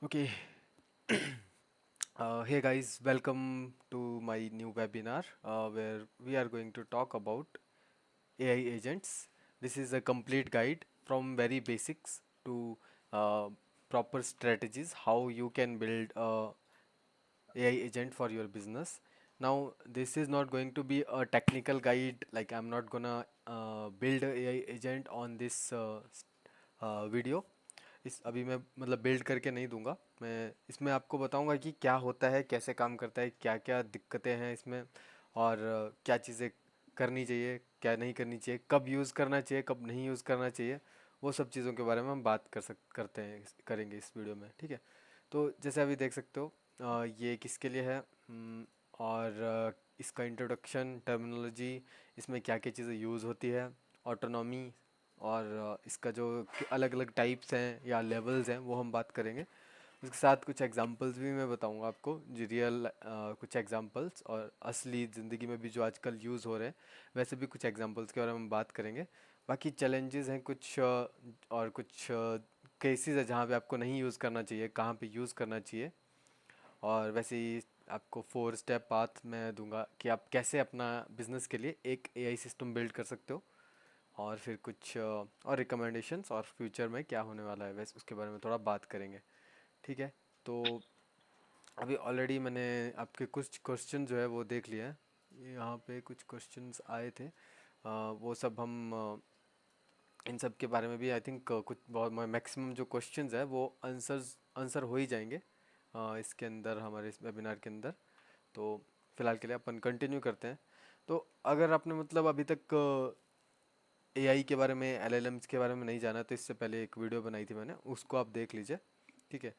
Okay. Hey guys, welcome to my new webinar where we are going to talk about AI agents. This is a complete guide from very basics to uh, proper strategies how you can build a AI agent for your business. Now, this is not going to be a technical guide, like I'm not gonna build a AI agent on this video. इस अभी मैं मतलब build करके नहीं दूंगा। मैं इसमें आपको बताऊंगा कि क्या होता है, कैसे काम करता है, क्या क्या दिक्कतें हैं इसमें, और क्या चीज़ें करनी चाहिए, क्या नहीं करनी चाहिए, कब यूज़ करना चाहिए, कब नहीं यूज़ करना चाहिए। वो सब चीज़ों के बारे में हम बात करते हैं करेंगे इस वीडियो में, ठीक है। तो जैसे अभी देख सकते हो, ये किसके लिए है, और इसका इंट्रोडक्शन, टर्मिनोलॉजी, इसमें क्या क्या चीज़ें यूज़ होती है, ऑटोनॉमी, और इसका जो अलग अलग टाइप्स हैं या लेवल्स हैं वो हम बात करेंगे। उसके साथ कुछ एग्जांपल्स भी मैं बताऊंगा आपको, जो रियल कुछ एग्जांपल्स और असली ज़िंदगी में भी जो आजकल यूज़ हो रहे हैं वैसे भी कुछ एग्जांपल्स के बारे में हम बात करेंगे। बाकी चैलेंजेस हैं कुछ, और कुछ केसेस है जहाँ पे आपको नहीं यूज़ करना चाहिए, कहाँ पे यूज़ करना चाहिए। और वैसे ही आपको 4 स्टेप पाथ मैं दूंगा कि आप कैसे अपना बिजनेस के लिए एक एआई सिस्टम बिल्ड कर सकते हो। और फिर कुछ और रिकमेंडेशंस और फ्यूचर में क्या होने वाला है वैसे उसके बारे में थोड़ा बात करेंगे, ठीक है। तो अभी ऑलरेडी मैंने आपके कुछ क्वेश्चन जो है वो देख लिए हैं। यहाँ पे कुछ क्वेश्चंस आए थे, वो सब हम इन सब के बारे में भी आई थिंक कुछ बहुत मैक्सिमम जो क्वेश्चंस है वो आंसर हो ही जाएंगे इसके अंदर, हमारे इस वेबिनार के अंदर। तो फिलहाल के लिए अपन कंटिन्यू करते हैं। तो अगर आपने मतलब अभी तक एआई के बारे में, एलएलएम्स के बारे में नहीं जाना तो इससे पहले एक वीडियो बनाई थी मैंने, उसको आप देख लीजिए, ठीक है।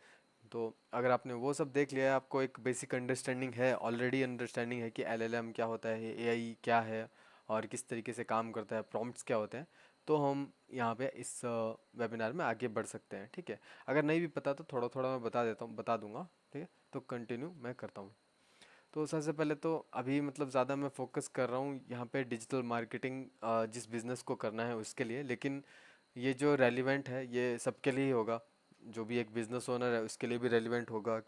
तो अगर आपने वो सब देख लिया है, आपको एक बेसिक अंडरस्टैंडिंग है, ऑलरेडी अंडरस्टैंडिंग है कि एलएलएम क्या होता है, एआई क्या है, और किस तरीके से काम करता है, प्रॉम्प्ट्स क्या होते हैं, तो हम यहाँ पे इस वेबिनार में आगे बढ़ सकते हैं, ठीक है। अगर नहीं भी पता तो थोड़ा थोड़ा मैं बता दूंगा, ठीक है। तो कंटिन्यू मैं करता हूँ। तो सबसे पहले तो अभी मतलब ज़्यादा मैं फोकस कर रहा हूँ यहाँ पे डिजिटल मार्केटिंग, जिस बिज़नेस को करना है उसके लिए, लेकिन ये जो रेलिवेंट है ये सबके लिए ही होगा। जो भी एक बिज़नेस ओनर है उसके लिए भी रेलिवेंट होगा,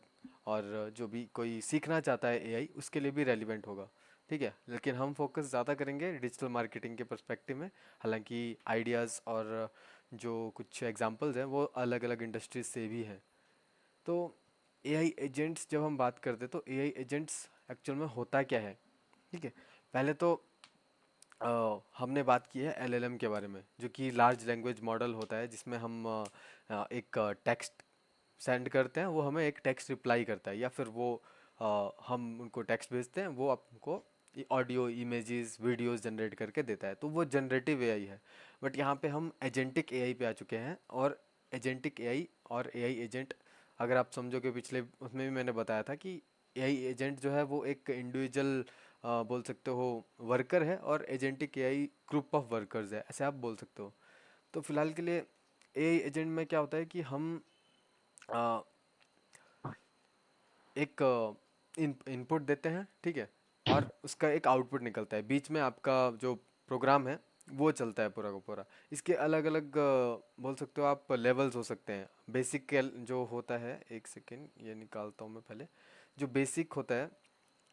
और जो भी कोई सीखना चाहता है एआई उसके लिए भी रेलिवेंट होगा, ठीक है। लेकिन हम फोकस ज़्यादा करेंगे डिजिटल मार्केटिंग के पर्सपेक्टिव में। हालांकि आइडियाज़ और जो कुछ एग्जांपल्स हैं वो अलग अलग इंडस्ट्रीज से भी हैं। तो एआई एजेंट्स जब हम बात करते हैं तो एआई एजेंट्स एक्चुअल में होता क्या है, ठीक है। पहले तो हमने बात की है एलएलएम के बारे में, जो कि लार्ज लैंग्वेज मॉडल होता है, जिसमें हम एक टेक्स्ट सेंड करते हैं, वो हमें एक टेक्स्ट रिप्लाई करता है, या फिर वो हम उनको टेक्स्ट भेजते हैं, वो आपको ऑडियो, इमेजेस, वीडियोस जनरेट करके देता है, तो वो जनरेटिव एआई है। बट यहाँ पे हम एजेंटिक एआई पे आ चुके हैं। और एजेंटिक एआई और एआई एजेंट, अगर आप समझोगे पिछले उसमें भी मैंने बताया था कि एआई एजेंट जो है वो एक इंडिविजुअल बोल सकते हो वर्कर है, और agentic AI group of workers है, ऐसे आप बोल सकते हो। तो फिलहाल के लिए एआई एजेंट में क्या होता है कि हम अ, एक इनपुट देते हैं, ठीक है, और उसका एक आउटपुट निकलता है, बीच में आपका जो प्रोग्राम है वो चलता है पूरा का पूरा। इसके अलग अलग बोल सकते हो आप लेवल्स हो सकते हैं। बेसिक जो होता है, एक सेकेंड ये निकालता हूँ मैं पहले। जो बेसिक होता है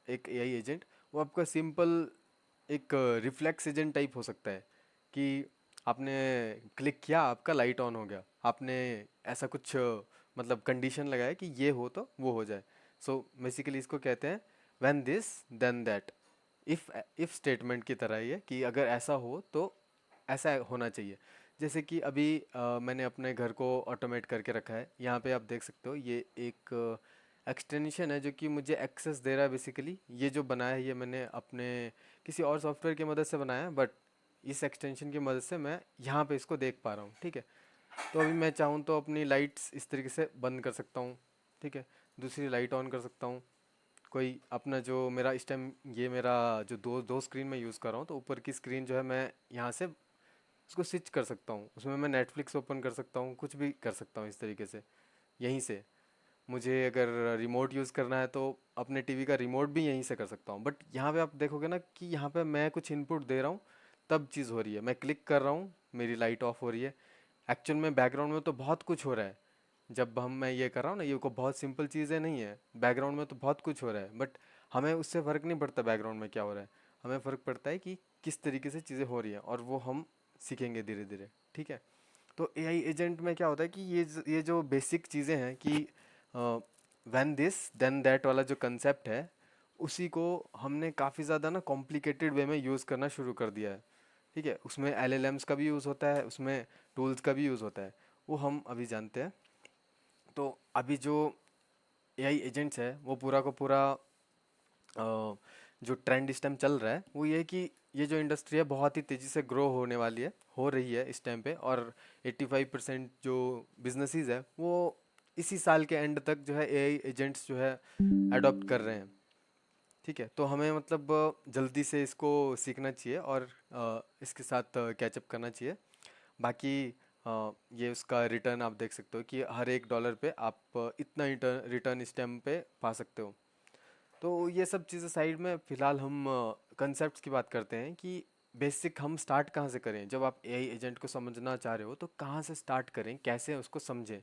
एक एआई एजेंट, वो आपका सिंपल एक रिफ्लेक्स एजेंट टाइप हो सकता है कि आपने क्लिक किया, आपका लाइट ऑन हो गया, आपने ऐसा कुछ मतलब कंडीशन लगाया कि ये हो तो वो हो जाए। सो बेसिकली इसको कहते हैं when this then that. If statement की तरह ये कि अगर ऐसा हो तो ऐसा होना चाहिए। जैसे कि अभी मैंने अपने घर को ऑटोमेट करके रखा है, यहाँ पे आप देख सकते हो ये एक एक्सटेंशन है जो कि मुझे एक्सेस दे रहा है। बेसिकली ये जो बनाया है ये मैंने अपने किसी और सॉफ्टवेयर की मदद से बनाया है, बट इस एक्सटेंशन की मदद से मैं यहाँ पे इसको देख पा रहा हूँ, ठीक है। तो अभी मैं चाहूँ तो अपनी लाइट्स इस तरीके से बंद कर सकता हूँ, ठीक है, दूसरी लाइट ऑन कर सकता हूँ। कोई अपना जो मेरा इस टाइम ये मेरा जो दो दो स्क्रीन में यूज़ कर रहा हूँ, तो ऊपर की स्क्रीन जो है मैं यहाँ से उसको स्विच कर सकता हूँ, उसमें मैं नेटफ्लिक्स ओपन कर सकता हूँ, कुछ भी कर सकता हूँ इस तरीके से यहीं से। मुझे अगर रिमोट यूज़ करना है तो अपने टीवी का रिमोट भी यहीं से कर सकता हूँ। बट यहाँ पे आप देखोगे ना कि यहाँ पे मैं कुछ इनपुट दे रहा हूँ तब चीज़ हो रही है, मैं क्लिक कर रहा हूँ मेरी लाइट ऑफ हो रही है। एक्चुअल में बैकग्राउंड में तो बहुत कुछ हो रहा है, जब हम मैं ये कर रहा हूँ ना, ये को बहुत सिंपल चीज़ें नहीं है, बैकग्राउंड में तो बहुत कुछ हो रहा है, बट हमें उससे फ़र्क नहीं पड़ता बैकग्राउंड में क्या हो रहा है। हमें फ़र्क पड़ता है कि किस तरीके से चीज़ें हो रही हैं, और वो हम सीखेंगे धीरे धीरे, ठीक है। तो एआई एजेंट में क्या होता है कि ये जो बेसिक चीज़ें हैं कि व्हेन दिस देन दैट वाला जो कंसेप्ट है, उसी को हमने काफ़ी ज़्यादा ना कॉम्प्लिकेटेड वे में यूज़ करना शुरू कर दिया है, ठीक है। उसमें एलएलएम्स का भी यूज़ होता है, उसमें टूल्स का भी यूज़ होता है, वो हम अभी जानते हैं। तो अभी जो एआई एजेंट्स है वो पूरा का पूरा जो ट्रेंड इस टाइम चल रहा है वो ये है कि ये जो इंडस्ट्री है बहुत ही तेज़ी से ग्रो होने वाली है, हो रही है इस टाइम पे, और 85% जो बिजनेसेस है वो इसी साल के एंड तक जो है एआई एजेंट्स जो है अडॉप्ट कर रहे हैं, ठीक है। तो हमें मतलब जल्दी से इसको सीखना चाहिए, और इसके साथ कैचअप करना चाहिए। बाकी ये उसका रिटर्न आप देख सकते हो कि हर $1 पे आप इतना रिटर्न रिटर्न इस टाइम पे पा सकते हो। तो ये सब चीज़ें साइड में, फिलहाल हम कंसेप्ट्स की बात करते हैं कि बेसिक हम स्टार्ट कहाँ से करें। जब आप एआई एजेंट को समझना चाह रहे हो तो कहाँ से स्टार्ट करें, कैसे उसको समझें।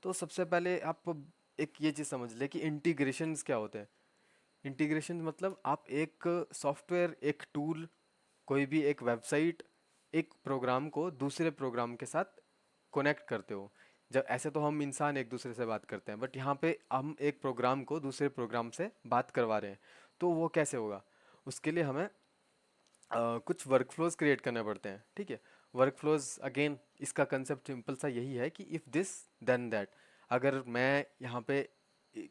तो सबसे पहले आप एक ये चीज़ समझ ले कि इंटीग्रेशंस क्या होते हैं। इंटीग्रेशन मतलब आप एक सॉफ्टवेयर, एक टूल, कोई भी एक वेबसाइट, एक प्रोग्राम को दूसरे प्रोग्राम के साथ कनेक्ट करते हो। जब ऐसे तो हम इंसान एक दूसरे से बात करते हैं, बट यहाँ पे हम एक प्रोग्राम को दूसरे प्रोग्राम से बात करवा रहे हैं। तो वो कैसे होगा, उसके लिए हमें कुछ वर्कफ्लोज क्रिएट करने पड़ते हैं, ठीक है। वर्कफ्लोज अगेन, इसका कंसेप्ट सिंपल सा यही है कि इफ़ दिस देन दैट। अगर मैं यहाँ पे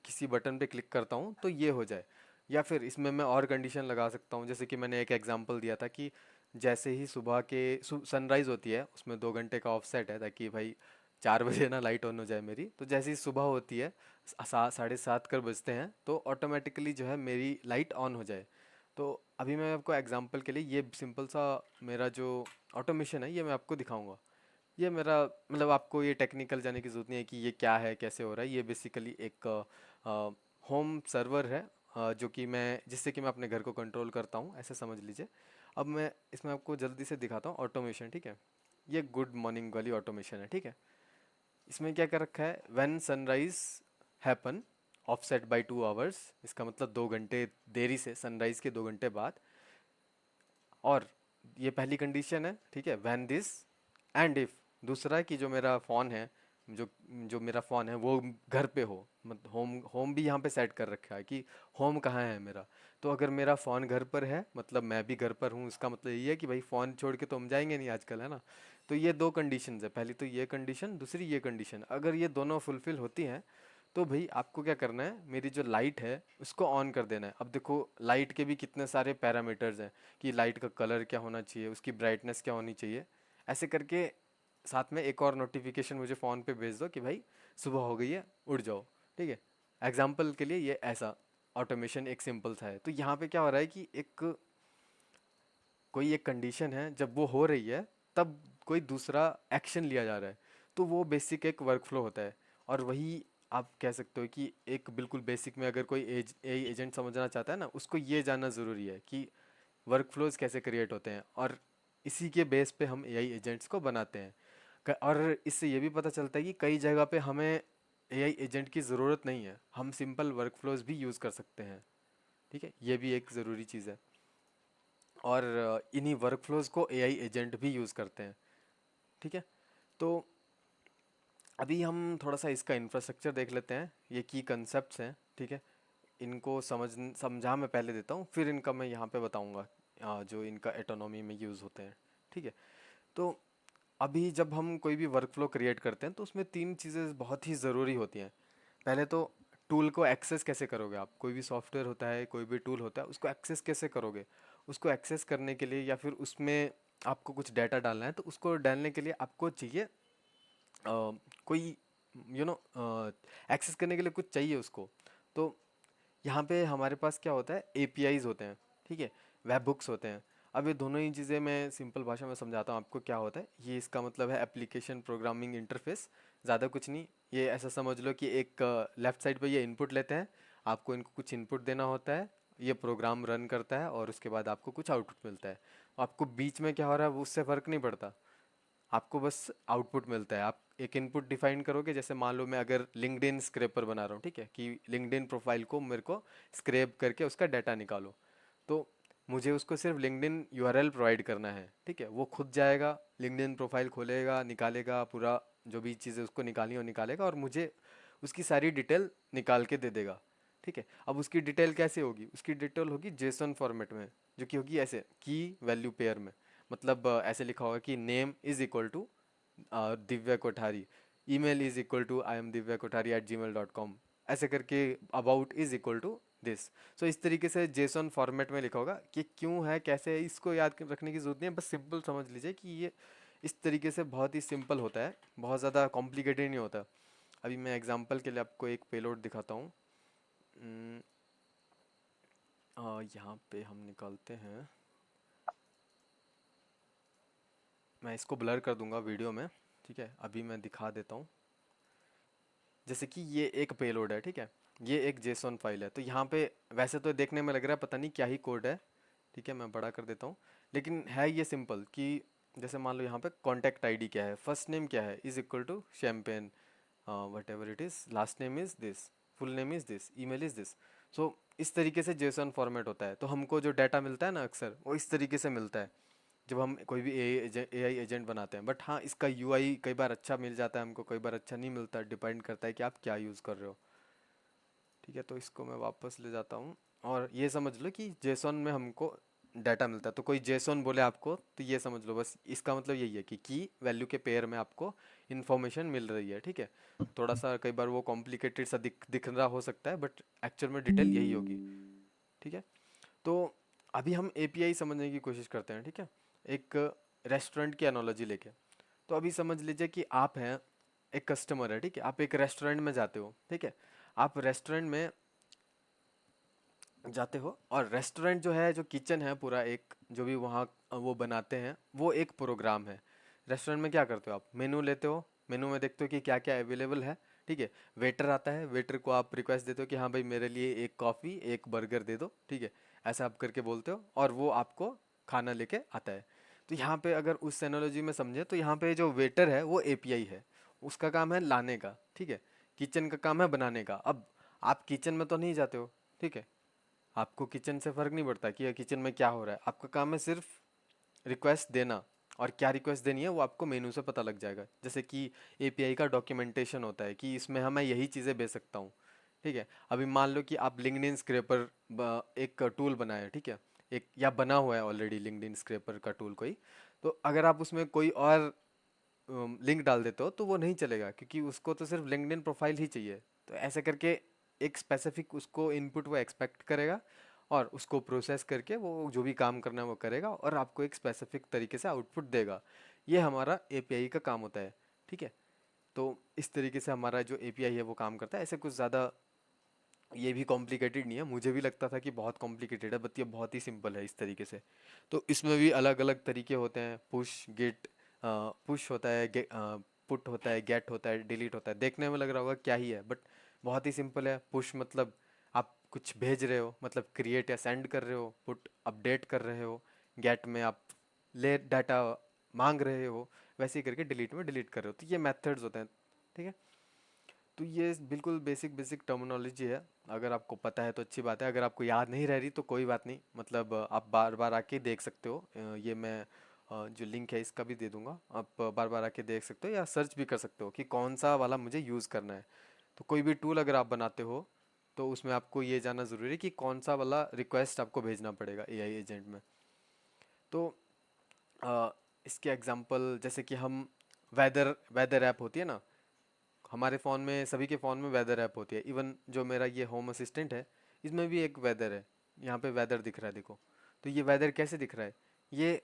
किसी बटन पे क्लिक करता हूँ तो ये हो जाए, या फिर इसमें मैं और कंडीशन लगा सकता हूँ, जैसे कि मैंने एक एग्जांपल दिया था कि जैसे ही सुबह के सनराइज़ होती है, उसमें 2 घंटे का ऑफसेट है ताकि भाई 4 बजे ना लाइट ऑन हो जाए मेरी। तो जैसे ही सुबह होती है, 7, 7:30 कर बजते हैं, तो ऑटोमेटिकली जो है मेरी लाइट ऑन हो जाए। तो अभी मैं आपको एग्जांपल के लिए ये सिंपल सा मेरा जो ऑटोमेशन है ये मैं आपको दिखाऊंगा। ये मेरा मतलब, आपको ये टेक्निकल जाने की ज़रूरत नहीं है कि ये क्या है, कैसे हो रहा है। ये बेसिकली एक होम सर्वर है, जो कि मैं जिससे कि मैं अपने घर को कंट्रोल करता हूँ, ऐसे समझ लीजिए। अब मैं इसमें आपको जल्दी से दिखाता हूँ ऑटोमेशन, ठीक है। ये गुड मॉर्निंग वाली ऑटोमेशन है, ठीक है। इसमें क्या कर रखा है, when sunrise happen offset by 2 hours, इसका मतलब 2 घंटे देरी से, सनराइज के 2 घंटे बाद। और ये पहली कंडीशन है, ठीक है, व्हेन दिस एंड इफ। दूसरा है कि जो मेरा फ़ोन है, जो जो मेरा फ़ोन है वो घर पे हो, मतलब होम होम भी यहाँ पे सेट कर रखा है कि होम कहाँ है मेरा। तो अगर मेरा फ़ोन घर पर है, मतलब मैं भी घर पर हूँ, इसका मतलब ये है कि भाई फ़ोन छोड़ के तो हम जाएंगे नहीं आजकल, है ना। तो ये दो कंडीशंस है, पहली तो ये कंडीशन, दूसरी ये कंडीशन। अगर ये दोनों फुलफिल होती हैं तो भाई आपको क्या करना है, मेरी जो लाइट है उसको ऑन कर देना है। अब देखो, लाइट के भी कितने सारे पैरामीटर्स हैं कि लाइट का कलर क्या होना चाहिए, उसकी ब्राइटनेस क्या होनी चाहिए, ऐसे करके। साथ में एक और नोटिफिकेशन मुझे फ़ोन पे भेज दो कि भाई सुबह हो गई है, उठ जाओ, ठीक है। एग्जाम्पल के लिए ये ऐसा ऑटोमेशन एक सिंपल सा है। तो यहाँ पे क्या हो रहा है कि एक कोई एक कंडीशन है, जब वो हो रही है तब कोई दूसरा एक्शन लिया जा रहा है। तो वो बेसिक एक वर्कफ्लो होता है। और वही आप कह सकते हो कि एक बिल्कुल बेसिक में, अगर कोई एआई एजेंट समझना चाहता है ना, उसको ये जानना ज़रूरी है कि वर्कफ्लोज कैसे क्रिएट होते हैं, और इसी के बेस पे हम एआई एजेंट्स को बनाते हैं। और इससे ये भी पता चलता है कि कई जगह पे हमें एआई एजेंट की ज़रूरत नहीं है, हम सिंपल वर्कफ्लोज भी यूज़ कर सकते हैं, ठीक है। ये भी एक ज़रूरी चीज़ है। और इन्हीं वर्कफ्लोज को एआई एजेंट भी यूज़ करते हैं, ठीक है। तो अभी हम थोड़ा सा इसका इंफ्रास्ट्रक्चर देख लेते हैं, ये की कंसेप्ट्स हैं, ठीक है। इनको समझा मैं पहले देता हूँ, फिर इनका मैं यहाँ पे बताऊँगा जो इनका एटोनॉमी में यूज़ होते हैं, ठीक है। तो अभी जब हम कोई भी वर्कफ्लो क्रिएट करते हैं तो उसमें तीन चीज़ें बहुत ही ज़रूरी होती हैं। पहले तो टूल को एक्सेस कैसे करोगे आप, कोई भी सॉफ्टवेयर होता है, कोई भी टूल होता है, उसको एक्सेस कैसे करोगे। उसको एक्सेस करने के लिए या फिर उसमें आपको कुछ डाटा डालना है, तो उसको डालने के लिए आपको चाहिए कोई यू नो एक्सेस करने के लिए कुछ चाहिए उसको। तो यहाँ पे हमारे पास क्या होता है, एपीआईज होते हैं, ठीक है, वेब बुक्स होते हैं। अब ये दोनों ही चीज़ें मैं सिंपल भाषा में समझाता हूँ आपको क्या होता है। ये इसका मतलब है एप्लीकेशन प्रोग्रामिंग इंटरफेस, ज़्यादा कुछ नहीं। ये ऐसा समझ लो कि एक लेफ़्ट साइड पे ये इनपुट लेते हैं, आपको इनको कुछ इनपुट देना होता है, ये प्रोग्राम रन करता है और उसके बाद आपको कुछ आउटपुट मिलता है। आपको बीच में क्या हो रहा है वो उससे फ़र्क नहीं पड़ता, आपको बस आउटपुट मिलता है। आप एक इनपुट डिफाइन करोगे। जैसे मान लो मैं अगर लिंक्डइन स्क्रैपर बना रहा हूँ, ठीक है, कि लिंक्डइन प्रोफाइल को मेरे को स्क्रैप करके उसका डाटा निकालो, तो मुझे उसको सिर्फ लिंक्डइन यूआरएल प्रोवाइड करना है, ठीक है। वो खुद जाएगा, लिंक्डइन प्रोफाइल खोलेगा, निकालेगा पूरा, जो भी चीज़ें उसको निकालनी हो निकालेगा, और मुझे उसकी सारी डिटेल निकाल के दे देगा, ठीक है। अब उसकी डिटेल कैसे होगी? उसकी डिटेल होगी जेसन फॉर्मेट में, जो कि होगी ऐसे की वैल्यू पेयर में। मतलब ऐसे लिखा होगा कि name is equal to Divya Kothari, email is equal to iamdivyakotari@gmail.com, ऐसे करके about is equal to this. So इस तरीके से जेसन फॉर्मेट में लिखा होगा। कि क्यों है, कैसे है, इसको रखने की जरूरत नहीं है, बस सिंपल समझ लीजिए कि ये इस तरीके से बहुत ही सिंपल होता है, बहुत ज़्यादा कॉम्प्लिकेटेड नहीं होता। अभी मैं एग्जांपल के लिए आपको एक पेलोड दिखाता हूँ। अम, यहाँ पे हम निकालते हैं, मैं इसको ब्लर कर दूंगा वीडियो में, ठीक है। अभी मैं दिखा देता हूँ। जैसे कि ये एक पेलोड है, ठीक है, ये एक जेसॉन फाइल है। तो यहाँ पे वैसे तो देखने में लग रहा है पता नहीं क्या ही कोड है, ठीक है, मैं बड़ा कर देता हूँ। लेकिन है ये सिंपल कि जैसे मान लो यहाँ पे कॉन्टैक्ट आईडी क्या है, फर्स्ट नेम क्या है, is equal to champagne, whatever it is, last name is this, full name is this, email is this. So इस तरीके से जेसॉन फॉर्मेट होता है। तो हमको जो डाटा मिलता है ना अक्सर, वो इस तरीके से मिलता है जब हम कोई भी एआई एजेंट बनाते हैं। बट हाँ, इसका यूआई कई बार अच्छा मिल जाता है हमको, कई बार अच्छा नहीं मिलता, डिपेंड करता है कि आप क्या यूज़ कर रहे हो, ठीक है। तो इसको मैं वापस ले जाता हूँ, और ये समझ लो कि जेसॉन में हमको डाटा मिलता है। तो कोई जेसॉन बोले आपको तो ये समझ लो, बस इसका मतलब यही है कि की वैल्यू के पेयर में आपको इन्फॉर्मेशन मिल रही है, ठीक है। थोड़ा सा कई बार वो कॉम्प्लिकेटेड सा दिख रहा हो सकता है, बट एक्चुअल में डिटेल यही होगी, ठीक है। तो अभी हम एपीआई समझने की कोशिश करते हैं, ठीक है, एक रेस्टोरेंट की एनोलॉजी लेके। तो अभी समझ लीजिए कि आप हैं, एक कस्टमर है, ठीक है, आप एक रेस्टोरेंट में जाते हो, ठीक है। आप रेस्टोरेंट में जाते हो, और रेस्टोरेंट जो है, जो किचन है पूरा, एक जो भी वहाँ वो बनाते हैं, वो एक प्रोग्राम है। रेस्टोरेंट में क्या करते हो आप? मेनू लेते हो, मेनू में देखते हो कि क्या क्या अवेलेबल है, ठीक है। वेटर आता है, वेटर को आप रिक्वेस्ट देते हो कि हाँ भाई मेरे लिए एक कॉफ़ी एक बर्गर दे दो, ठीक है। ऐसा आप करके बोलते हो, और वो आपको खाना लेके आता है। तो यहाँ पे अगर उस एनालॉजी में समझे, तो यहाँ पे जो वेटर है वो एपीआई है, उसका काम है लाने का, ठीक है। किचन का काम है बनाने का। अब आप किचन में तो नहीं जाते हो, ठीक है, आपको किचन से फ़र्क नहीं पड़ता कि किचन में क्या हो रहा है। आपका काम है सिर्फ रिक्वेस्ट देना, और क्या रिक्वेस्ट देनी है वो आपको मेनू से पता लग जाएगा। जैसे कि एपीआई का डॉक्यूमेंटेशन होता है कि इसमें मैं यही चीज़ें भेज सकता हूँ, ठीक है। अभी मान लो कि आप लिंक्डइन स्क्रैपर एक टूल बनाए, ठीक है, एक या बना हुआ है ऑलरेडी लिंक्डइन स्क्रैपर का टूल कोई। तो अगर आप उसमें कोई और लिंक डाल देते हो तो वो नहीं चलेगा, क्योंकि उसको तो सिर्फ लिंक्डइन प्रोफाइल ही चाहिए। तो ऐसे करके एक स्पेसिफिक उसको इनपुट वो एक्सपेक्ट करेगा, और उसको प्रोसेस करके वो जो भी काम करना है वो करेगा, और आपको एक स्पेसिफिक तरीके से आउटपुट देगा। ये हमारा एपीआई का काम होता है, ठीक है। तो इस तरीके से हमारा जो एपीआई है वो काम करता है। ऐसे कुछ ज़्यादा ये भी कॉम्प्लिकेटेड नहीं है, मुझे भी लगता था कि बहुत कॉम्प्लिकेटेड है, बट ये बहुत ही सिंपल है इस तरीके से। तो इसमें भी अलग अलग तरीके होते हैं, पुश गेट, पुश होता है, पुट होता है, गेट होता है, डिलीट होता है। देखने में लग रहा होगा क्या ही है, बट बहुत ही सिंपल है। पुश मतलब आप कुछ भेज रहे हो, मतलब क्रिएट या सेंड कर रहे हो, पुट अपडेट कर रहे हो, गेट में आप ले डाटा मांग रहे हो, वैसे ही करके डिलीट में डिलीट कर रहे हो। तो ये मेथड्स होते हैं, ठीक है। तो ये बिल्कुल बेसिक बेसिक टर्मिनोलॉजी है। अगर आपको पता है तो अच्छी बात है, अगर आपको याद नहीं रह रही तो कोई बात नहीं, मतलब आप बार बार आके देख सकते हो। ये मैं जो लिंक है इसका भी दे दूंगा, आप बार बार आके देख सकते हो, या सर्च भी कर सकते हो कि कौन सा वाला मुझे यूज़ करना है। तो कोई भी टूल अगर आप बनाते हो, तो उसमें आपको ये जानना ज़रूरी है कि कौन सा वाला रिक्वेस्ट आपको भेजना पड़ेगा एआई एजेंट में। तो अ, इसके एग्जांपल जैसे कि हम वेदर वेदर ऐप होती है ना, हमारे फ़ोन में, सभी के फ़ोन में वेदर ऐप होती है। इवन जो मेरा ये होम असिस्टेंट है, इसमें भी एक वेदर है। यहाँ पे वेदर दिख रहा है, देखो। तो ये वेदर कैसे दिख रहा है? ये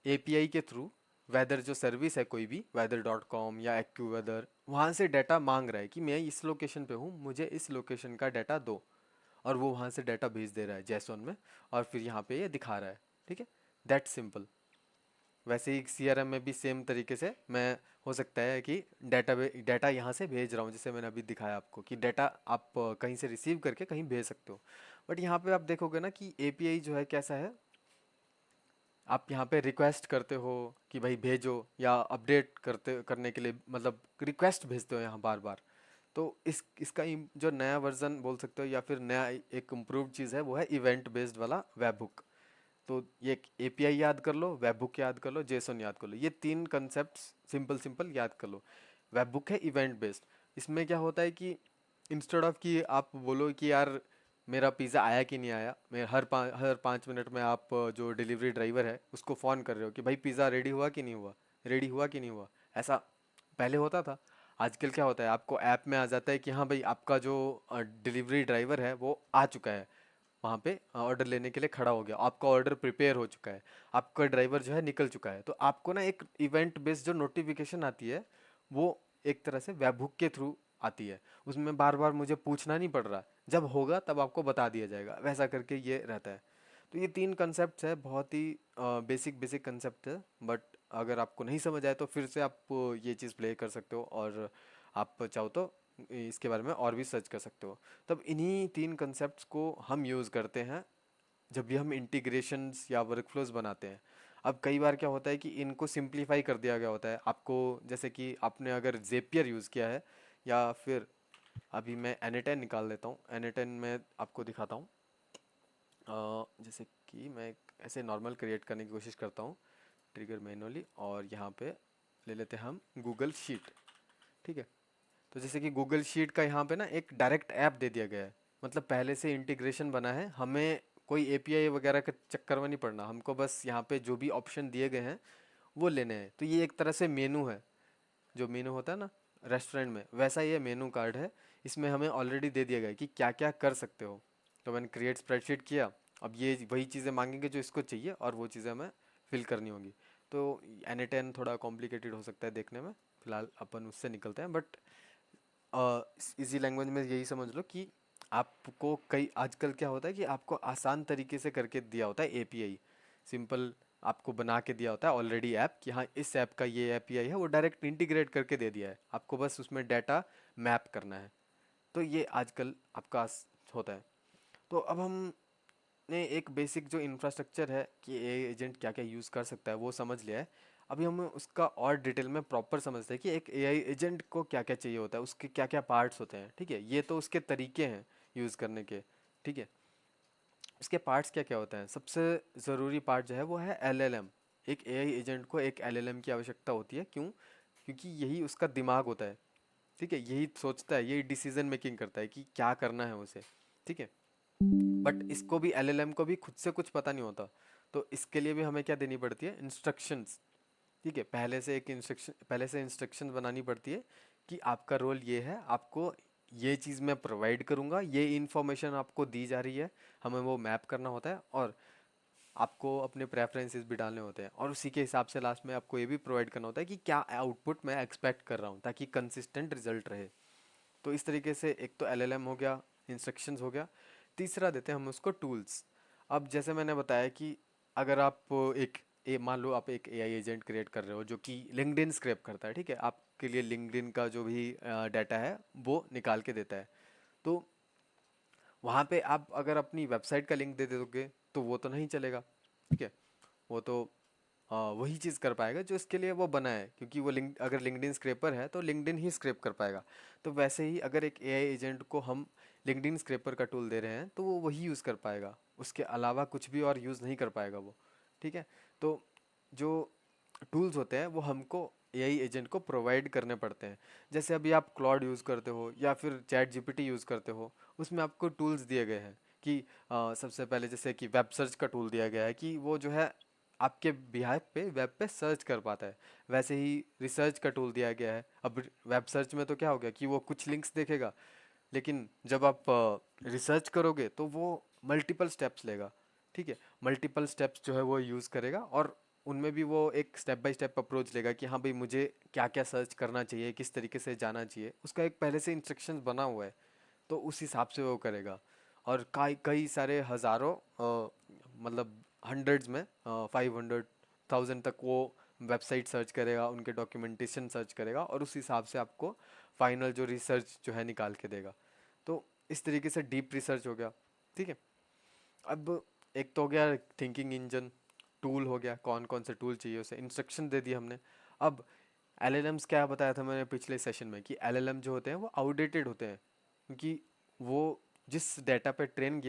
एपीआई के थ्रू वेदर जो सर्विस है, कोई भी weather.com या एक्यू वेदर, वहाँ से डाटा मांग रहा है कि मैं इस लोकेशन पे हूँ, मुझे इस लोकेशन का डाटा दो। और वो वहाँ से डाटा भेज दे रहा है जेसॉन में, और फिर यहाँ पे ये दिखा रहा है, ठीक है। That simple. वैसे ही सीआरएम में भी सेम तरीके से मैं, हो सकता है कि डाटा यहाँ से भेज रहा हूँ, जैसे मैंने अभी दिखाया आपको कि डाटा आप कहीं से रिसीव करके कहीं भेज सकते हो। बट यहाँ पे आप देखोगे ना कि एपीआई जो है कैसा है, आप यहाँ पे रिक्वेस्ट करते हो कि भाई भेजो, या अपडेट करते करने के लिए मतलब रिक्वेस्ट भेजते हो यहाँ बार बार। तो इसका जो नया वर्जन बोल सकते हो या फिर नया एक इम्प्रूव्ड चीज़ है, वो है इवेंट बेस्ड वाला वेब हुक। तो ये एपीआई याद कर लो, वेब हुक याद कर लो, जेसन याद कर लो, ये तीन कंसेप्ट्स सिंपल सिंपल याद कर लो। वेब हुक है इवेंट बेस्ड। इसमें क्या होता है कि इंस्टेड ऑफ कि आप बोलो कि यार मेरा पिज़्ज़ा आया कि नहीं आया, मैं हर 5 मिनट में आप जो डिलीवरी ड्राइवर है उसको फ़ोन कर रहे हो कि भाई पिज़्ज़ा रेडी हुआ कि नहीं हुआ, रेडी हुआ कि नहीं हुआ, ऐसा पहले होता था। आजकल क्या होता है, आपको ऐप में आ जाता है कि हाँ भाई आपका जो डिलीवरी ड्राइवर है वो आ चुका है, वहाँ पे ऑर्डर लेने के लिए खड़ा हो गया, आपका ऑर्डर प्रिपेयर हो चुका है, आपका ड्राइवर जो है निकल चुका है। तो आपको ना एक इवेंट बेस्ड जो नोटिफिकेशन आती है, वो एक तरह से वेबहुक के थ्रू आती है। उसमें बार बार मुझे पूछना नहीं पड़ रहा, जब होगा तब आपको बता दिया जाएगा, वैसा करके ये रहता है। तो ये तीन कंसेप्ट है, बहुत ही बेसिक बेसिक कंसेप्ट है, बट अगर आपको नहीं समझ आए तो फिर से आप ये चीज़ प्ले कर सकते हो, और आप चाहो तो इसके बारे में और भी सर्च कर सकते हो। तब इन्हीं तीन कंसेप्ट्स को हम यूज़ करते हैं जब भी हम इंटीग्रेशंस या वर्कफ्लोज बनाते हैं। अब कई बार क्या होता है कि इनको सिंप्लीफाई कर दिया गया होता है आपको, जैसे कि आपने अगर जेपियर यूज़ किया है, या फिर अभी मैं एनेटेन निकाल लेता हूँ, एनेटेन में आपको दिखाता हूँ। जैसे कि मैं एक ऐसे नॉर्मल क्रिएट करने की कोशिश करता हूँ, ट्रिगर मैनुअली, और यहाँ पे ले लेते हैं हम गूगल शीट। ठीक है। तो जैसे कि गूगल शीट का यहाँ पे ना एक डायरेक्ट ऐप दे दिया गया है, मतलब पहले से इंटीग्रेशन बना है, हमें कोई एपीआई वगैरह के चक्कर में नहीं पड़ना, हमको बस यहाँ पे जो भी ऑप्शन दिए गए हैं वो लेने हैं। तो ये एक तरह से मेनू है, जो मेनू होता है ना रेस्टोरेंट में, वैसा ये मेनू कार्ड है। इसमें हमें ऑलरेडी दे दिया गया है कि क्या क्या कर सकते हो। तो मैंने क्रिएट स्प्रेडशीट किया, अब ये वही चीज़ें मांगेंगे जो इसको चाहिए, और वो चीज़ें हमें फिल करनी होगी। तो एन थोड़ा कॉम्प्लिकेटेड हो सकता है देखने में, फिलहाल अपन उससे निकलते हैं, बट इजी लैंग्वेज में यही समझ लो कि आपको कई आजकल क्या होता है कि आपको आसान तरीके से करके दिया होता है एपीआई, सिंपल आपको बना के दिया होता है ऑलरेडी ऐप, कि हाँ इस ऐप का ये एपीआई है, वो डायरेक्ट इंटीग्रेट करके दे दिया है, आपको बस उसमें डाटा मैप करना है। तो ये आजकल आपका होता है। तो अब हमने एक बेसिक जो इंफ्रास्ट्रक्चर है कि एआई एजेंट क्या क्या यूज़ कर सकता है वो समझ लिया है। अभी हम उसका और डिटेल में प्रॉपर समझते हैं कि एक एआई एजेंट को क्या क्या चाहिए होता है, उसके क्या क्या पार्ट्स होते हैं। ठीक है, ये तो उसके तरीके हैं यूज़ करने के। ठीक है, उसके पार्ट्स क्या क्या होते हैं। सबसे ज़रूरी पार्ट जो है वो है एलएलएम। एक एआई एजेंट को एक एलएलएम की आवश्यकता होती है, क्यों? क्योंकि यही उसका दिमाग होता है। ठीक है, यही सोचता है, यही डिसीजन मेकिंग करता है कि क्या करना है उसे। ठीक है, बट इसको भी एलएलएम को भी खुद से कुछ पता नहीं होता। तो इसके लिए भी हमें क्या देनी पड़ती है, इंस्ट्रक्शंस। ठीक है, पहले से इंस्ट्रक्शन बनानी पड़ती है कि आपका रोल ये है, आपको ये चीज़ मैं प्रोवाइड करूँगा, ये इन्फॉर्मेशन आपको दी जा रही है, हमें वो मैप करना होता है, और आपको अपने प्रेफरेंसेस भी डालने होते हैं, और उसी के हिसाब से लास्ट में आपको ये भी प्रोवाइड करना होता है कि क्या आउटपुट मैं एक्सपेक्ट कर रहा हूँ, ताकि कंसिस्टेंट रिजल्ट रहे। तो इस तरीके से एक तो एलएलएम हो गया, इंस्ट्रक्शंस हो गया। तीसरा देते हैं हम उसको टूल्स। अब जैसे मैंने बताया कि अगर आप मान लो आप एक एआई एजेंट क्रिएट कर रहे हो जो कि लिंक्डइन स्क्रैप करता है। ठीक है, आपके लिए लिंक्डइन का जो भी डाटा है वो निकाल के देता है। तो वहाँ पे आप अगर अपनी वेबसाइट का लिंक दे दोगे तो वो तो नहीं चलेगा। ठीक है, वो तो वही चीज़ कर पाएगा जो इसके लिए वो बना है, क्योंकि वो लिंक अगर लिंक्डइन स्क्रैपर है तो लिंक्डइन ही स्क्रैप कर पाएगा। तो वैसे ही अगर एक एआई एजेंट को हम लिंक्डइन स्क्रैपर का टूल दे रहे हैं तो वो वही यूज़ कर पाएगा, उसके अलावा कुछ भी और यूज़ नहीं कर पाएगा वो। ठीक है, तो जो टूल्स होते हैं वो हमको एआई एजेंट को प्रोवाइड करने पड़ते हैं। जैसे अभी आप क्लॉड यूज़ करते हो या फिर चैट जीपीटी यूज़ करते हो, उसमें आपको टूल्स दिए गए हैं कि सबसे पहले जैसे कि वेब सर्च का टूल दिया गया है कि वो जो है आपके बिहाफ पे वेब पे सर्च कर पाता है। वैसे ही रिसर्च का टूल दिया गया है। अब वेब सर्च में तो क्या हो गया कि वो कुछ लिंक्स देखेगा, लेकिन जब आप रिसर्च करोगे तो वो मल्टीपल स्टेप्स लेगा। ठीक है, मल्टीपल स्टेप्स जो है वो यूज़ करेगा, और उनमें भी वो एक स्टेप बाय स्टेप अप्रोच लेगा कि हाँ भाई मुझे क्या क्या सर्च करना चाहिए, किस तरीके से जाना चाहिए, उसका एक पहले से इंस्ट्रक्शंस बना हुआ है। तो उस हिसाब से वो करेगा। और कई कई सारे हज़ारों मतलब हंड्रेड्स में 500,000 तक वो वेबसाइट सर्च करेगा, उनके डॉक्यूमेंटेशन सर्च करेगा, और उस हिसाब से आपको फाइनल जो रिसर्च जो है निकाल के देगा। तो इस तरीके से डीप रिसर्च हो गया। ठीक है, अब एक तो हो गया थिंकिंग इंजन, टूल हो गया, कौन कौन से टूल चाहिए उसे इंस्ट्रक्शन दे दिए हमने। अब एलएलएम्स क्या बताया था मैंने पिछले सेशन में कि एलएलएम जो होते हैं वो आउटडेटेड होते हैं, क्योंकि वो जिस डाटा पे ट्रेन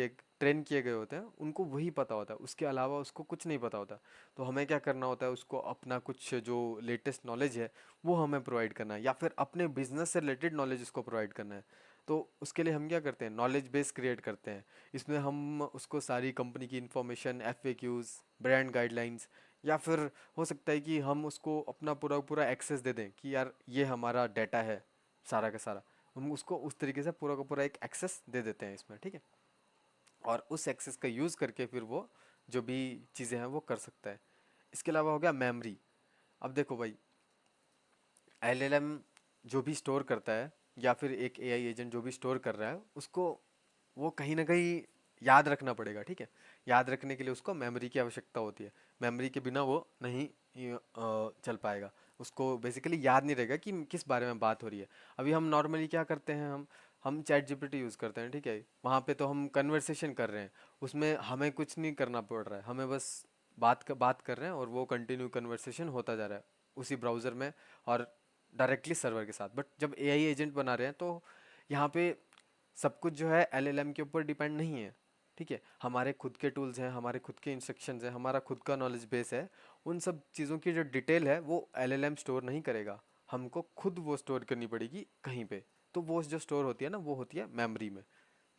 किए गए होते हैं उनको वही पता होता है, उसके अलावा उसको कुछ नहीं पता होता। तो हमें क्या करना होता है, उसको अपना कुछ जो लेटेस्ट नॉलेज है वो हमें प्रोवाइड करना है, या फिर अपने बिजनेस से रिलेटेड नॉलेज उसको प्रोवाइड करना है। तो उसके लिए हम क्या करते हैं, नॉलेज बेस क्रिएट करते हैं। इसमें हम उसको सारी कंपनी की इंफॉर्मेशन, एफएक्यूज, ब्रांड गाइडलाइंस, या फिर हो सकता है कि हम उसको अपना पूरा पूरा एक्सेस दे दें कि यार ये हमारा डाटा है सारा का सारा। हम उसको उस तरीके से पूरा का पूरा एक एक्सेस दे देते हैं इसमें, ठीक है। और उस एक्सेस का यूज़ करके फिर वो जो भी चीज़ें हैं वो कर सकता है। इसके अलावा हो गया मेमोरी। अब देखो भाई, एलएलएम जो भी स्टोर करता है, या फिर एक एआई एजेंट जो भी स्टोर कर रहा है, उसको वो कहीं ना कहीं याद रखना पड़ेगा, ठीक है। याद रखने के लिए उसको मेमोरी की आवश्यकता होती है। मेमोरी के बिना वो नहीं चल पाएगा। उसको बेसिकली याद नहीं रहेगा कि किस बारे में बात हो रही है। अभी हम नॉर्मली क्या करते हैं, हम चैट जीपीटी यूज़ करते हैं, ठीक है। वहाँ पे तो हम कन्वर्सेशन कर रहे हैं, उसमें हमें कुछ नहीं करना पड़ रहा है, हमें बस बात कर रहे हैं और वो कंटिन्यू कन्वर्सेशन होता जा रहा है उसी ब्राउज़र में और डायरेक्टली सर्वर के साथ। बट जब एआई एजेंट बना रहे हैं तो यहाँ पे सब कुछ जो है एलएलएम के ऊपर डिपेंड नहीं है, ठीक है। हमारे खुद के टूल्स हैं, हमारे खुद के इंस्ट्रक्शंस हैं, हमारा खुद का नॉलेज बेस है। उन सब चीज़ों की जो डिटेल है वो एलएलएम स्टोर नहीं करेगा, हमको खुद वो स्टोर करनी पड़ेगी कहीं पे। तो वो जो स्टोर होती है ना, वो होती है मेमोरी में,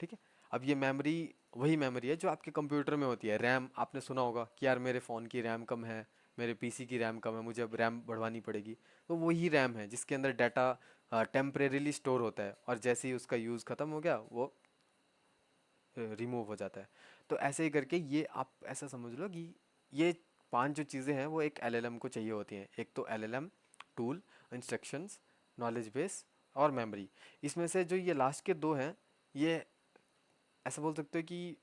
ठीक है। अब ये मेमोरी वही मेमोरी है जो आपके कंप्यूटर में होती है। रैम आपने सुना होगा कि यार मेरे फ़ोन की रैम कम है, मेरे पीसी की रैम कम है, मुझे अब रैम बढ़वानी पड़ेगी। तो वही रैम है जिसके अंदर डाटा टेम्परेरीली स्टोर होता है, और जैसे ही उसका यूज़ ख़त्म हो गया वो रिमूव हो जाता है। तो ऐसे ही करके ये आप ऐसा समझ लो कि ये 5 जो चीज़ें हैं वो एक एलएलएम को चाहिए होती हैं। एक तो LLM, tool, instructions, knowledge base और मेमोरी। इसमें से जो ये लास्ट के दो हैं, ये ऐसा बोल सकते हो कि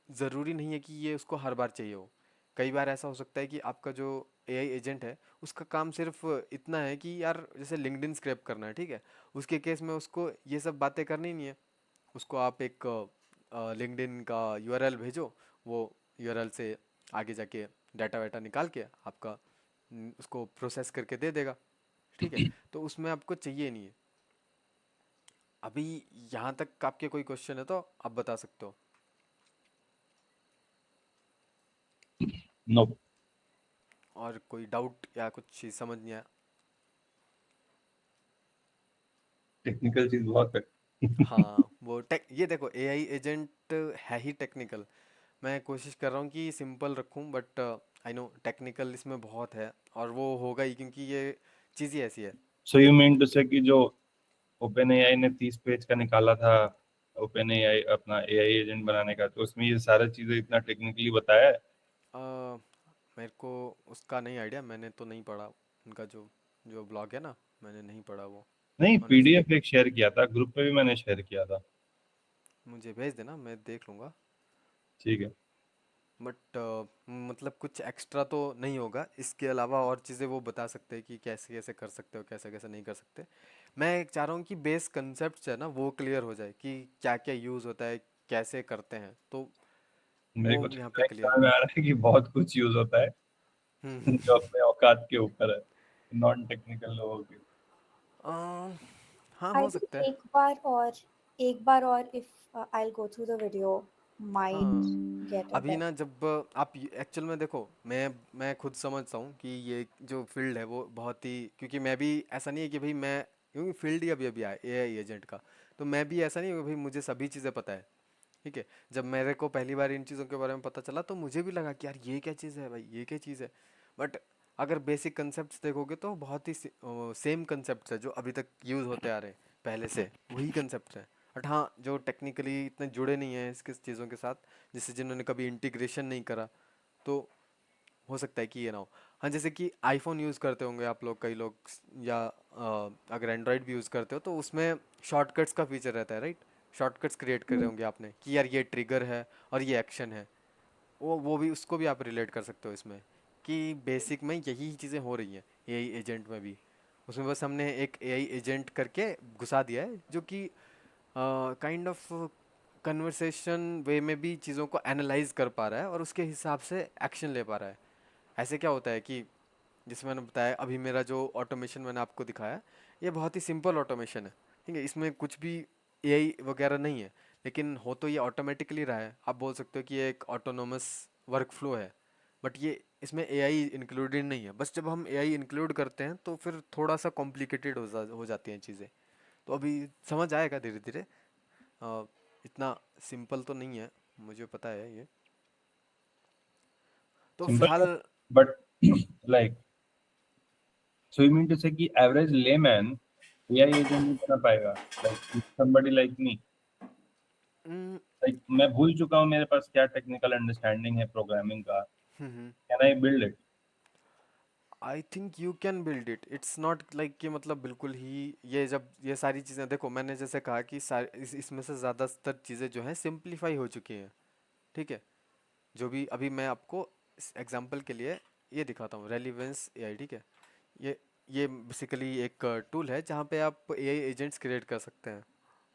ज़रूरी नहीं है कि ये उसको हर बार चाहिए हो। कई बार ऐसा हो सकता है कि आपका जो एआई एजेंट है उसका काम सिर्फ इतना है कि यार जैसे लिंक्डइन स्क्रैप करना है, ठीक है। उसके केस में उसको ये सब बातें करनी नहीं है। उसको आप एक लिंक्डइन का यूआरएल भेजो, वो यूआरएल से आगे जाके डाटा वाटा निकाल के आपका उसको प्रोसेस करके दे देगा, ठीक है। तो उसमें आपको चाहिए नहीं है। अभी यहाँ तक आपके कोई क्वेश्चन है तो आप बता सकते हो। नो। और कोई डाउट या कुछ चीज़ समझ नहीं आया? टेक्निकल चीज बहुत है। हाँ, वो टेक ये देखो, एआई एजेंट है ही टेक्निकल। मैं कोशिश कर रहा हूँ कि सिंपल रखूँ, बट आई नो टेक्निकल इसमें बहुत है, और वो होगा ही क्योंकि ये चीज़ ही ऐसी है। सो यू मीन टू से कि जो ओपन एआई ने 30 पेज का निकाला था, ओपन एआई अपना एआई एजेंट बनाने का, तो उसमें ये सारा चीजें इतना टेक्निकली बताया है? अ, मेरे को उसका नहीं आइडिया, मैंने तो नहीं पढ़ा उनका जो जो ब्लॉग है ना, मैंने नहीं पढ़ा वो, नहीं, ऑनेस्टली। पीडीएफ एक शेयर किया था ग्रुप पे भी, मैंने शेयर किया था। मुझे भेज देना, मैं देख लूँगा। ठीक है। बट मतलब कुछ एक्स्ट्रा तो नहीं होगा, इसके अलावा और चीज़ें वो बता सकते हैं कि कैसे कैसे कर सकते हो, कैसे कैसे नहीं कर सकते। मैं एक चाह रहा हूँ कि बेस कंसेप्ट है ना वो क्लियर हो जाए कि क्या क्या यूज़ होता है, कैसे करते हैं, तो मेरे वो को तो यहाँ पे इतना ही क्लियर समझ हो में आ जाए। रहा है कि बहुत कुछ यूज होता है जो हम्म। अपने औकात के ऊपर है, नॉन टेक्निकल लोगों के। अम, हाँ I हो think सकता है। एक बार और if I'll go through the video might हाँ, get a अभी better. ना जब आप एक्चुअल में देखो, मैं खुद समझता हूँ कि ये जो फील्ड है वो बहुत ही, क्योंकि मैं भी ऐसा नहीं है कि भाई मैं, क्योंकि फील्ड ही अभी अभी आया एआई एजेंट का। तो मैं भी ऐसा नहीं है कि भाई मुझे सभी चीज़ें पता है, ठीक है। जब मेरे को पहली बार इन चीज़ों के बारे में पता चला तो मुझे भी लगा कि यार ये क्या चीज़ है भाई, ये क्या चीज़ है। बट अगर बेसिक कंसेप्ट्स देखोगे तो बहुत ही सेम कंसेप्ट्स है जो अभी तक यूज़ होते आ रहे हैं पहले से, वही कंसेप्ट है। बट हाँ, जो टेक्निकली इतने जुड़े नहीं हैं इसके चीज़ों के साथ, जैसे जिन्होंने कभी इंटीग्रेशन नहीं करा, तो हो सकता है कि ये ना हो। हाँ, जैसे कि आईफोन यूज़ करते होंगे आप लोग, कई लोग, या अगर एंड्रॉयड भी यूज़ करते हो तो उसमें शॉर्टकट्स का फीचर रहता है, राइट। शॉर्टकट्स क्रिएट कर रहे होंगे आपने कि यार ये ट्रिगर है और ये एक्शन है। वो भी, उसको भी आप रिलेट कर सकते हो इसमें, कि बेसिक में यही चीज़ें हो रही हैं एआई एजेंट में भी। उसमें बस हमने एक एआई एजेंट करके घुसा दिया है जो कि काइंड ऑफ कन्वर्सेशन वे में भी चीज़ों को एनालाइज कर पा रहा है और उसके हिसाब से एक्शन ले पा रहा है। ऐसे क्या होता है कि जैसे मैंने बताया अभी मेरा जो ऑटोमेशन मैंने आपको दिखाया ये बहुत ही सिंपल ऑटोमेशन है, ठीक है, इसमें कुछ भी एआई वगैरह नहीं है, लेकिन हो तो ये ऑटोमेटिकली रहा है। आप बोल सकते हो कि ये एक ऑटोनोमस वर्क फ्लो है, बट ये इसमें एआई इंक्लूडेड नहीं है। बस जब हम एआई इंक्लूड करते हैं तो फिर थोड़ा सा कॉम्प्लिकेटेड हो जाती हैं चीज़ें। तो अभी समझ आएगा धीरे धीरे। अ, इतना सिंपल तो नहीं है, मुझे पता है ये। तो सिंपल, फिलहाल but like, so you mean to say कि एवरेज लेमैन एआई एजेंट नहीं बना पाएगा, like somebody like me, hmm, like मैं भूल चुका हूँ मेरे पास क्या टेक्निकल अंडरस्टैंडिंग है प्रोग्रामिंग का, can I build it? I think you can build it. It's not like कि मतलब बिल्कुल ही ये जब ये सारी चीज़ें देखो मैंने जैसे कहा कि इसमें से ज़्यादातर चीज़ें जो हैं सिंप्लीफाई हो चुकी हैं, ठीक है। जो भी अभी मैं आपको एग्जांपल के लिए ये दिखाता हूँ, रेलिवेंस एआई, ठीक है। ये ये बेसिकली एक टूल है जहाँ पे आप एआई एजेंट्स क्रिएट कर सकते हैं।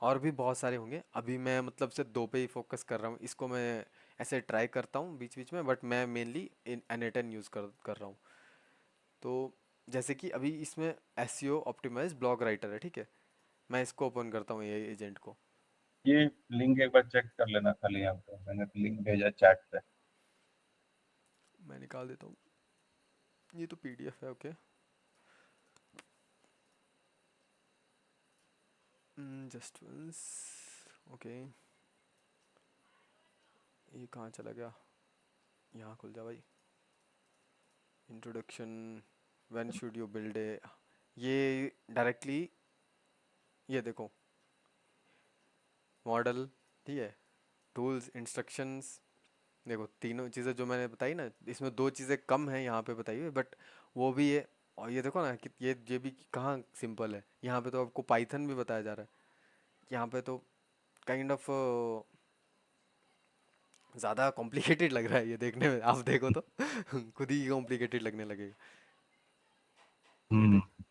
और भी बहुत सारे होंगे, अभी मैं मतलब सिर्फ दो पे ही फोकस कर रहा हूँ। इसको मैं ऐसे ट्राई करता हूँ बीच बीच में, बट मैं मेनली इन N8N यूज़ कर रहा हूँ। तो जैसे कि अभी इसमें एसईओ ऑप्टिमाइज ब्लॉग राइटर है, ठीक है। मैं इसको ओपन करता हूँ एआई एजेंट को। ये लिंक एक बार चेक कर लेना खाली, यहाँ पे मैंने लिंक भेजा चैट पे। मैं निकाल देता हूँ, ये तो पीडीएफ है, ओके। Just once, okay. ये कहाँ चला गया, यहाँ खुल जा भाई। Introduction, when should you build a, ये डायरेक्टली ये देखो मॉडल, ठीक है, टूल्स, इंस्ट्रक्शंस। देखो तीनों चीज़ें जो मैंने बताई ना, इसमें दो चीज़ें कम हैं यहाँ पे बताई हुई, बट वो भी है। और ये देखो ना कि ये भी कहाँ सिंपल है, यहाँ पे तो आपको पाइथन भी बताया जा रहा है। यहाँ पे तो काइंड ऑफ ज़्यादा कॉम्प्लिकेटेड लग रहा है ये देखने में, आप देखो तो खुद ही कॉम्प्लिकेटेड लगने लगेगा। ये हम्म। देख,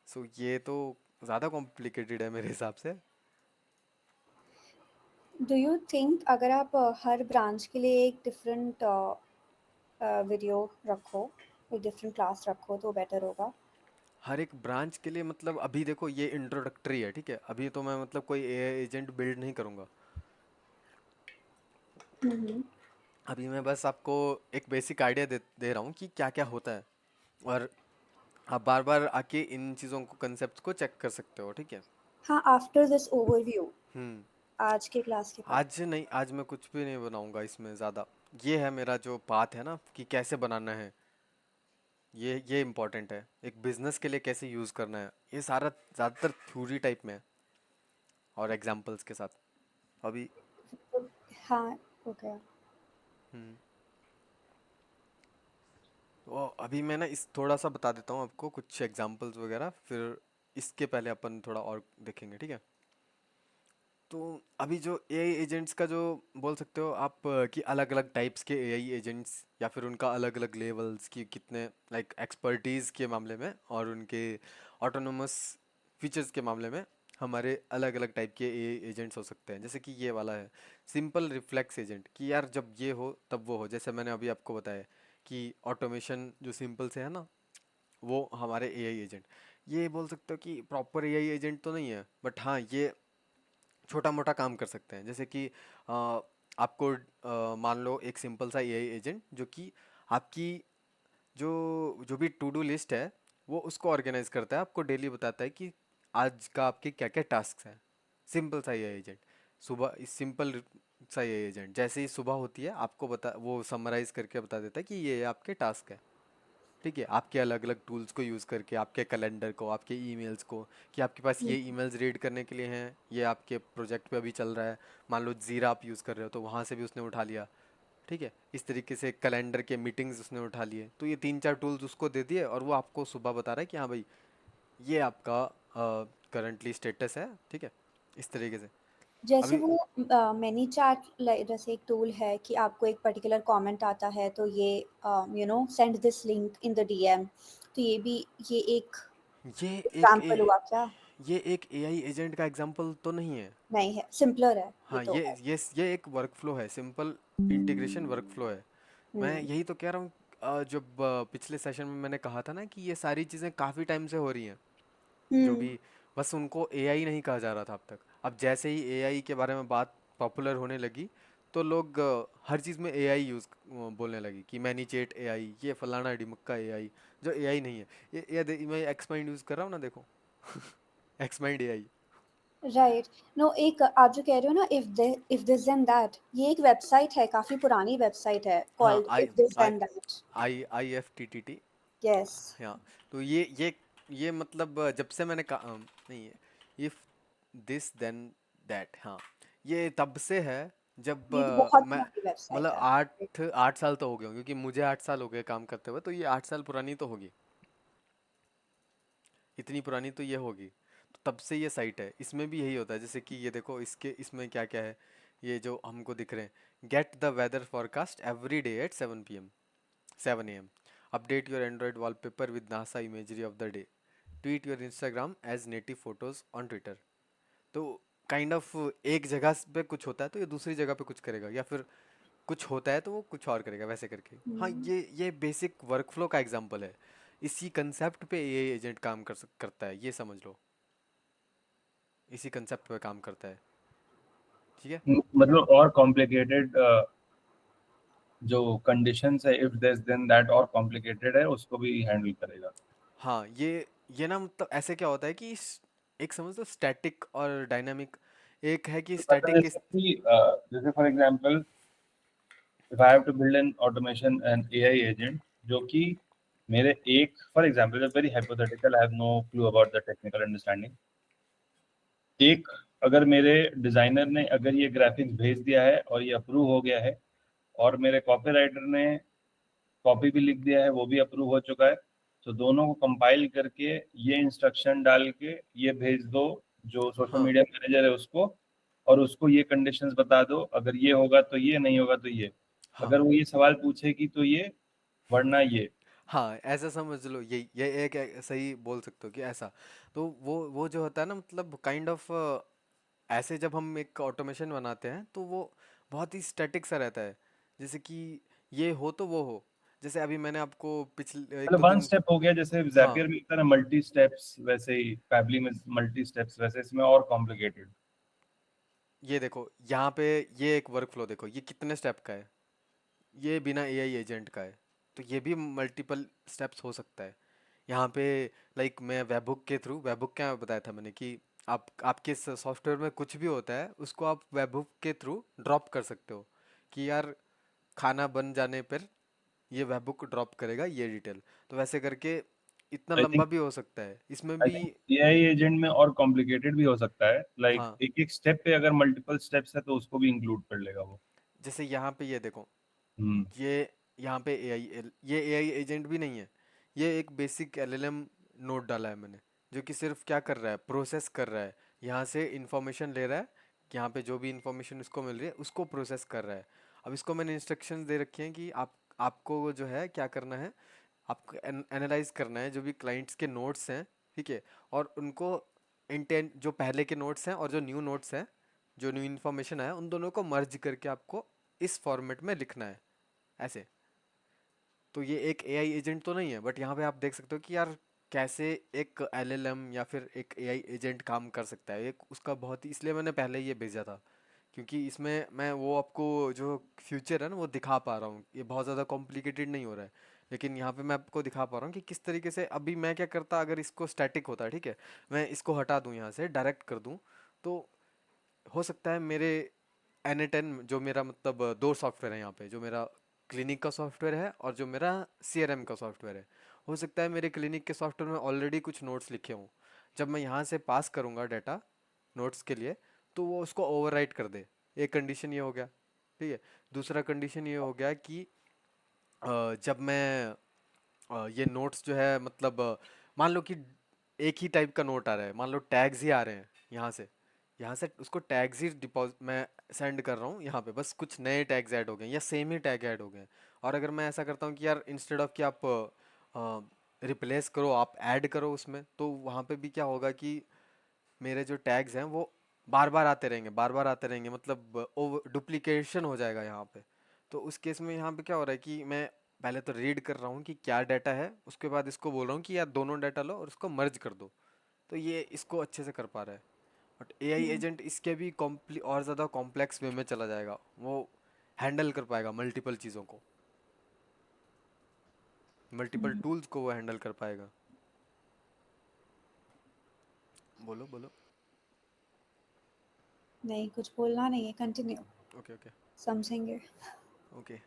सो ये तो ज़्यादा कॉम्प्लिकेटेड है मेरे हिसाब से। डू यू थिंक अगर आप हर ब्रांच के लिए एक डिफरेंट वीडियो रखो, एक डिफरेंट क्लास रखो तो बेटर होगा? हर एक ब्रांच के लिए मतलब अभी देखो ये इंट्रोडक्टरी है, ठीक है। अभी तो मैं मतलब कोई एआई एजेंट बिल्ड नहीं करूँगा। हम्म। अभी मैं बस आपको एक बेसिक आइडिया दे रहा हूँ कि क्या क्या होता है, और आप बार बार आके इन चीज़ों को, कंसेप्ट को चेक कर सकते हो, ठीक है। हाँ, आफ्टर दिस ओवरव्यू, हम्म। आज के क्लास के बाद। आज नहीं, आज मैं कुछ भी नहीं बनाऊंगा इसमें ज़्यादा। ये है मेरा जो पाथ है ना कि कैसे बनाना है, ये इम्पोर्टेंट है। एक बिजनेस के लिए कैसे यूज़ करना है, ये सारा ज़्यादातर थ्योरी टाइप में है और एग्जांपल्स के साथ। अभी तो हाँ, ओके। हम्म, तो अभी मैं ना इस थोड़ा सा बता देता हूँ आपको कुछ एग्जांपल्स वगैरह, फिर इसके पहले अपन थोड़ा और देखेंगे, ठीक है। तो अभी जो एआई एजेंट्स का जो बोल सकते हो आप कि अलग अलग टाइप्स के एआई एजेंट्स, या फिर उनका अलग अलग लेवल्स की कितने, लाइक एक्सपर्टीज़ के मामले में और उनके ऑटोनोमस फीचर्स के मामले में हमारे अलग अलग टाइप के एआई एजेंट्स हो सकते हैं। जैसे कि ये वाला है सिंपल रिफ्लेक्स एजेंट, कि यार जब ये हो तब वो हो। जैसे मैंने अभी आपको बताया कि ऑटोमेशन जो सिंपल से है ना, वो हमारे एआई एजेंट। ये बोल सकते हो कि प्रॉपर एआई एजेंट तो नहीं है, बट हाँ ये छोटा मोटा काम कर सकते हैं। जैसे कि आपको मान लो एक सिंपल सा एआई एजेंट जो कि आपकी जो जो भी टू डू लिस्ट है वो उसको ऑर्गेनाइज करता है, आपको डेली बताता है कि आज का आपके क्या क्या टास्क हैं। सिंपल सा एआई एजेंट, सुबह इस सिंपल सा एआई एजेंट जैसे ही सुबह होती है आपको बता, वो समराइज करके बता देता है कि ये आपके टास्क है, ठीक है। आपके अलग अलग टूल्स को यूज़ करके, आपके कैलेंडर को, आपके ईमेल्स को, कि आपके पास ये ईमेल्स रीड करने के लिए हैं, ये आपके प्रोजेक्ट पे अभी चल रहा है। मान लो जीरा आप यूज़ कर रहे हो तो वहाँ से भी उसने उठा लिया, ठीक है। इस तरीके से कैलेंडर के मीटिंग्स उसने उठा लिए, तो ये तीन चार टूल्स उसको दे दिए और वो आपको सुबह बता रहा है कि हाँ भाई ये आपका करंटली स्टेटस है, ठीक है। इस तरीके से जैसे अभी वो मैनी चैट, जैसे एक टूल है कि आपको एक पर्टिकुलर कमेंट आता है तो ये send this link in the DM, तो ये एक ये एक एग्जांपल हुआ क्या? ये एक एआई एजेंट का एग्जांपल तो नहीं है। नहीं है, सिंपलर है ये हाँ तो। ये एक वर्कफ्लो है, सिंपल इंटीग्रेशन वर्कफ्लो है। मैं हम्म। यही तो कह रहा हूँ, जब पिछले सेशन में मैंने कहा था ना कि ये सारी चीज़ें काफ़ी टाइम से हो रही हैं, जो हम्म। भी, बस उनको एआई नहीं कहा जा रहा था अब तक। अब जैसे ही एआई के बारे में बात पॉपुलर होने लगी, तो लोग हर चीज़ में एआई बोलने लगी कि मैनीचेट एआई, ये फलाना डिमक्का एआई, जो एआई नहीं है। मैं एक्समाइंड यूज़ कर रहा हूँ ना, देखो। एक्समाइंड एआई। राइट। नो, एक आप जो कह रहे हो ना, इफ दिस एंड दैट, ये एक वेबसाइट है, काफी पुरानी वेबसाइट है, हाँ, called I if this I and that. IFTTT। Yes. हाँ, तो ये मतलब जब से मैंने कहा, नहीं, इफ दिस देन दैट, हाँ, ये तब से है जब ये तो बहुत मैं, पुरानी वेबसाइट मतलब है। 8 साल तो हो गए होंगे, क्योंकि मुझे 8 साल हो गए काम करते हुए, तो ये 8 साल पुरानी तो होगी, इतनी पुरानी तो ये होगी। तो तब से ये साइट है, इसमें भी यही होता है, जैसे कि ये देखो, इसमें क्या क्या है, ये जो हमको दिख रहे हैं, get the weather forecast every day at 7 a.m. Update your Android wallpaper with NASA imagery of the day. Tweet your Instagram as native photos on Twitter. तो काइंड ऑफ एक जगह पे कुछ होता है तो ये दूसरी जगह पे कुछ करेगा, या फिर कुछ होता है तो वो कुछ और करेगा, वैसे करके। हाँ, हम्म। ये बेसिक वर्कफ्लो का एग्जांपल है। इसी कंसेप्ट पे एआई एजेंट काम करता है, ये समझ लो। इसी कंसेप्ट पे काम करता है, ठीक है। मतलब और कॉम्प्लिकेटेड जो कंडीशंस है इफ दिस देन दैट और कॉम्प्लिकेटेड है उसको भी हैंडल करेगा। हाँ, ये ना, मतलब ऐसे क्या होता है कि एक समझ लो स्टैटिक और डायनामिक। एक है कि तो मतलब स्टैटिक जैसे कि जैसे for example if I have to build an automation and AI agent जो कि मेरे एक for example very hypothetical I have no clue about the technical understanding. एक अगर मेरे डिजाइनर ने अगर ये ग्राफिक्स भेज दिया है और ये अप्रूव हो गया है और मेरे कॉपीराइटर ने कॉपी भी लिख दिया है वो भी अप्रूव हो चुका है, तो दोनों को कंपाइल करके ये इंस्ट्रक्शन डाल के ये भेज दो जो सोशल हाँ, मीडिया मैनेजर है उसको, और उसको ये कंडीशंस बता दो, अगर ये होगा तो ये, नहीं होगा तो ये, हाँ, अगर वो ये सवाल पूछेगी तो ये, वरना ये। हाँ, ऐसा समझ लो, ये सही बोल सकते हो कि ऐसा। तो वो जो होता है ना, मतलब काइंड ऑफ, ऐसे जब हम एक ऑटोमेशन बनाते हैं तो वो बहुत ही स्टैटिक सा रहता है, जैसे कि ये हो तो वो हो। जैसे अभी मैंने आपको पिछले एक मतलब दो वन दिन, स्टेप हो गया जैसे हाँ, जैपियर में होता है ना मल्टी स्टेप्स, वैसे ही पैबली में मल्टी स्टेप्स, वैसे इसमें और कॉम्प्लिकेटेड। ये देखो यहाँ पे, ये एक वर्क फ्लो देखो, ये कितने स्टेप का है, ये बिना एआई एजेंट का है। तो ये भी मल्टीपल स्टेप्स हो सकता है यहाँ पे। लाइक मैं वेबहुक के थ्रू, वेबहुक क्या बताया था मैंने कि आप आपके सॉफ्टवेयर में कुछ भी होता है उसको आप वेबहुक के थ्रू ड्रॉप कर सकते हो, कि यार खाना बन जाने पर ये वेबहुक ड्रॉप करेगा ये डिटेल। तो वैसे करके इतना आई लंबा थिंक भी हो सकता है इसमें आई भी। थिंक एआई एजेंट में और कॉम्प्लिकेटेड भी हो सकता है, लाइक हाँ, एक एक स्टेप पे अगर मल्टीपल स्टेप्स है तो उसको भी इंक्लूड कर लेगा वो। जैसे यहाँ पे ये देखो, हम्म। ये यहाँ पे ये एआई एजेंट भी नहीं है, ये एक बेसिक एलएलएम नोड डाला है मैंने, जो कि सिर्फ क्या कर रहा है, प्रोसेस कर रहा है। यहाँ से इंफॉर्मेशन ले रहा है, कि यहाँ पे जो भी इंफॉर्मेशन उसको मिल रही है उसको प्रोसेस कर रहा है। अब इसको मैंने इंस्ट्रक्शंस दे रखी हैं कि आपको जो है क्या करना है, आपको एनालाइज करना है जो भी क्लाइंट्स के नोट्स हैं, ठीक है, और उनको इंटेंट, जो पहले के नोट्स हैं और जो न्यू नोट्स हैं, जो न्यू इन्फॉर्मेशन आया, उन दोनों को मर्ज करके आपको इस फॉर्मेट में लिखना है, ऐसे। तो ये एक एआई एजेंट तो नहीं है, बट यहाँ पे आप देख सकते हो कि यार कैसे एक एलएलएम या फिर एक एआई एजेंट काम कर सकता है। एक उसका बहुत ही, इसलिए मैंने पहले ये भेजा था, क्योंकि इसमें मैं वो आपको जो फ्यूचर है ना वो दिखा पा रहा हूँ, ये बहुत ज़्यादा कॉम्प्लिकेटेड नहीं हो रहा है। लेकिन यहाँ पे मैं आपको दिखा पा रहा हूँ कि किस तरीके से, अभी मैं क्या करता अगर इसको स्टैटिक होता है, ठीक है, मैं इसको हटा दूँ यहाँ से, डायरेक्ट कर दूँ, तो हो सकता है मेरे N10, जो मेरा मतलब दो सॉफ्टवेयर है यहाँ पे, जो मेरा क्लिनिक का सॉफ्टवेयर है और जो मेरा CRM का सॉफ्टवेयर है, हो सकता है मेरे क्लिनिक के सॉफ्टवेयर में ऑलरेडी कुछ नोट्स लिखे हों। जब मैं यहाँ से पास करूँगा डाटा नोट्स के लिए, तो वो उसको ओवरराइट कर दे। एक कंडीशन ये हो गया, ठीक है। दूसरा कंडीशन ये हो गया कि जब मैं ये नोट्स जो है, मतलब मान लो कि एक ही टाइप का नोट आ रहा है, मान लो टैग्स ही आ रहे हैं यहाँ से उसको टैग्स ही डिपॉजिट मैं सेंड कर रहा हूँ यहाँ पे, बस कुछ नए टैग्स ऐड हो गए हैं या सेम ही टैग ऐड हो गए हैं। और अगर मैं ऐसा करता हूँ कि यार इंस्टेड ऑफ कि आप रिप्लेस करो, आप ऐड करो उसमें, तो वहाँ पे भी क्या होगा कि मेरे जो टैग्स हैं वो बार बार आते रहेंगे, बार बार आते रहेंगे, मतलब ओवर डुप्लीकेशन हो जाएगा यहाँ पे। तो उस केस में यहाँ पे क्या हो रहा है कि मैं पहले तो रीड कर रहा हूँ कि क्या डाटा है, उसके बाद इसको बोल रहा हूँ कि यार दोनों डाटा लो और इसको मर्ज कर दो। तो ये इसको अच्छे से कर पा रहा है। बट एआई हम्म, एजेंट इसके भी कॉम्प्ली और ज़्यादा कॉम्प्लेक्स वे में चला जाएगा, वो हैंडल कर पाएगा मल्टीपल चीज़ों को, मल्टीपल हम्म। टूल्स को वो हैंडल कर पाएगा। बोलो बोलो। नहीं, कुछ बोलना नहीं है, कंटिन्यू। ओके ओके समझेंगे। ओके।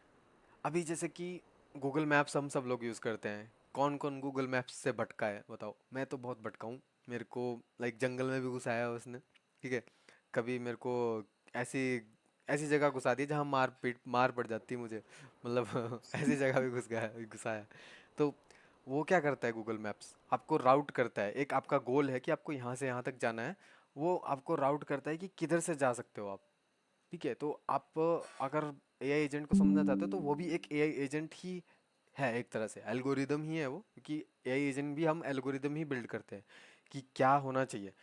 अभी जैसे कि गूगल मैप्स हम सब लोग यूज़ करते हैं, कौन कौन गूगल मैप्स से भटका है बताओ? मैं तो बहुत भटका हूँ। मेरे को लाइक जंगल में भी घुसाया है उसने, ठीक है। कभी मेरे को ऐसी ऐसी जगह घुसा दी जहाँ मार पड़ जाती है मुझे, मतलब ऐसी जगह भी घुसाया। तो वो क्या करता है गूगल मैप्स, आपको राउट करता है। एक आपका गोल है कि आपको यहाँ से यहाँ तक जाना है, वो आपको राउट करता है कि किधर से जा सकते हो आप। ठीक है, तो आप अगर एआई एजेंट को समझना चाहते हो तो वो भी एक एआई एजेंट ही है, एक तरह से एल्गोरिदम ही है वो, क्योंकि एआई एजेंट भी हम एल्गोरिदम ही बिल्ड करते हैं कि क्या होना चाहिए।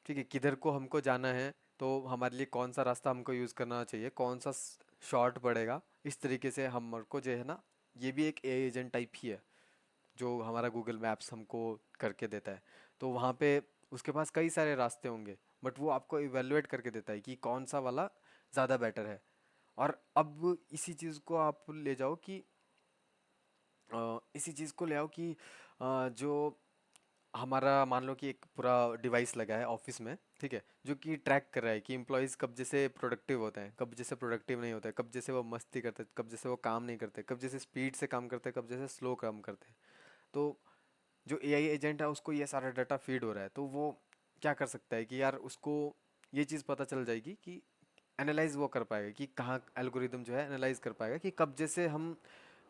ठीक है, किधर को हमको जाना है, तो हमारे लिए कौन सा रास्ता हमको यूज़ करना चाहिए, कौन सा शॉर्ट पड़ेगा, इस तरीके से हमको जो है ना, ये भी एक एआई एजेंट टाइप ही है जो हमारा गूगल मैप्स हमको करके देता है। तो वहाँ पे उसके पास कई सारे रास्ते होंगे, बट वो आपको इवेलुएट करके देता है कि कौन सा वाला ज़्यादा बेटर है। और अब इसी चीज़ को आप ले जाओ कि इसी चीज़ को ले आओ कि जो हमारा मान लो कि एक पूरा डिवाइस लगा है ऑफिस में, ठीक है, जो कि ट्रैक कर रहा है कि एम्प्लॉयज़ कब जैसे प्रोडक्टिव होते हैं, कब जैसे प्रोडक्टिव नहीं होते, कब जैसे वो मस्ती करते हैं, कब जैसे वो काम नहीं करते, कब जैसे स्पीड से काम करते हैं, कब जैसे स्लो काम करते हैं। तो जो एआई एजेंट है उसको ये सारा डाटा फीड हो रहा है, तो वो क्या कर सकता है कि यार उसको ये चीज़ पता चल जाएगी कि एनालाइज वो कर पाएगा कि कहाँ एल्गोरिदम जो है एनालाइज कर पाएगा कि कब जैसे हम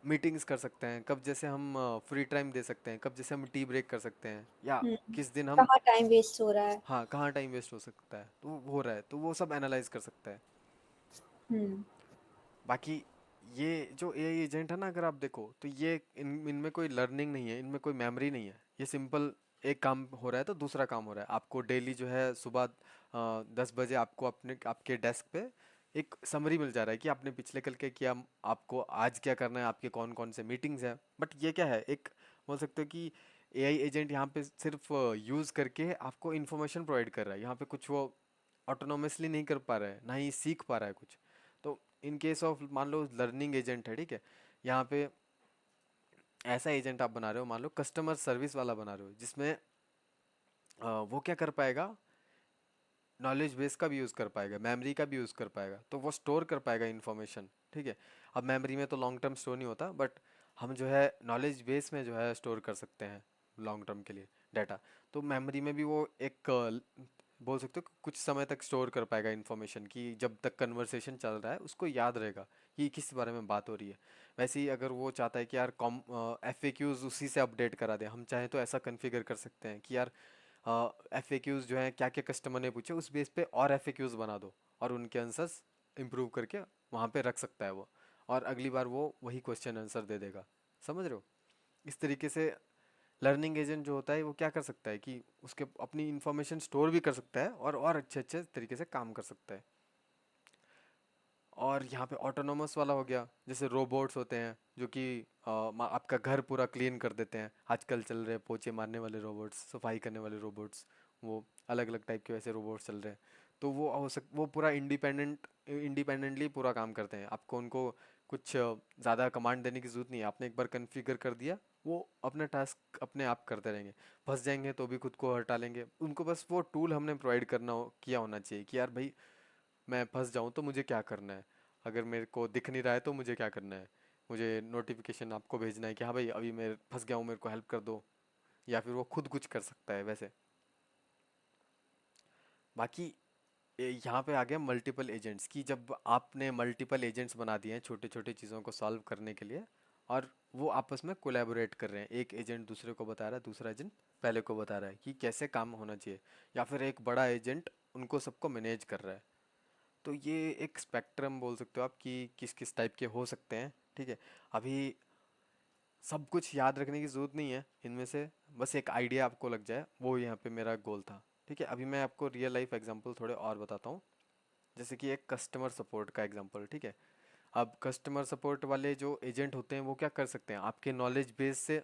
मीटिंग्स कर सकते हैं, कब जैसे हम फ्री टाइम दे सकते हैं, कब जैसे हम टी ब्रेक कर सकते हैं, या हम्म। किस दिन हम, कहाँ टाइम वेस्ट हो रहा है। हाँ, कहाँ टाइम वेस्ट हो सकता है, तो वो हो रहा है, तो वो सब एनालाइज कर सकता है। हम्म। बाकी ये जो एआई एजेंट है ना, अगर आप देखो तो ये इनमें कोई लर्निंग नहीं है, इनमें कोई मेमोरी नहीं है। ये सिंपल एक काम हो रहा है तो दूसरा काम हो रहा है। आपको डेली जो है सुबह 10 बजे आपको अपने आपके डेस्क पे एक समरी मिल जा रहा है कि आपने पिछले कल क्या किया, आपको आज क्या करना है, आपके कौन कौन से मीटिंग्स हैं। बट ये क्या है, एक बोल सकते हो कि एआई एजेंट यहाँ पे सिर्फ यूज़ करके आपको इन्फॉर्मेशन प्रोवाइड कर रहा है। यहाँ पे कुछ वो ऑटोनोमसली नहीं कर पा रहा है, ना ही सीख पा रहा है कुछ। तो इन केस ऑफ मान लो लर्निंग एजेंट है, ठीक है, यहाँ पे ऐसा एजेंट आप बना रहे हो, मान लो कस्टमर सर्विस वाला बना रहे हो, जिसमें वो क्या कर पाएगा, नॉलेज बेस का भी यूज़ कर पाएगा, मेमोरी का भी यूज़ कर पाएगा, तो वो स्टोर कर पाएगा इन्फॉर्मेशन। ठीक है, अब मेमोरी में तो लॉन्ग टर्म स्टोर नहीं होता, बट हम जो है नॉलेज बेस में जो है स्टोर कर सकते हैं लॉन्ग टर्म के लिए डाटा। तो मेमोरी में भी वो एक बोल सकते हो कि कुछ समय तक स्टोर कर पाएगा इन्फॉर्मेशन, कि जब तक कन्वर्सेशन चल रहा है उसको याद रहेगा कि किस बारे में बात हो रही है। वैसे ही अगर वो चाहता है कि यार कॉम एफ ए क्यूज़ उसी से अपडेट करा दे, हम चाहें तो ऐसा कन्फिगर कर सकते हैं कि यार एफ ए क्यूज़ जो हैं क्या क्या कस्टमर ने पूछे उस बेस पे और एफ ए क्यूज़ बना दो, और उनके आंसर्स इम्प्रूव करके वहाँ पे रख सकता है वो, और अगली बार वो वही क्वेश्चन आंसर दे देगा। समझ रहे हो? इस तरीके से लर्निंग एजेंट जो होता है वो क्या कर सकता है कि उसके अपनी इंफॉर्मेशन स्टोर भी कर सकता है और अच्छे अच्छे तरीके से काम कर सकता है। और यहाँ पे ऑटोनोमस वाला हो गया, जैसे रोबोट्स होते हैं जो कि आपका घर पूरा क्लीन कर देते हैं। आजकल चल रहे हैं पोछे मारने वाले रोबोट्स, सफाई करने वाले रोबोट्स, वो अलग अलग टाइप के वैसे रोबोट्स चल रहे हैं। तो वो पूरा इंडिपेंडेंटली पूरा काम करते हैं। आपको उनको कुछ ज़्यादा कमांड देने की ज़रूरत नहीं है, आपने एक बार कन्फिगर कर दिया, वो अपना टास्क अपने आप करते रहेंगे। फंस जाएंगे तो भी खुद को हटा लेंगे, उनको बस वो टूल हमने प्रोवाइड किया होना चाहिए कि यार भाई मैं फंस जाऊं तो मुझे क्या करना है, अगर मेरे को दिख नहीं रहा है तो मुझे क्या करना है, मुझे नोटिफिकेशन आपको भेजना है कि हाँ भाई अभी मैं फंस गया हूँ मेरे को हेल्प कर दो, या फिर वो खुद कुछ कर सकता है वैसे। बाकी यहाँ पे आ गया मल्टीपल एजेंट्स की, जब आपने मल्टीपल एजेंट्स बना दिए हैं छोटे छोटे चीज़ों को सॉल्व करने के लिए, और वो आपस में कोलैबोरेट कर रहे हैं, एक एजेंट दूसरे को बता रहा है, दूसरा एजेंट पहले को बता रहा है कि कैसे काम होना चाहिए, या फिर एक बड़ा एजेंट उनको सबको मैनेज कर रहा है। तो ये एक स्पेक्ट्रम बोल सकते हो आप कि किस किस टाइप के हो सकते हैं। ठीक है, अभी सब कुछ याद रखने की ज़रूरत नहीं है इनमें से, बस एक आइडिया आपको लग जाए, वो यहाँ पे मेरा गोल था। ठीक है, अभी मैं आपको रियल लाइफ एग्जांपल थोड़े और बताता हूँ, जैसे कि एक कस्टमर सपोर्ट का एग्जांपल। ठीक है, अब कस्टमर सपोर्ट वाले जो एजेंट होते हैं वो क्या कर सकते हैं, आपके नॉलेज बेस से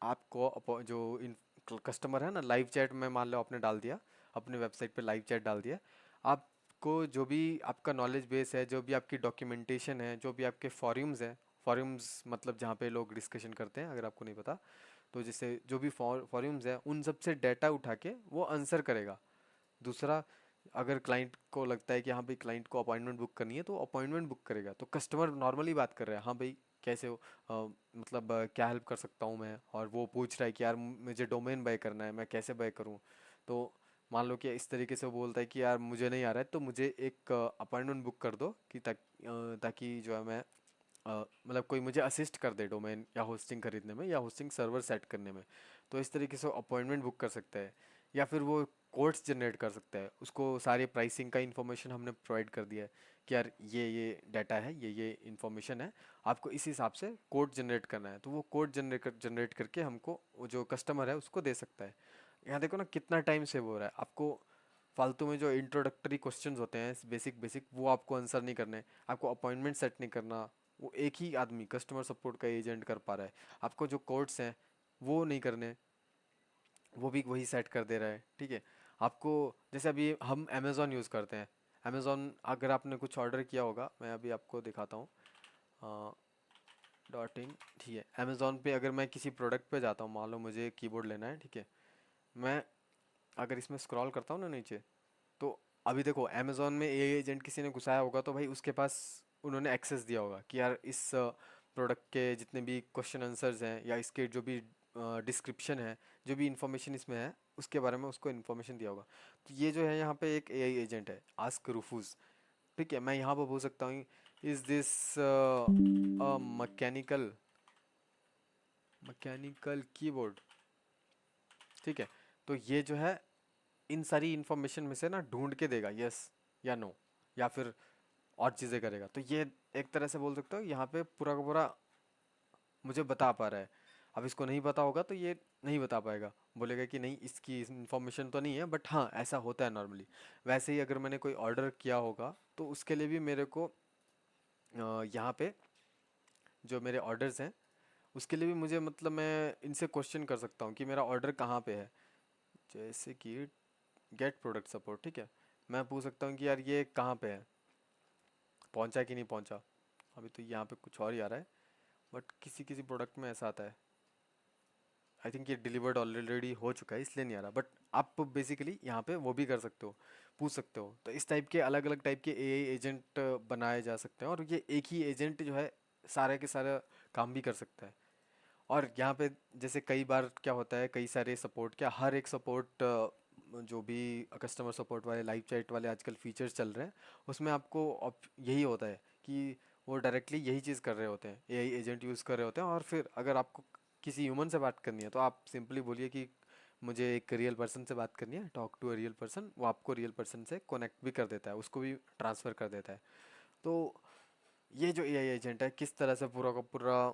आपको जो इन कस्टमर है ना, लाइव चैट में मान लो आपने डाल दिया, अपने वेबसाइट पे लाइव चैट डाल दिया, आपको जो भी आपका नॉलेज बेस है, जो भी आपकी डॉक्यूमेंटेशन है, जो भी आपके फॉरम्स हैं, फॉरम्स मतलब जहाँ पे लोग डिस्कशन करते हैं, अगर आपको नहीं पता तो जैसे जो भी फॉरम्स हैं उन सब से डाटा उठा के वो आंसर करेगा। दूसरा, अगर क्लाइंट को लगता है कि हाँ भाई क्लाइंट को अपॉइंटमेंट बुक करनी है तो अपॉइंटमेंट बुक करेगा। तो कस्टमर नॉर्मली बात कर रहा है, हाँ भाई कैसे हो, मतलब क्या हेल्प कर सकता हूँ मैं, और वो पूछ रहा है कि यार मुझे डोमेन बाय करना है, मैं कैसे बाय करूँ। तो मान लो कि इस तरीके से वो बोलता है कि यार मुझे नहीं आ रहा है तो मुझे एक अपॉइंटमेंट बुक कर दो कि ताकि जो है मैं मतलब कोई मुझे असिस्ट कर दे डोमेन या होस्टिंग खरीदने में या होस्टिंग सर्वर सेट करने में। तो इस तरीके से अपॉइंटमेंट बुक कर सकता है। या फिर वो कोड्स जनरेट कर सकता है, उसको सारे प्राइसिंग का इन्फॉर्मेशन हमने प्रोवाइड कर दिया है कि यार ये डाटा है, ये इन्फॉर्मेशन है, आपको इस हिसाब से कोड जनरेट करना है। तो वो कोड जनरेट करके हमको वो जो कस्टमर है उसको दे सकता है। यहाँ देखो ना कितना टाइम सेव हो रहा है। आपको फालतू में जो इंट्रोडक्टरी क्वेश्चंस होते हैं बेसिक बेसिक वो आपको आंसर नहीं करने, आपको अपॉइंटमेंट सेट नहीं करना, वो एक ही आदमी कस्टमर सपोर्ट का एजेंट कर पा रहा है। आपको जो कोड्स हैं वो नहीं करने, वो भी वही सेट कर दे रहा है, ठीक है। आपको जैसे अभी हम अमेज़ॉन यूज़ करते हैं, अमेज़ॉन अगर आपने कुछ ऑर्डर किया होगा, मैं अभी आपको दिखाता हूँ डॉट इन, ठीक है। अमेज़ॉन पे अगर मैं किसी प्रोडक्ट पे जाता हूँ, मान लो मुझे कीबोर्ड लेना है, ठीक है, मैं अगर इसमें स्क्रॉल करता हूँ ना नीचे, तो अभी देखो अमेज़ॉन में एआई एजेंट किसी ने घुसाया होगा तो भाई उसके पास उन्होंने एक्सेस दिया होगा कि यार इस प्रोडक्ट के जितने भी क्वेश्चन आंसर्स हैं या इसके जो भी डिस्क्रिप्शन है, जो भी इंफॉर्मेशन इसमें है उसके बारे में उसको इन्फॉर्मेशन दिया होगा। तो ये जो है यहाँ पे एक एआई एजेंट है, आस्क रूफूस, ठीक है। मैं यहाँ पर बोल सकता हूँ is this mechanical mechanical keyboard, ठीक है। तो ये जो है इन सारी इन्फॉर्मेशन में से ना ढूंढ के देगा यस या नो, या फिर और चीज़ें करेगा। तो ये एक तरह से बोल सकते हो यहाँ पे पूरा का पूरा मुझे बता पा रहा है। अब इसको नहीं पता होगा तो ये नहीं बता पाएगा, बोलेगा कि नहीं इसकी इन्फॉर्मेशन तो नहीं है, बट हाँ ऐसा होता है नॉर्मली। वैसे ही अगर मैंने कोई ऑर्डर किया होगा तो उसके लिए भी मेरे को यहाँ पे जो मेरे ऑर्डर्स हैं उसके लिए भी मुझे मतलब मैं इनसे क्वेश्चन कर सकता हूँ कि मेरा ऑर्डर कहाँ पे है। जैसे कि गेट प्रोडक्ट सपोर्ट, ठीक है, मैं पूछ सकता हूँ कि यार ये कहाँ पे है, पहुँचा कि नहीं पहुँचा। अभी तो यहाँ पे कुछ और ही आ रहा है, बट किसी किसी प्रोडक्ट में ऐसा आता है। आई थिंक ये डिलीवर्ड ऑलरेडी हो चुका है इसलिए नहीं आ रहा, बट आप बेसिकली यहाँ पे वो भी कर सकते हो, पूछ सकते हो। तो इस टाइप के अलग अलग टाइप के एआई एजेंट बनाए जा सकते हैं, और ये एक ही एजेंट जो है सारे के सारा काम भी कर सकता है। और यहाँ पे जैसे कई बार क्या होता है, कई सारे सपोर्ट, क्या हर एक सपोर्ट जो भी कस्टमर सपोर्ट वाले लाइव चैट वाले आजकल फीचर्स चल रहे हैं उसमें आपको यही होता है कि वो डायरेक्टली यही चीज़ कर रहे होते हैं, एआई एजेंट यूज़ कर रहे होते हैं। और फिर अगर आपको किसी ह्यूमन से बात करनी है तो आप सिंपली बोलिए कि मुझे एक रियल पर्सन से बात करनी है, talk to a real person, वो आपको रियल पर्सन से कनेक्ट भी कर देता है, उसको भी ट्रांसफ़र कर देता है। तो ये जो एआई एजेंट है किस तरह से पूरा का पूरा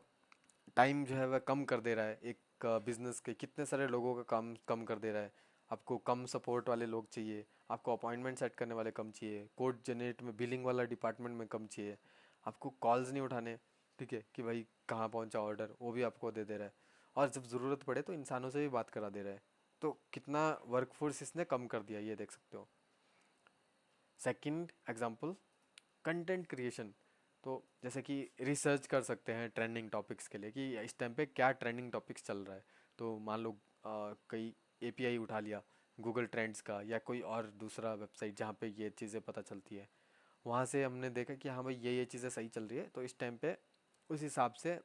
टाइम जो है वह कम कर दे रहा है, एक बिजनेस के कितने सारे लोगों का काम कम कर दे रहा है। आपको कम सपोर्ट वाले लोग चाहिए, आपको अपॉइंटमेंट सेट करने वाले कम चाहिए, कोड जनरेट में बिलिंग वाला डिपार्टमेंट में कम चाहिए, आपको कॉल्स नहीं उठाने, ठीक है, कि भाई कहाँ पहुँचा ऑर्डर, वो भी आपको दे रहा है। और जब ज़रूरत पड़े तो इंसानों से भी बात करा दे रहा है। तो कितना वर्कफोर्स इसने कम कर दिया ये देख सकते हो। Second example, content creation. तो जैसे कि रिसर्च कर सकते हैं ट्रेंडिंग टॉपिक्स के लिए कि इस टाइम पे क्या ट्रेंडिंग टॉपिक्स चल रहा है। तो मान लो कई एपीआई उठा लिया गूगल ट्रेंड्स का या कोई और दूसरा वेबसाइट जहाँ पे ये चीज़ें पता चलती है, वहाँ से हमने देखा कि हाँ भाई ये चीज़ें सही चल रही है, तो इस टाइम पे उस हिसाब से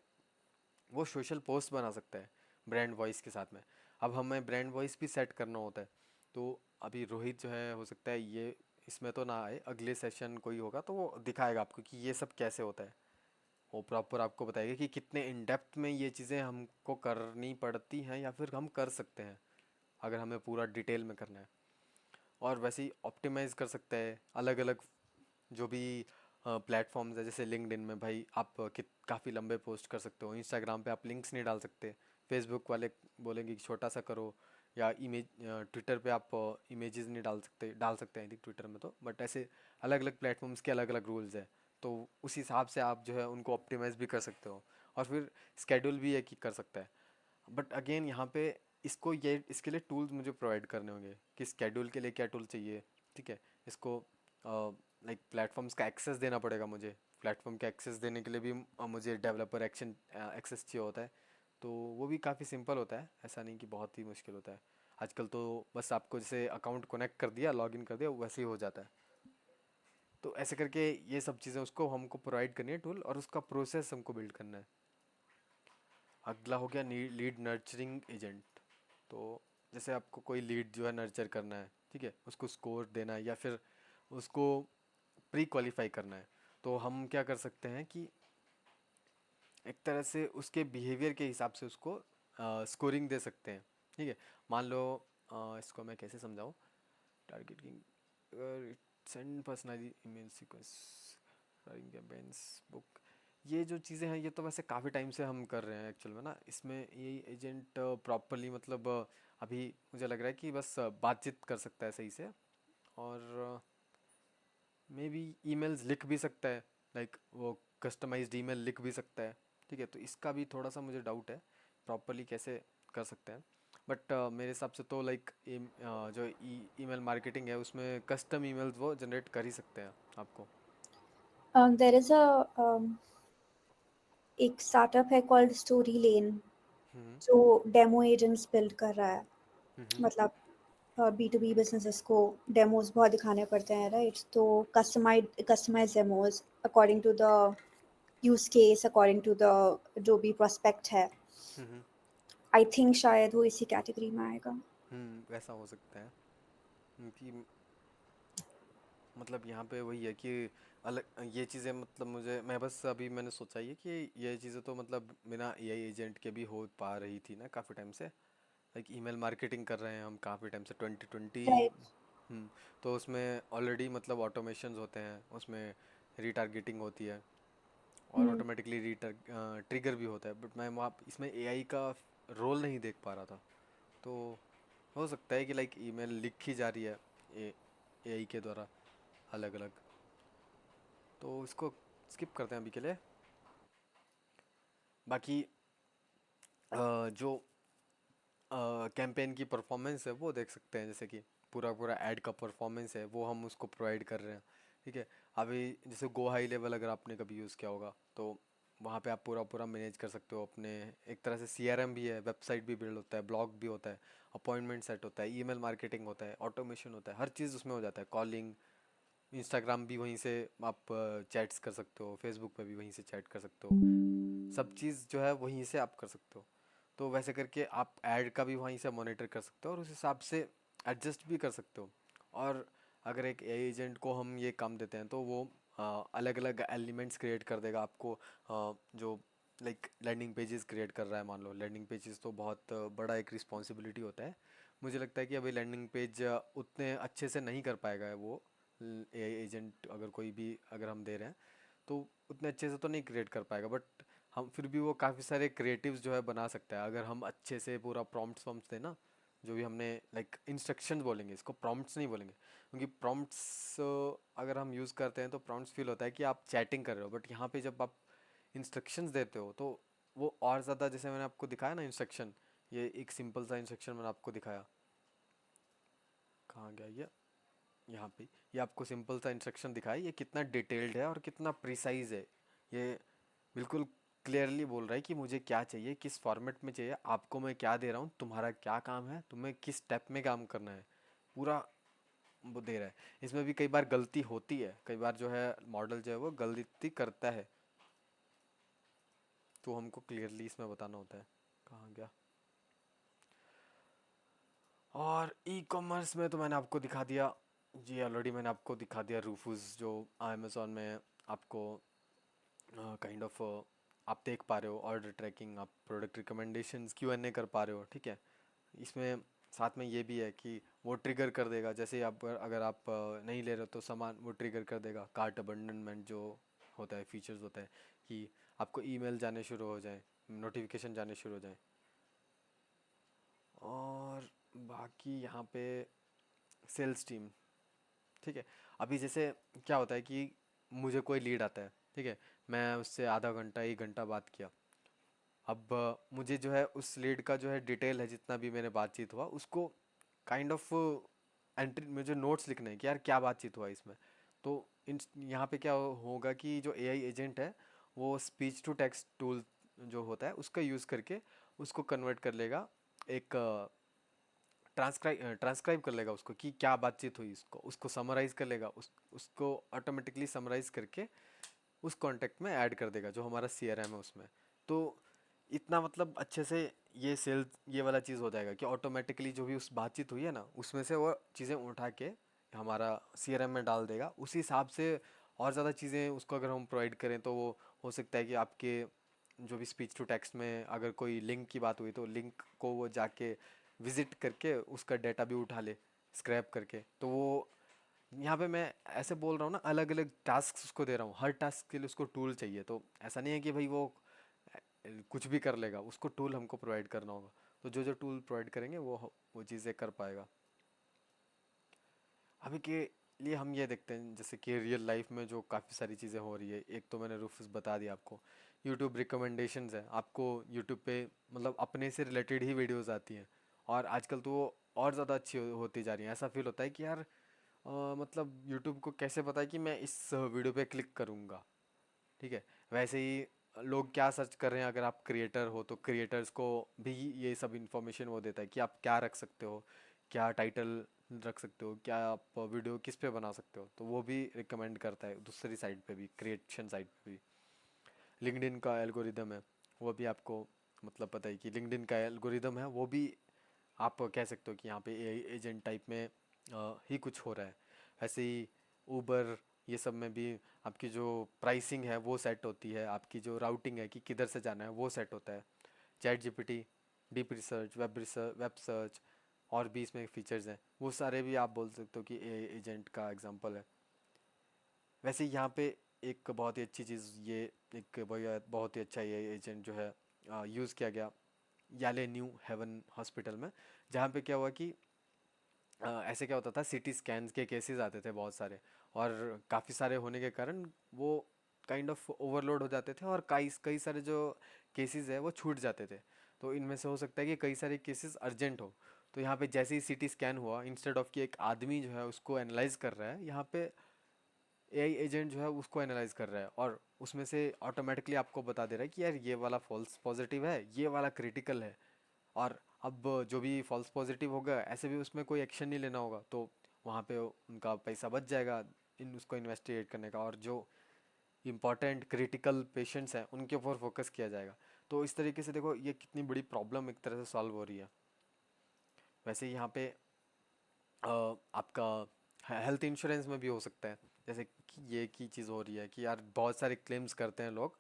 वो सोशल पोस्ट बना सकता है ब्रांड वॉइस के साथ में। अब हमें ब्रांड वॉइस भी सेट करना होता है। तो अभी रोहित जो है हो सकता है ये इसमें तो ना आए, अगले सेशन कोई होगा तो वो दिखाएगा आपको कि ये सब कैसे होता है। वो प्रॉपर आपको बताएगा कि कितने इन डेप्थ में ये चीज़ें हमको करनी पड़ती हैं या फिर हम कर सकते हैं अगर हमें पूरा डिटेल में करना है। और वैसे ही ऑप्टिमाइज़ कर सकता है अलग अलग जो भी प्लेटफॉर्म्स है। जैसे लिंक्डइन में भाई आप काफ़ी लंबे पोस्ट कर सकते हो, इंस्टाग्राम पे आप लिंक्स नहीं डाल सकते, फेसबुक वाले बोलेंगे कि छोटा सा करो, या इमेज ट्विटर पे आप इमेजेस नहीं डाल सकते, डाल सकते हैं ट्विटर में तो, बट ऐसे अलग अलग प्लेटफॉर्म्स के अलग अलग रूल्स है। तो उस हिसाब से आप जो है उनको ऑप्टिमाइज भी कर सकते हो, और फिर स्केड्यूल भी एक ही कर सकता है। बट अगेन यहाँ पे इसके लिए टूल्स मुझे प्रोवाइड करने होंगे कि स्केड्यूल के लिए क्या टूल चाहिए, ठीक है। इसको लाइक प्लेटफॉर्म्स का एक्सेस देना पड़ेगा मुझे। प्लेटफॉर्म का एक्सेस देने के लिए भी मुझे डेवलपर एक्सेस चाहिए होता है। तो वो भी काफ़ी सिंपल होता है, ऐसा नहीं कि बहुत ही मुश्किल होता है। आजकल तो बस आपको जैसे अकाउंट कनेक्ट कर दिया, लॉगिन कर दिया, वैसे ही हो जाता है। तो ऐसे करके ये सब चीज़ें उसको हमको प्रोवाइड करनी है टूल, और उसका प्रोसेस हमको बिल्ड करना है। अगला हो गया लीड नर्चरिंग एजेंट। तो जैसे आपको कोई लीड जो है नर्चर करना है, ठीक है, उसको स्कोर देना है या फिर उसको प्री क्वालिफाई करना है, तो हम क्या कर सकते हैं कि एक तरह से उसके बिहेवियर के हिसाब से उसको स्कोरिंग दे सकते हैं, ठीक है। मान लो इसको मैं कैसे समझाऊँ, targeting, send personally email sequence, running campaigns, book, ये जो चीज़ें हैं ये तो वैसे काफ़ी टाइम से हम कर रहे हैं एक्चुअल में ना। इसमें ये एजेंट प्रॉपरली मतलब अभी मुझे लग रहा है कि बस बातचीत कर सकता है सही से, और मे बी ईमेल्स लिख भी सकता है, लाइक वो कस्टमाइज्ड ईमेल लिख भी सकता है, ठीक है। तो इसका भी थोड़ा सा मुझे डाउट है प्रॉपरली कैसे कर सकते हैं। बट मेरे हिसाब से तो लाइक जो ईमेल मार्केटिंग है उसमें कस्टम ईमेल्स वो जनरेट कर ही सकते हैं आपको। देयर इज अ एक स्टार्टअप है कॉल्ड स्टोरी लेन, हम्म। जो डेमो एजेंट्स बिल्ड कर रहा है। हम्म। मतलब बी टू बी बिजनेसेस को डेमोज बहुत दिखाने पड़ते हैं, राइट? तो customize demos according to the use case, according to the जो भी प्रोस्पेक्ट है। हम्म। आई थिंक शायद वो इसी कैटेगरी में आएगा। वैसा हो सकता है कि मतलब यहाँ पे वही है कि अलग ये चीज़ें, मतलब मुझे मैं बस अभी मैंने सोचा ही है कि ये चीज़ें तो मतलब बिना एआई एजेंट के भी हो पा रही थी ना काफ़ी टाइम से। लाइक ईमेल मार्केटिंग कर रहे हैं हम काफ़ी टाइम से, 2020। राइट। हम्म। तो उसमें ऑलरेडी मतलब ऑटोमेशंस होते हैं, उसमें रीटारगेटिंग होती है, और हम्म। ऑटोमेटिकली ट्रिगर भी होता है। बट मैं वहाँ इसमें एआई का रोल नहीं देख पा रहा था। तो हो सकता है कि लाइक ईमेल लिखी जा रही है एआई के द्वारा अलग अलग। तो इसको स्किप करते हैं अभी के लिए। बाकी जो कैंपेन की परफॉर्मेंस है वो देख सकते हैं, जैसे कि पूरा पूरा ऐड का परफॉर्मेंस है वो हम उसको प्रोवाइड कर रहे हैं, ठीक है। अभी जैसे गो हाई लेवल अगर आपने कभी यूज़ किया होगा तो वहाँ पे आप पूरा पूरा मैनेज कर सकते हो अपने। एक तरह से सीआरएम भी है, वेबसाइट भी बिल्ड होता है, ब्लॉग भी होता है, अपॉइंटमेंट सेट होता है, ईमेल मार्केटिंग होता है, ऑटोमेशन होता है, हर चीज़ उसमें हो जाता है, कॉलिंग, इंस्टाग्राम भी वहीं से आप चैट्स कर सकते हो, फेसबुक पे भी वहीं से चैट कर सकते हो, सब चीज़ जो है वहीं से आप कर सकते हो। तो वैसे करके आप ऐड का भी वहीं से मॉनिटर कर सकते हो और उस हिसाब से एडजस्ट भी कर सकते हो। और अगर एक एआई एजेंट को हम ये काम देते हैं तो वो अलग अलग एलिमेंट्स क्रिएट कर देगा आपको। जो लाइक लैंडिंग पेजेस क्रिएट कर रहा है, मान लो लैंडिंग पेजेस तो बहुत बड़ा एक रिस्पॉन्सिबिलिटी होता है। मुझे लगता है कि अभी लैंडिंग पेज उतने अच्छे से नहीं कर पाएगा वो एआई एजेंट, अगर कोई भी अगर हम दे रहे हैं तो उतने अच्छे से तो नहीं क्रिएट कर पाएगा। बट हम फिर भी वो काफ़ी सारे क्रिएटिव्स जो है बना सकता है अगर हम अच्छे से पूरा प्रॉम्प्ट्स वॉम्प्ट्स देना, जो भी हमने लाइक इंस्ट्रक्शंस बोलेंगे, इसको प्रॉम्प्ट्स नहीं बोलेंगे, क्योंकि प्रॉम्प्ट्स अगर हम यूज़ करते हैं तो प्रॉम्प्ट्स फील होता है कि आप चैटिंग कर रहे हो। बट यहाँ पे जब आप इंस्ट्रक्शंस देते हो तो वो और ज़्यादा, जैसे मैंने आपको दिखाया ना इंस्ट्रक्शन, ये एक सिंपल सा इंस्ट्रक्शन मैंने आपको दिखाया, कहाँ गया ये, यहाँ पे ये आपको सिंपल सा इंस्ट्रक्शन दिखाई, ये कितना डिटेल्ड है और कितना प्रिसाइज है। ये बिल्कुल क्लियरली बोल रहा है कि मुझे क्या चाहिए, किस फॉर्मेट में चाहिए, आपको मैं क्या दे रहा हूँ, तुम्हारा क्या काम है, तुम्हें किस स्टेप में काम करना है, पूरा वो दे रहा है। इसमें भी कई बार गलती होती है, कई बार जो है मॉडल जो है वो गलती करता है, तो हमको क्लियरली इसमें बताना होता है। कहाँ गया, और ई कॉमर्स में तो मैंने आपको दिखा दिया जी, ऑलरेडी मैंने आपको दिखा दिया रूफूस, जो अमेज़ोन में आपको काइंड ऑफ आप देख पा रहे हो, ऑर्डर ट्रैकिंग, आप प्रोडक्ट रिकमेंडेशंस Q&A कर पा रहे हो, ठीक है। इसमें साथ में ये भी है कि वो ट्रिगर कर देगा, जैसे आप अगर आप नहीं ले रहे हो तो सामान वो ट्रिगर कर देगा, कार्ट अबंडनमेंट जो होता है, फीचर्स होता है कि आपको ईमेल जाने शुरू हो जाए, नोटिफिकेशन जाने शुरू हो जाए। और बाकी यहाँ पे सेल्स टीम, ठीक है। अभी जैसे क्या होता है कि मुझे कोई लीड आता है, ठीक है, मैं उससे आधा घंटा 1 घंटा बात किया। अब मुझे जो है उस लीड का जो है डिटेल है, जितना भी मैंने बातचीत हुआ उसको काइंड ऑफ एंट्री, मुझे नोट्स लिखने हैं कि यार क्या बातचीत हुआ इसमें। तो इन यहाँ पे क्या होगा कि जो एआई एजेंट है वो स्पीच टू टेक्स्ट टूल जो होता है उसका यूज़ करके उसको कन्वर्ट कर लेगा, एक ट्रांसक्राइब कर लेगा उसको कि क्या बातचीत हुई, उसको उसको समराइज कर लेगा, उसको ऑटोमेटिकली समराइज करके उस कॉन्टेक्ट में ऐड कर देगा जो हमारा सीआरएम है उसमें। तो इतना मतलब अच्छे से ये सेल ये वाला चीज़ हो जाएगा कि ऑटोमेटिकली जो भी उस बातचीत हुई है ना उसमें से वो चीज़ें उठा के हमारा सीआरएम में डाल देगा उसी हिसाब से। और ज़्यादा चीज़ें उसको अगर हम प्रोवाइड करें तो वो हो सकता है कि आपके जो भी स्पीच टू टेक्स्ट में अगर कोई लिंक की बात हुई तो लिंक को वो जाके विजिट करके उसका डेटा भी उठा ले स्क्रैप करके। तो वो यहाँ पे मैं ऐसे बोल रहा हूँ ना, अलग अलग टास्क उसको दे रहा हूँ, हर टास्क के लिए उसको टूल चाहिए। तो ऐसा नहीं है कि भाई वो कुछ भी कर लेगा, उसको टूल हमको प्रोवाइड करना होगा। तो जो जो टूल प्रोवाइड करेंगे वो चीज़ें कर पाएगा। अभी के लिए हम ये देखते हैं जैसे कि रियल लाइफ में जो काफ़ी सारी चीज़ें हो रही है। एक तो मैंने रूफस बता दिया आपको, यूट्यूब रिकमेंडेशंस है, आपको यूट्यूब पे मतलब अपने से रिलेटेड ही वीडियोस आती हैं। और आजकल तो वो और ज़्यादा अच्छी होती जा रही हैं। ऐसा फील होता है कि यार मतलब यूट्यूब को कैसे पता है कि मैं इस वीडियो पे क्लिक करूँगा, ठीक है। वैसे ही लोग क्या सर्च कर रहे हैं, अगर आप क्रिएटर हो तो क्रिएटर्स को भी ये सब इन्फॉर्मेशन वो देता है कि आप क्या रख सकते हो, क्या टाइटल रख सकते हो, क्या आप वीडियो किस पे बना सकते हो, तो वो भी रिकमेंड करता है दूसरी साइड पे भी, क्रिएशन साइड पे भी। लिंक्डइन का एल्गोरिदम है, वो भी आपको मतलब पता है कि लिंक्डइन का एल्गोरिदम है, वो भी आप कह सकते हो कि यहाँ पे एआई एजेंट टाइप में ही कुछ हो रहा है। ऐसे ही ऊबर ये सब में भी आपकी जो प्राइसिंग है वो सेट होती है, आपकी जो राउटिंग है कि किधर से जाना है वो सेट होता है। Chat GPT, deep research, web search, और भी इसमें फीचर्स हैं, वो सारे भी आप बोल सकते हो कि एआई एजेंट का एग्जांपल है। वैसे यहाँ पे एक बहुत ही अच्छी चीज़, ये एक बहुत ही अच्छा एआई एजेंट जो है यूज़ किया गया याले न्यू हेवन हॉस्पिटल में। जहाँ पे क्या हुआ कि ऐसे क्या होता था, सीटी स्कैन्स के केसेस आते थे बहुत सारे, और काफ़ी सारे होने के कारण वो काइंड ऑफ ओवरलोड हो जाते थे, और कई कई सारे जो केसेस है वो छूट जाते थे। तो इनमें से हो सकता है कि कई सारे केसेस अर्जेंट हो। तो यहाँ पे जैसे ही सीटी स्कैन हुआ, इंस्टेड ऑफ कि एक आदमी जो है उसको एनालाइज कर रहा है, यहाँ पे एआई एजेंट जो है उसको एनालाइज कर रहा है, और उसमें से ऑटोमेटिकली आपको बता दे रहा है कि यार ये वाला फॉल्स पॉजिटिव है, ये वाला क्रिटिकल है। और अब जो भी फॉल्स पॉजिटिव होगा ऐसे भी उसमें कोई एक्शन नहीं लेना होगा, तो वहाँ पे उनका पैसा बच जाएगा इन उसको इन्वेस्टिगेट करने का, और जो इम्पोर्टेंट क्रिटिकल पेशेंट्स हैं उनके ऊपर फोकस किया जाएगा। तो इस तरीके से देखो ये कितनी बड़ी प्रॉब्लम एक तरह से सॉल्व हो रही है। वैसे यहाँ पे आपका हेल्थ इंश्योरेंस में भी हो सकता है, जैसे कि ये की चीज़ हो रही है कि यार बहुत सारे क्लेम्स करते हैं लोग,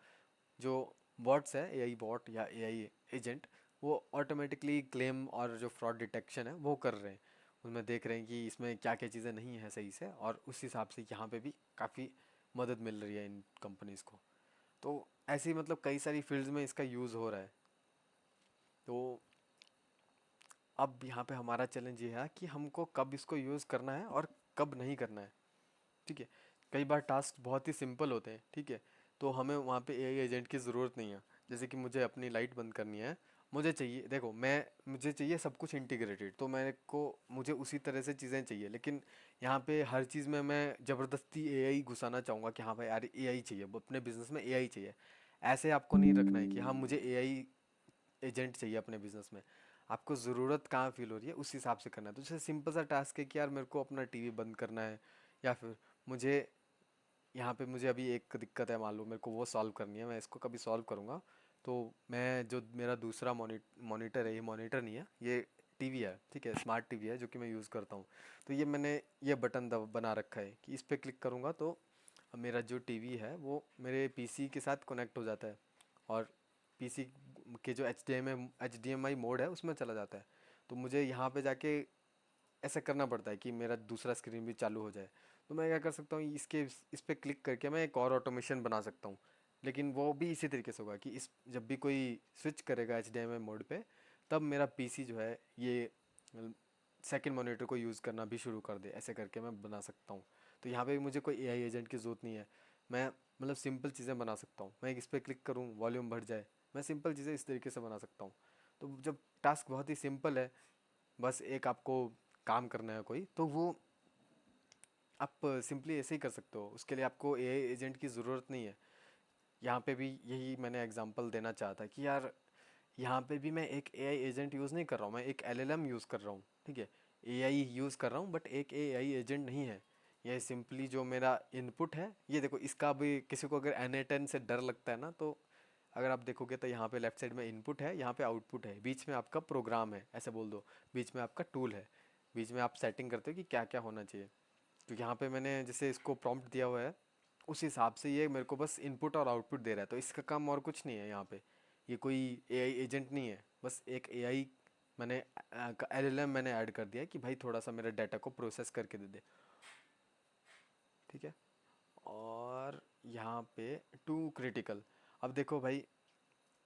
जो बॉट्स है, एआई बॉट या एआई एजेंट, वो ऑटोमेटिकली क्लेम और जो फ्रॉड डिटेक्शन है वो कर रहे हैं। उनमें देख रहे हैं कि इसमें क्या क्या चीज़ें नहीं है सही से, और उस हिसाब से यहाँ पे भी काफ़ी मदद मिल रही है इन कंपनीज़ को। तो ऐसे ही मतलब कई सारी फील्ड्स में इसका यूज़ हो रहा है। तो अब यहाँ पे हमारा चैलेंज ये है कि हमको कब इसको यूज़ करना है और कब नहीं करना है, ठीक है। कई बार टास्क बहुत ही सिंपल होते हैं, ठीक है, तो हमें वहाँ पे एआई एजेंट की ज़रूरत नहीं है। जैसे कि मुझे अपनी लाइट बंद करनी है, मुझे चाहिए, देखो मैं मुझे चाहिए सब कुछ इंटीग्रेटेड, तो मेरे को मुझे उसी तरह से चीज़ें चाहिए। लेकिन यहाँ पे हर चीज़ में मैं ज़बरदस्ती एआई घुसाना चाहूँगा कि हाँ भाई यार एआई चाहिए, अपने बिजनेस में एआई चाहिए, ऐसे आपको नहीं रखना है कि हाँ मुझे एआई एजेंट चाहिए अपने बिजनेस में। आपको ज़रूरत कहाँ फील हो रही है उस हिसाब से करना है। तो जैसे सिंपल सा टास्क है कि यार मेरे को अपना टीवी बंद करना है, या फिर मुझे यहाँ पे मुझे अभी एक दिक्कत है, मान लो मेरे को वो सॉल्व करनी है, मैं इसको कभी सॉल्व करूँगा। तो मैं जो मेरा दूसरा मॉनिटर है, ये मॉनिटर नहीं है, ये टीवी है, ठीक है, स्मार्ट टीवी है जो कि मैं यूज़ करता हूँ। तो ये मैंने ये बटन बना रखा है कि इस पर क्लिक करूँगा तो मेरा जो टीवी है वो मेरे पीसी के साथ कनेक्ट हो जाता है, और पीसी के जो एच डी एम आई मोड है उसमें चला जाता है। तो मुझे यहाँ पे जाके ऐसा करना पड़ता है कि मेरा दूसरा स्क्रीन भी चालू हो जाए। तो मैं क्या कर सकता हूँ, इसके इस पे क्लिक करके मैं एक और ऑटोमेशन बना सकता हूँ। लेकिन वो भी इसी तरीके से होगा कि इस जब भी कोई स्विच करेगा एच मोड पे, तब मेरा पीसी जो है ये सेकंड मॉनिटर को यूज़ करना भी शुरू कर दे, ऐसे करके मैं बना सकता हूँ। तो यहाँ पे भी मुझे कोई एआई एजेंट की ज़रूरत नहीं है। मैं मतलब सिंपल चीज़ें बना सकता हूँ, मैं इस पर क्लिक करूँ वॉल्यूम बढ़ जाए, मैं सिंपल चीज़ें इस तरीके से बना सकता हूँ। तो जब टास्क बहुत ही सिंपल है, बस एक आपको काम करना है कोई, तो वो आप सिंपली ऐसे ही कर सकते हो, उसके लिए आपको एआई एजेंट की ज़रूरत नहीं है। यहाँ पे भी यही मैंने एग्जांपल देना चाहता कि यार यहाँ पे भी मैं एक एआई एजेंट यूज़ नहीं कर रहा हूँ, मैं एक एलएलएम यूज़ कर रहा हूँ, ठीक है। एआई यूज़ कर रहा हूँ बट एक एआई एजेंट नहीं है। ये सिंपली जो मेरा इनपुट है, ये देखो, इसका भी किसी को अगर एन से डर लगता है ना, तो अगर आप देखोगे तो यहाँ पे लेफ्ट साइड में इनपुट है, यहाँ पे आउटपुट है, बीच में आपका प्रोग्राम है, ऐसे बोल दो, बीच में आपका टूल है, बीच में आप सेटिंग करते हो कि क्या क्या होना चाहिए। तो यहाँ पे मैंने जैसे इसको प्रॉम्प्ट दिया हुआ है, उस हिसाब से ये मेरे को बस इनपुट और आउटपुट दे रहा है, तो इसका काम और कुछ नहीं है यहाँ पे। ये कोई एआई एजेंट नहीं है, बस एक एआई मैंने एलएलएम मैंने ऐड कर दिया है कि भाई थोड़ा सा मेरे डाटा को प्रोसेस करके दे दे, ठीक है। और यहाँ पे टू क्रिटिकल, अब देखो भाई,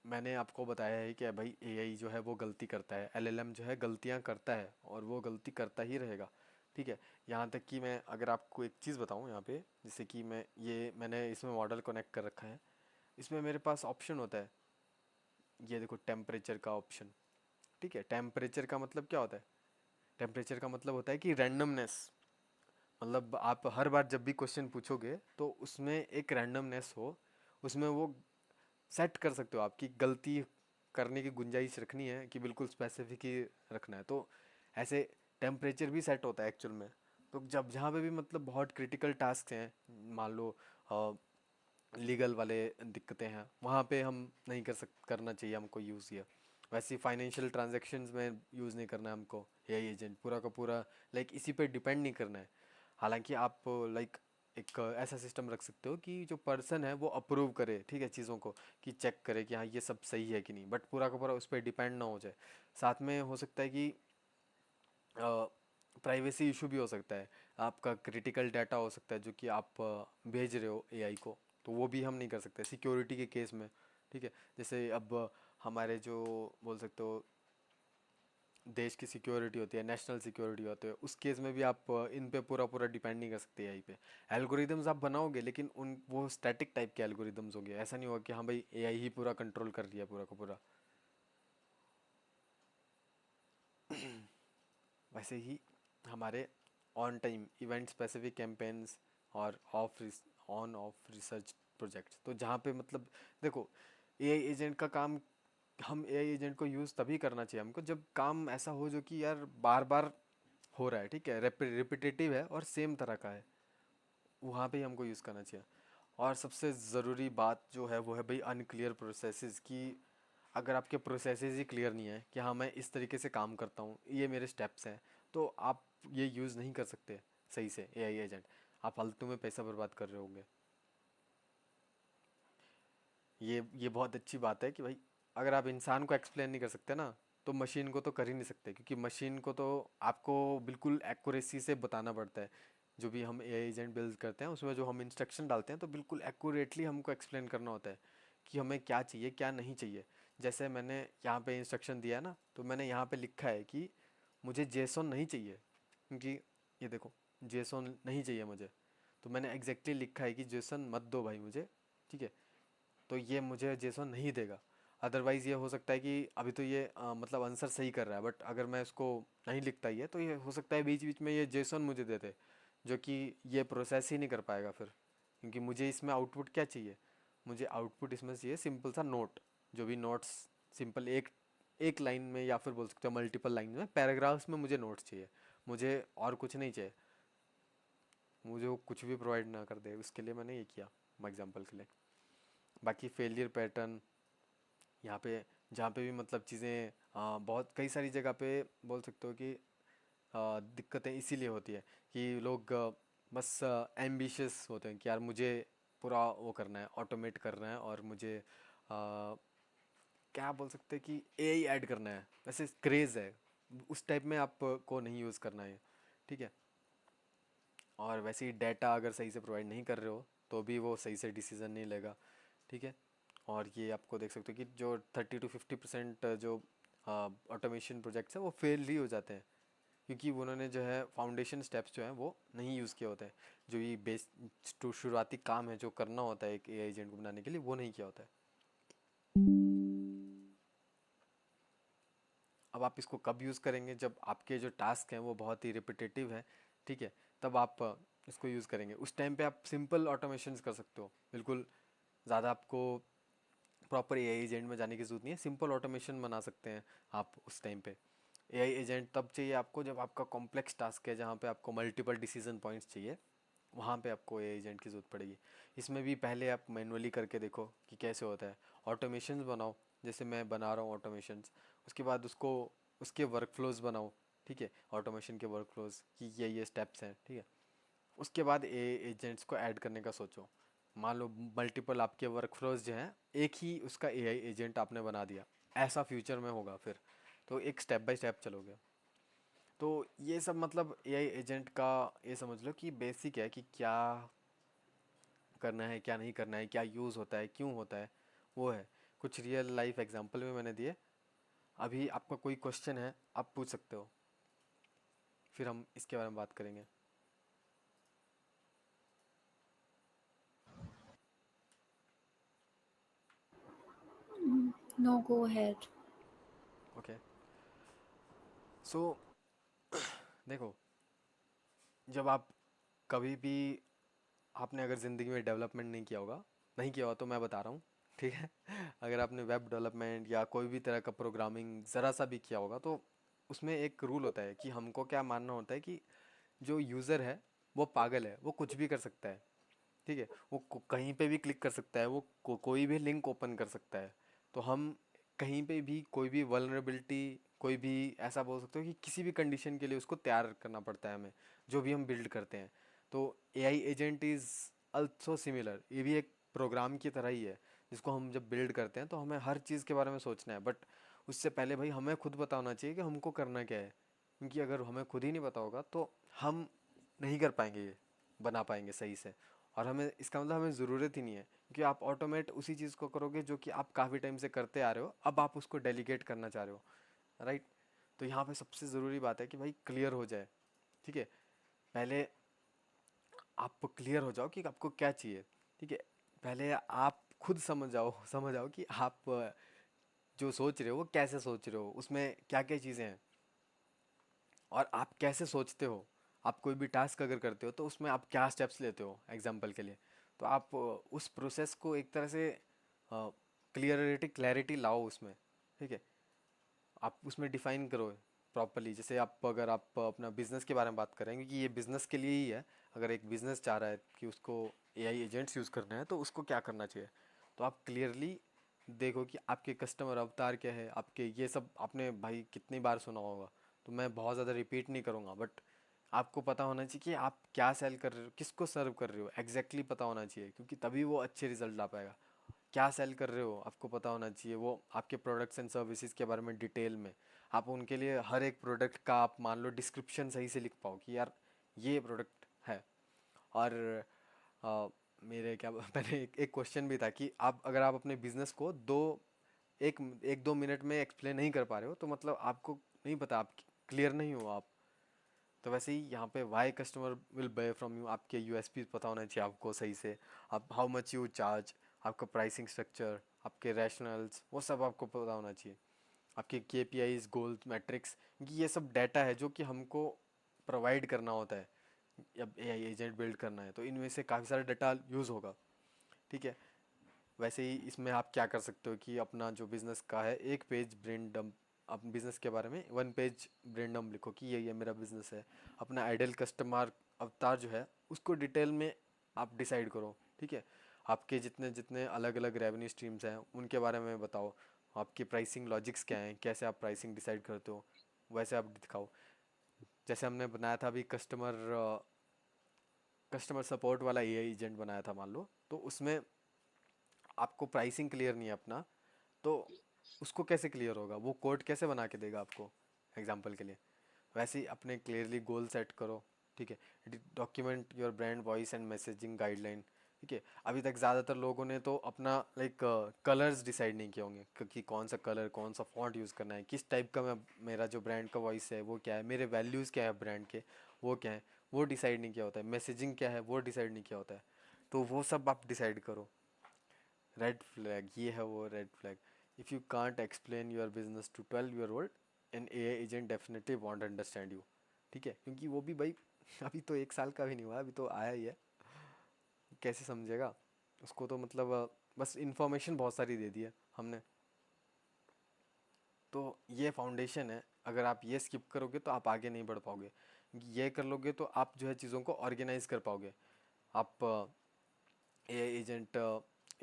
मैंने आपको बताया है कि भाई एआई जो है वो गलती करता है, एलएलएम जो है गलतियाँ करता है और वो गलती करता ही रहेगा, ठीक है। यहाँ तक कि मैं अगर आपको एक चीज़ बताऊँ यहाँ पे, जैसे कि मैंने इसमें मॉडल कनेक्ट कर रखा है, इसमें मेरे पास ऑप्शन होता है, ये देखो टेम्परेचर का ऑप्शन, ठीक है। टेम्परेचर का मतलब क्या होता है? टेम्परेचर का मतलब होता है कि रैंडमनेस, मतलब आप हर बार जब भी क्वेश्चन पूछोगे तो उसमें एक रैंडमनेस हो, उसमें वो सेट कर सकते हो, आपकी गलती करने की गुंजाइश रखनी है कि बिल्कुल स्पेसिफिक ही रखना है, तो ऐसे टेम्परेचर भी सेट होता है एक्चुअल में। तो जब जहाँ पे भी मतलब बहुत क्रिटिकल टास्क हैं, मान लो लीगल वाले दिक्कतें हैं, वहाँ पे हम नहीं करना चाहिए हमको यूज़ ये। वैसे फाइनेंशियल ट्रांजैक्शंस में यूज़ नहीं करना है हमको एआई एजेंट, पूरा का पूरा लाइक इसी पे डिपेंड नहीं करना है। हालांकि आप लाइक एक ऐसा सिस्टम रख सकते हो कि जो पर्सन है वो अप्रूव करे, ठीक है, चीज़ों को, कि चेक करे कि हाँ ये सब सही है कि नहीं, बट पूरा का पूरा उस पर डिपेंड ना हो जाए। साथ में हो सकता है कि प्राइवेसी इशू भी हो सकता है, आपका क्रिटिकल डाटा हो सकता है जो कि आप भेज रहे हो एआई को, तो वो भी हम नहीं कर सकते सिक्योरिटी के केस में, ठीक है। जैसे अब हमारे जो बोल सकते हो देश की सिक्योरिटी होती है, नेशनल सिक्योरिटी होती है, उस केस में भी आप इन पे पूरा पूरा डिपेंड नहीं कर सकते एआई पे। एल्गोरिदम्स आप बनाओगे लेकिन उन वो स्टैटिक टाइप के एल्गोरिदम्स होंगे, ऐसा नहीं होगा कि हाँ भाई एआई ही पूरा कंट्रोल कर रही है पूरा का पूरा। वैसे ही हमारे on time event specific campaigns और ऑन ऑफ रिसर्च प्रोजेक्ट्स, तो जहाँ पे मतलब देखो, एआई एजेंट का काम, हम एआई एजेंट को यूज़ तभी करना चाहिए हमको जब काम ऐसा हो जो कि यार बार बार हो रहा है, ठीक है, रिपीटेटिव है और सेम तरह का है, वहाँ पे ही हमको यूज़ करना चाहिए। और सबसे ज़रूरी बात जो है वो है भाई अनक्लियर प्रोसेसेस, कि अगर आपके प्रोसेसेस ही क्लियर नहीं है कि हाँ मैं इस तरीके से काम करता हूँ, ये मेरे स्टेप्स हैं, तो आप ये यूज़ नहीं कर सकते सही से एआई एजेंट, आप फालतू में पैसा बर्बाद कर रहे होंगे। ये बहुत अच्छी बात है कि भाई अगर आप इंसान को एक्सप्लेन नहीं कर सकते ना, तो मशीन को तो कर ही नहीं सकते, क्योंकि मशीन को तो आपको बिल्कुल एक्यूरेसी से बताना पड़ता है। जो भी हम एआई एजेंट बिल्ड करते हैं उसमें जो हम इंस्ट्रक्शन डालते हैं तो बिल्कुल एक्यूरेटली हमको एक्सप्लेन करना होता है कि हमें क्या चाहिए क्या नहीं चाहिए। जैसे मैंने यहाँ पे इंस्ट्रक्शन दिया है ना, तो मैंने यहाँ पे लिखा है कि मुझे जेसॉन नहीं चाहिए, क्योंकि ये देखो जेसॉन नहीं चाहिए मुझे, तो मैंने एग्जैक्टली लिखा है कि जेसॉन मत दो भाई मुझे, ठीक है। तो ये मुझे जेसन नहीं देगा। अदरवाइज़ ये हो सकता है कि अभी तो ये मतलब आंसर सही कर रहा है, बट अगर मैं इसको नहीं लिखता ये, तो ये हो सकता है बीच बीच में ये जेसन मुझे दे दे, जो कि ये प्रोसेस ही नहीं कर पाएगा फिर, क्योंकि मुझे इसमें आउटपुट क्या चाहिए, मुझे आउटपुट इसमें चाहिए सिंपल सा नोट, जो भी नोट्स सिंपल एक एक लाइन में या फिर बोल सकते हो मल्टीपल लाइन में, पैराग्राफ्स में मुझे नोट्स चाहिए, मुझे और कुछ नहीं चाहिए। मुझे वो कुछ भी प्रोवाइड ना कर दे, उसके लिए मैंने ये किया एग्जाम्पल के लिए। बाकी फेलियर पैटर्न यहाँ पे, जहाँ पे भी मतलब चीज़ें बहुत कई सारी जगह पे बोल सकते हो कि दिक्कतें इसीलिए होती है कि लोग बस एम्बिशियस होते हैं कि यार मुझे पूरा वो करना है, ऑटोमेट करना है, और मुझे क्या बोल सकते हैं कि एआई ऐड करना है, वैसे क्रेज़ है, उस टाइप में आपको नहीं यूज़ करना है, ठीक है। और वैसे ही डाटा अगर सही से प्रोवाइड नहीं कर रहे हो तो भी वो सही से डिसीजन नहीं लेगा, ठीक है। और ये आपको देख सकते हो कि जो 30 to 50% जो ऑटोमेशन प्रोजेक्ट्स हैं वो फेल ही हो जाते हैं, क्योंकि उन्होंने जो है फाउंडेशन स्टेप्स जो हैं वो नहीं यूज़ किए होते हैं, जो ये बेस शुरुआती काम है जो करना होता है एक एआई एजेंट को बनाने के लिए, वो नहीं किया होता है। अब आप इसको कब यूज़ करेंगे? जब आपके जो टास्क हैं वो बहुत ही रिपीटेटिव है, ठीक है, तब आप इसको यूज़ करेंगे। उस टाइम पे आप सिंपल ऑटोमेशंस कर सकते हो, बिल्कुल ज़्यादा आपको प्रॉपर एआई एजेंट में जाने की ज़रूरत नहीं है, सिंपल ऑटोमेशन बना सकते हैं आप उस टाइम पे। एआई एजेंट तब चाहिए आपको जब आपका कॉम्प्लेक्स टास्क है, जहाँ पे आपको मल्टीपल डिसीजन पॉइंट्स चाहिए, वहाँ पे आपको एआई एजेंट की ज़रूरत पड़ेगी। इसमें भी पहले आप मैनुअली करके देखो कि कैसे होता है, ऑटोमेशंस बनाओ, जैसे मैं बना रहा हूँ ऑटोमेशंस, उसके बाद उसको उसके वर्कफ्लोज बनाओ, ठीक है, ऑटोमेशन के वर्कफ्लोज कि ये स्टेप्स हैं, ठीक है। उसके बाद ए एजेंट्स को ऐड करने का सोचो। मान लो मल्टीपल आपके वर्कफ्लोज जो हैं, एक ही उसका एआई एजेंट आपने बना दिया, ऐसा फ्यूचर में होगा फिर, तो एक स्टेप बाय स्टेप चलोगे। तो ये सब मतलब एआई एजेंट का ये समझ लो कि बेसिक है कि क्या करना है, क्या नहीं करना है, क्या यूज़ होता है, क्यों होता है, वो है। कुछ रियल लाइफ एग्जांपल भी मैंने दिए। अभी आपका कोई क्वेश्चन है, आप पूछ सकते हो, फिर हम इसके बारे में बात करेंगे। No, go ahead. ओके, सो देखो, जब आप कभी भी आपने अगर ज़िंदगी में डेवलपमेंट नहीं किया होगा, नहीं किया होगा तो मैं बता रहा हूँ, ठीक है। अगर आपने वेब डेवलपमेंट या कोई भी तरह का प्रोग्रामिंग ज़रा सा भी किया होगा, तो उसमें एक रूल होता है कि हमको क्या मानना होता है कि जो यूज़र है वो पागल है, वो कुछ भी कर सकता है, ठीक है, वो कहीं पे भी क्लिक कर सकता है, वो कोई भी लिंक ओपन कर सकता है। तो हम कहीं पे भी कोई भी वल्नरेबिलिटी, कोई भी ऐसा बोल सकते हो कि किसी भी कंडीशन के लिए उसको तैयार करना पड़ता है हमें, जो भी हम बिल्ड करते हैं। तो AI agent is also similar, ये भी एक प्रोग्राम की तरह ही है, जिसको हम जब बिल्ड करते हैं तो हमें हर चीज़ के बारे में सोचना है, बट उससे पहले भाई हमें खुद पता होना चाहिए कि हमको करना क्या है। क्योंकि अगर हमें खुद ही नहीं पता होगा तो हम नहीं कर पाएंगे, ये बना पाएंगे सही से। और हमें इसका मतलब हमें ज़रूरत ही नहीं है, क्योंकि आप ऑटोमेट उसी चीज़ को करोगे जो कि आप काफ़ी टाइम से करते आ रहे हो, अब आप उसको डेलीगेट करना चाह रहे हो, राइट। तो यहाँ पे सबसे ज़रूरी बात है कि भाई क्लियर हो जाए, ठीक है। पहले आप क्लियर हो जाओ कि आपको क्या चाहिए, ठीक है। पहले आप खुद समझ आओ कि आप जो सोच रहे हो वो कैसे सोच रहे हो, उसमें क्या क्या चीज़ें हैं, और आप कैसे सोचते हो। आप कोई भी टास्क अगर करते हो तो उसमें आप क्या स्टेप्स लेते हो एग्जांपल के लिए। तो आप उस प्रोसेस को एक तरह से क्लियरिटी लाओ उसमें, ठीक है। आप उसमें डिफाइन करो प्रॉपरली। जैसे आप अगर आप अपना बिजनेस के बारे में बात करेंगे कि ये बिज़नेस के लिए ही है, अगर एक बिज़नेस चाह रहा है कि उसको एआई एजेंट्स यूज़ करना है तो उसको क्या करना चाहिए, तो आप क्लियरली देखो कि आपके कस्टमर अवतार क्या है, आपके ये सब आपने भाई कितनी बार सुना होगा, तो मैं बहुत ज़्यादा रिपीट नहीं करूँगा, बट आपको पता होना चाहिए कि आप क्या सेल कर रहे हो, किसको सर्व कर रहे हो, एग्जैक्टली पता होना चाहिए, क्योंकि तभी वो अच्छे रिजल्ट ला पाएगा। क्या सेल कर रहे हो आपको पता होना चाहिए, वो आपके प्रोडक्ट्स एंड सर्विसेज के बारे में डिटेल में। आप उनके लिए हर एक प्रोडक्ट का आप मान लो डिस्क्रिप्शन सही से लिख पाओ कि यार ये प्रोडक्ट है। और अ, मेरे क्या मैंने एक क्वेश्चन भी था कि आप अगर आप अपने बिजनेस को एक एक दो मिनट में एक्सप्लेन नहीं कर पा रहे हो, तो मतलब आपको नहीं पता, आप क्लियर नहीं हो आप। तो वैसे ही यहाँ पे why customer will buy from you, आपके यूएसपी पता होना चाहिए आपको सही से, आप हाउ मच यू चार्ज, आपका प्राइसिंग स्ट्रक्चर, आपके रैशनल्स, वो सब आपको पता होना चाहिए, आपके केपीआईज, गोल्स, मैट्रिक्स, क्योंकि ये सब डाटा है जो कि हमको प्रोवाइड करना होता है। अब एआई एजेंट बिल्ड करना है तो इनमें से काफ़ी सारा डाटा यूज़ होगा, ठीक है। वैसे ही इसमें आप क्या कर सकते हो कि अपना जो बिज़नेस का है एक पेज ब्रेन डंप, आप बिज़नेस के बारे में वन पेज ब्रेन डंप लिखो कि ये मेरा बिज़नेस है। अपना आइडियल कस्टमर अवतार जो है उसको डिटेल में आप डिसाइड करो, ठीक है। आपके जितने जितने अलग अलग रेवेन्यू स्ट्रीम्स हैं उनके बारे में बताओ, आपकी प्राइसिंग लॉजिक्स क्या हैं, कैसे आप प्राइसिंग डिसाइड करते हो, वैसे आप दिखाओ। जैसे हमने बनाया था अभी कस्टमर सपोर्ट वाला एआई एजेंट बनाया था मान लो, तो उसमें आपको प्राइसिंग क्लियर नहीं है अपना, तो उसको कैसे क्लियर होगा, वो कोड कैसे बना के देगा आपको एग्जांपल के लिए। वैसे ही अपने क्लियरली गोल सेट करो, ठीक है। Document your brand voice and messaging guideline, ठीक है। अभी तक ज़्यादातर लोगों ने तो अपना लाइक कलर्स डिसाइड नहीं किए होंगे क्योंकि कौन सा कलर कौन सा फॉन्ट यूज़ करना है, किस टाइप का मैं मेरा जो ब्रांड का वॉइस है वो क्या है, मेरे वैल्यूज़ क्या है ब्रांड के वो क्या है, वो डिसाइड नहीं किया होता है। मैसेजिंग क्या है वो डिसाइड नहीं किया होता है। तो वो सब आप डिसाइड करो। रेड फ्लैग, ये है वो red flag. If you can't explain your business to 12 year old, an AI agent definitely won't understand you. ठीक है, क्योंकि वो भी भाई अभी तो 1 साल का भी नहीं हुआ, अभी तो आया ही है, कैसे समझेगा उसको। तो मतलब बस इंफॉर्मेशन बहुत सारी दे दी है हमने। तो ये फाउंडेशन है, अगर आप ये स्किप करोगे तो आप आगे नहीं बढ़ पाओगे। ये कर लोगे तो आप जो है चीज़ों को ऑर्गेनाइज कर पाओगे। आप AI agent,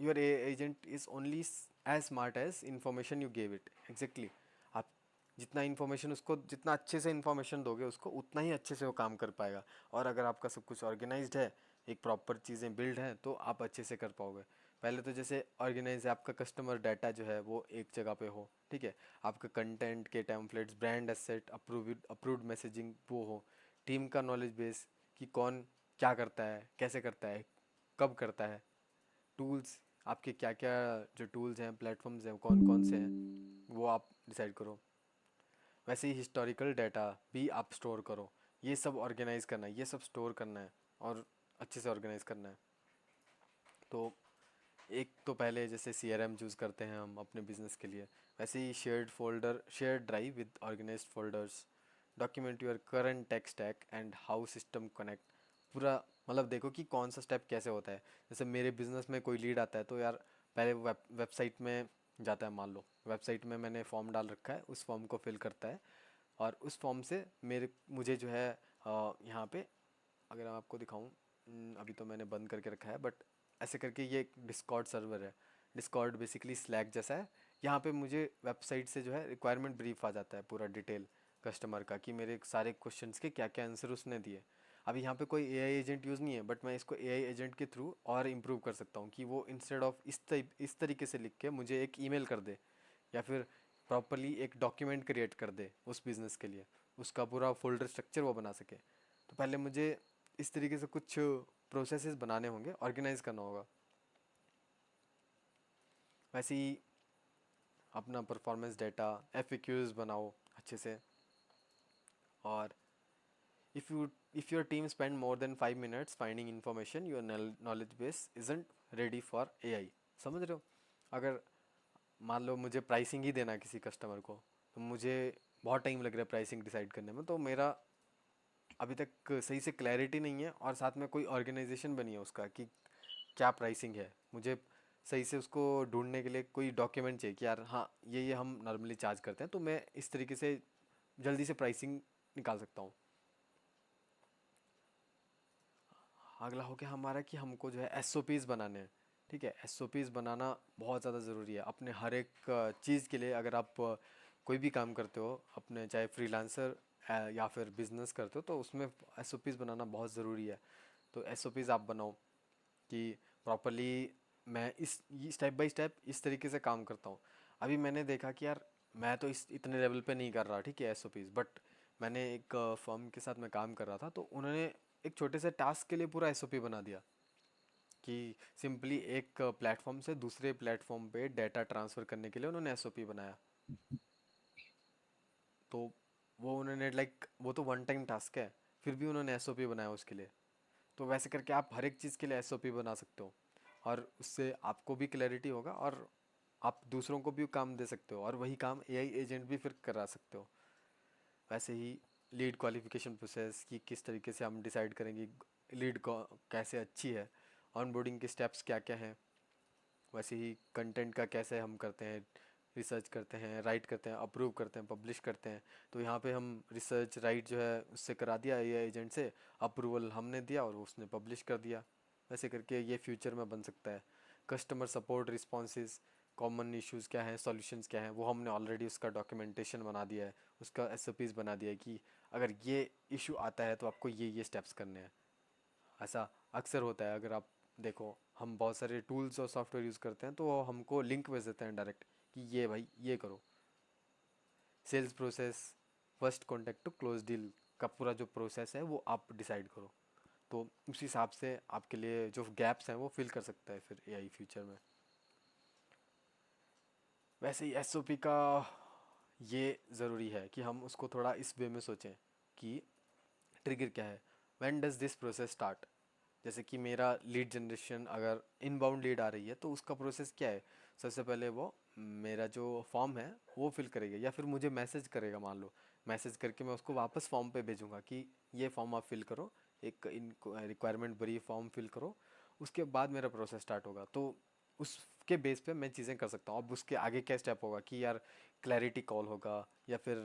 your AI agent is only as smart as information you gave it. Exactly, आप जितना इन्फॉर्मेशन उसको, जितना अच्छे से इन्फॉर्मेशन दोगे उसको, उतना ही अच्छे से वो काम कर पाएगा। और अगर आपका सब कुछ ऑर्गेनाइज्ड है, एक प्रॉपर चीज़ें बिल्ड हैं, तो आप अच्छे से कर पाओगे। पहले तो जैसे ऑर्गेनाइज है, आपका कस्टमर डाटा जो है वो एक जगह पे हो, ठीक है। आपका कंटेंट के templates, brand asset, approved messaging वो हो। टीम का नॉलेज बेस, कि कौन क्या करता है, कैसे करता है, कब करता है। टूल्स, आपके क्या क्या जो टूल्स हैं, प्लेटफॉर्म्स हैं, कौन कौन से हैं, वो आप डिसाइड करो। वैसे ही हिस्टोरिकल डाटा भी आप स्टोर करो। ये सब ऑर्गेनाइज करना है, ये सब स्टोर करना है और अच्छे से ऑर्गेनाइज करना है। तो एक तो पहले जैसे CRM चूज़ करते हैं हम अपने बिजनेस के लिए, वैसे ही shared drive with organised folders. Document your current tech stack and how system connect. पूरा मतलब देखो कि कौन सा स्टेप कैसे होता है। जैसे मेरे बिजनेस में कोई लीड आता है तो यार पहले वेबसाइट में जाता है, मान लो वेबसाइट में मैंने फॉर्म डाल रखा है, उस फॉर्म को फिल करता है। और उस फॉर्म से मुझे जो है यहाँ पे अगर मैं आपको दिखाऊं, अभी तो मैंने बंद करके रखा है, बट ऐसे करके ये एक डिस्कॉर्ड सर्वर है। डिस्कॉर्ड बेसिकली स्लैक जैसा है। यहाँ पे मुझे वेबसाइट से जो है रिक्वायरमेंट ब्रीफ आ जाता है, पूरा डिटेल कस्टमर का, कि मेरे सारे क्वेश्चंस के क्या क्या आंसर उसने दिए। अभी यहाँ पे कोई AI एजेंट यूज़ नहीं है, बट मैं इसको AI एजेंट के थ्रू और इम्प्रूव कर सकता हूँ कि वो इंस्टेड ऑफ इस तरीके से लिख के मुझे एक ईमेल कर दे, या फिर प्रॉपरली एक डॉक्यूमेंट क्रिएट कर दे उस बिज़नेस के लिए, उसका पूरा फोल्डर स्ट्रक्चर वो बना सके। तो पहले मुझे इस तरीके से कुछ प्रोसेसेस बनाने होंगे, ऑर्गेनाइज करना होगा। वैसे ही अपना परफॉर्मेंस डेटा, FAQs बनाओ अच्छे से। और if your team spend more than 5 minutes finding information, your knowledge base isn't ready for AI। समझ रहे हो? अगर मान लो मुझे प्राइसिंग ही देना है किसी कस्टमर को, तो मुझे बहुत टाइम लग रहा है प्राइसिंग डिसाइड करने में, तो मेरा अभी तक सही से क्लैरिटी नहीं है, और साथ में कोई ऑर्गेनाइजेशन बनी है उसका कि क्या प्राइसिंग है। मुझे सही से उसको ढूंढने के लिए कोई डॉक्यूमेंट चाहिए कि यार हाँ ये हम नॉर्मली चार्ज करते हैं, तो मैं इस तरीके से जल्दी से प्राइसिंग निकाल सकता हूँ। अगला हो गया हमारा कि हमको जो है SOPs बनाने हैं। ठीक है, SOPs बनाना बहुत ज़्यादा ज़रूरी है अपने हर एक चीज़ के लिए। अगर आप कोई भी काम करते हो अपने, चाहे फ्रीलांसर या फिर बिजनेस करते हो, तो उसमें SOPs बनाना बहुत ज़रूरी है। तो SOPs आप बनाओ कि प्रॉपरली मैं इस स्टेप बाय स्टेप इस तरीके से काम करता हूँ। अभी मैंने देखा कि यार मैं तो इस इतने लेवल पे नहीं कर रहा, ठीक है, SOPs, बट मैंने एक फर्म के साथ मैं काम कर रहा था, तो उन्होंने एक छोटे से टास्क के लिए पूरा SOP बना दिया कि सिंपली एक प्लेटफॉर्म से दूसरे प्लेटफॉर्म पे डाटा ट्रांसफ़र करने के लिए उन्होंने SOP बनाया। तो वो उन्होंने लाइक, वो तो वन टाइम टास्क है, फिर भी उन्होंने SOP बनाया उसके लिए। तो वैसे करके आप हर एक चीज़ के लिए SOP बना सकते हो, और उससे आपको भी क्लैरिटी होगा और आप दूसरों को भी काम दे सकते हो, और वही काम AI एजेंट भी फिर करा सकते हो। वैसे ही लीड क्वालिफिकेशन प्रोसेस, कि किस तरीके से हम डिसाइड करेंगे लीड को कैसे अच्छी है, ऑनबोर्डिंग के स्टेप्स क्या क्या हैं। वैसे ही कंटेंट का कैसे हम करते हैं, रिसर्च करते हैं, राइट करते हैं, अप्रूव करते हैं, पब्लिश करते हैं। तो यहाँ पे हम रिसर्च राइट जो है उससे करा दिया AI एजेंट से, अप्रूवल हमने दिया और उसने पब्लिश कर दिया। वैसे करके ये फ्यूचर में बन सकता है। Customer support responses, common issues क्या हैं, सॉल्यूशंस क्या हैं, वो हमने ऑलरेडी उसका डॉक्यूमेंटेशन बना दिया है, उसका SOPs बना दिया है कि अगर ये इशू आता है तो आपको ये स्टेप्स करने हैं। ऐसा अक्सर होता है, अगर आप देखो हम बहुत सारे टूल्स और सॉफ्टवेयर यूज़ करते हैं तो वो हमको लिंक भेज देते हैं डायरेक्ट कि ये भाई ये करो। Sales process, first contact to close deal का पूरा जो प्रोसेस है वो आप डिसाइड करो। तो उस हिसाब से आपके लिए जो गैप्स हैं वो फिल कर सकता है फिर एआई फ्यूचर में। वैसे ही एसओपी का ये ज़रूरी है कि हम उसको थोड़ा इस वे में सोचें कि ट्रिगर क्या है, when does this process start. जैसे कि मेरा लीड जनरेशन अगर इनबाउंड लीड आ रही है तो उसका प्रोसेस क्या है, सबसे पहले वो मेरा जो फॉर्म है वो फिल करेगा या फिर मुझे मैसेज करेगा, मान लो मैसेज करके मैं उसको वापस फॉर्म पे भेजूंगा कि ये फॉर्म आप फिल करो, एक इन रिक्वायरमेंट भरी फॉर्म फिल करो, उसके बाद मेरा प्रोसेस स्टार्ट होगा। तो उसके बेस पे मैं चीज़ें कर सकता हूँ। अब उसके आगे क्या स्टेप होगा कि यार क्लैरिटी कॉल होगा, या फिर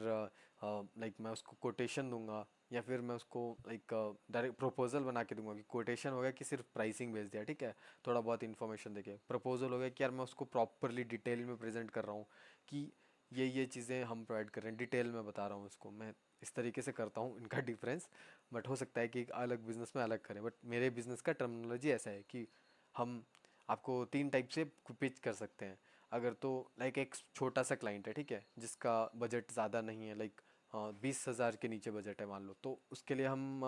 लाइक मैं उसको कोटेशन दूंगा, या फिर मैं उसको लाइक डायरेक्ट प्रपोजल बना के दूंगा। कि कोटेशन हो गया कि सिर्फ प्राइसिंग भेज दिया, ठीक है, थोड़ा बहुत इन्फॉर्मेशन देके। प्रपोजल हो गया कि यार मैं उसको प्रॉपरली डिटेल में प्रेजेंट कर रहा हूँ कि ये चीज़ें हम प्रोवाइड कर रहे हैं, डिटेल में बता रहा हूँ उसको। मैं इस तरीके से करता हूँ, इनका डिफरेंस। बट हो सकता है कि एक अलग बिजनेस में अलग करें, बट मेरे बिजनेस का टर्मिनोलॉजी ऐसा है कि हम आपको 3 टाइप से पिच कर सकते हैं। अगर तो लाइक एक छोटा सा क्लाइंट है, ठीक है, जिसका बजट ज़्यादा नहीं है, लाइक 20,000 के नीचे बजट है मान लो, तो उसके लिए हम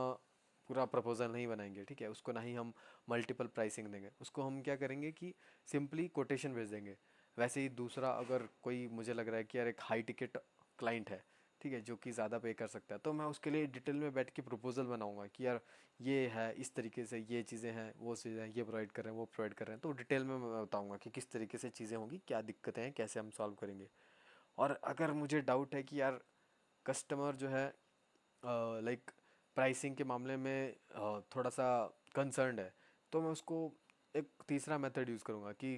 पूरा प्रपोजल नहीं बनाएंगे, ठीक है, उसको ना ही हम मल्टीपल प्राइसिंग देंगे। उसको हम क्या करेंगे कि सिंपली कोटेशन भेज देंगे। वैसे ही दूसरा, अगर कोई मुझे लग रहा है कि यार एक हाई टिकट क्लाइंट है, ठीक है, जो कि ज़्यादा पे कर सकता है, तो मैं उसके लिए डिटेल में बैठ के प्रपोजल बनाऊंगा कि यार ये है, इस तरीके से ये चीज़ें हैं, वो चीज़ें हैं, ये प्रोवाइड कर रहे हैं, वो प्रोवाइड कर रहे हैं। तो डिटेल में मैं बताऊंगा कि किस तरीके से चीज़ें होंगी, क्या दिक्कतें हैं, कैसे हम सॉल्व करेंगे। और अगर मुझे डाउट है कि यार कस्टमर जो है लाइक प्राइसिंग के मामले में थोड़ा सा कंसर्न्ड है, तो मैं उसको एक तीसरा मेथड यूज़ करूँगा कि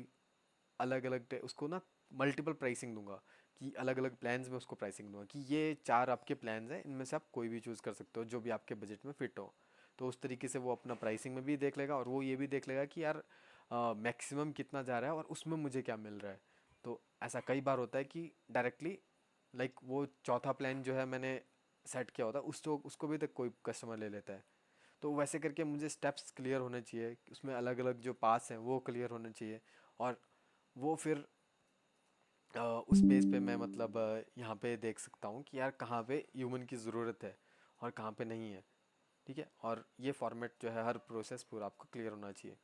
अलग अलग उसको ना मल्टीपल प्राइसिंग दूंगा। कि अलग अलग प्लान्स में उसको प्राइसिंग दूंगा कि ये 4 आपके प्लान्स हैं, इनमें से आप कोई भी चूज़ कर सकते हो जो भी आपके बजट में फिट हो। तो उस तरीके से वो अपना प्राइसिंग में भी देख लेगा, और वो ये भी देख लेगा कि यार मैक्सिमम कितना जा रहा है और उसमें मुझे क्या मिल रहा है। तो ऐसा कई बार होता है कि डायरेक्टली लाइक वो चौथा प्लान जो है मैंने सेट किया होता है, उसको भी तक कोई कस्टमर ले लेता है। तो वैसे करके मुझे स्टेप्स क्लियर होने चाहिए, उसमें अलग अलग जो पास हैं वो क्लियर होने चाहिए। और वो फिर उस बेस पे मैं मतलब यहाँ पे देख सकता हूँ कि यार कहाँ पे ह्यूमन की ज़रूरत है और कहाँ पे नहीं है, ठीक है। और ये फॉर्मेट जो है, हर प्रोसेस पूरा आपको क्लियर होना चाहिए।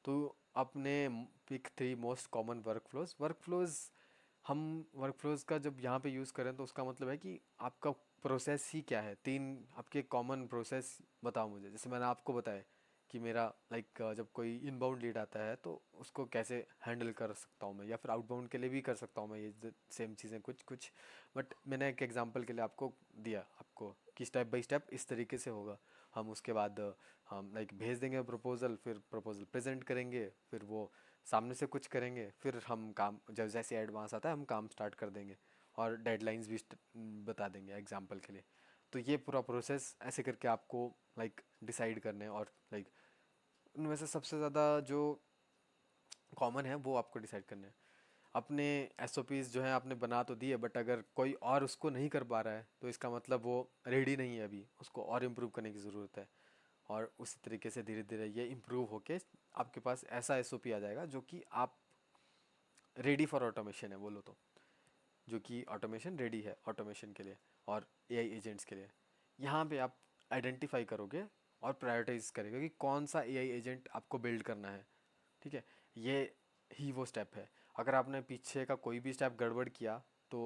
तो अपने पिक 3 मोस्ट कॉमन वर्कफ्लोज। हम वर्कफ्लोज का जब यहाँ पे यूज़ करें तो उसका मतलब है कि आपका प्रोसेस ही क्या है। 3 आपके कॉमन प्रोसेस बताओ मुझे। जैसे मैंने आपको बताया कि मेरा लाइक जब कोई इनबाउंड लीड आता है तो उसको कैसे हैंडल कर सकता हूँ मैं, या फिर आउटबाउंड के लिए भी कर सकता हूँ मैं ये सेम चीज़ें कुछ कुछ। बट मैंने एक एग्जांपल के लिए आपको दिया आपको कि स्टेप बाय स्टेप इस तरीके से होगा। हम उसके बाद हम लाइक भेज देंगे प्रपोज़ल, फिर प्रपोज़ल प्रेजेंट करेंगे, फिर वो सामने से कुछ करेंगे, फिर हम काम जब जैसे एडवांस आता है हम काम स्टार्ट कर देंगे, और डेडलाइंस भी बता देंगे एग्जांपल के लिए। तो ये पूरा प्रोसेस ऐसे करके आपको लाइक डिसाइड करने हैं, और लाइक उनमें से सबसे ज़्यादा जो कॉमन है वो आपको डिसाइड करना है। अपने एसओपीज जो है आपने बना तो दिए, बट अगर कोई और उसको नहीं कर पा रहा है तो इसका मतलब वो रेडी नहीं है, अभी उसको और इम्प्रूव करने की ज़रूरत है। और उसी तरीके से धीरे धीरे ये इम्प्रूव होके आपके पास ऐसा एसओपी आ जाएगा जो कि आप रेडी फॉर ऑटोमेशन है, बोलो तो, जो कि ऑटोमेशन रेडी है ऑटोमेशन के लिए और एआई एजेंट्स के लिए। यहाँ पे आप आइडेंटिफाई करोगे और प्रायोरिटाइज करेगा कि कौन सा एआई एजेंट आपको बिल्ड करना है, ठीक है। ये ही वो स्टेप है। अगर आपने पीछे का कोई भी स्टेप गड़बड़ किया तो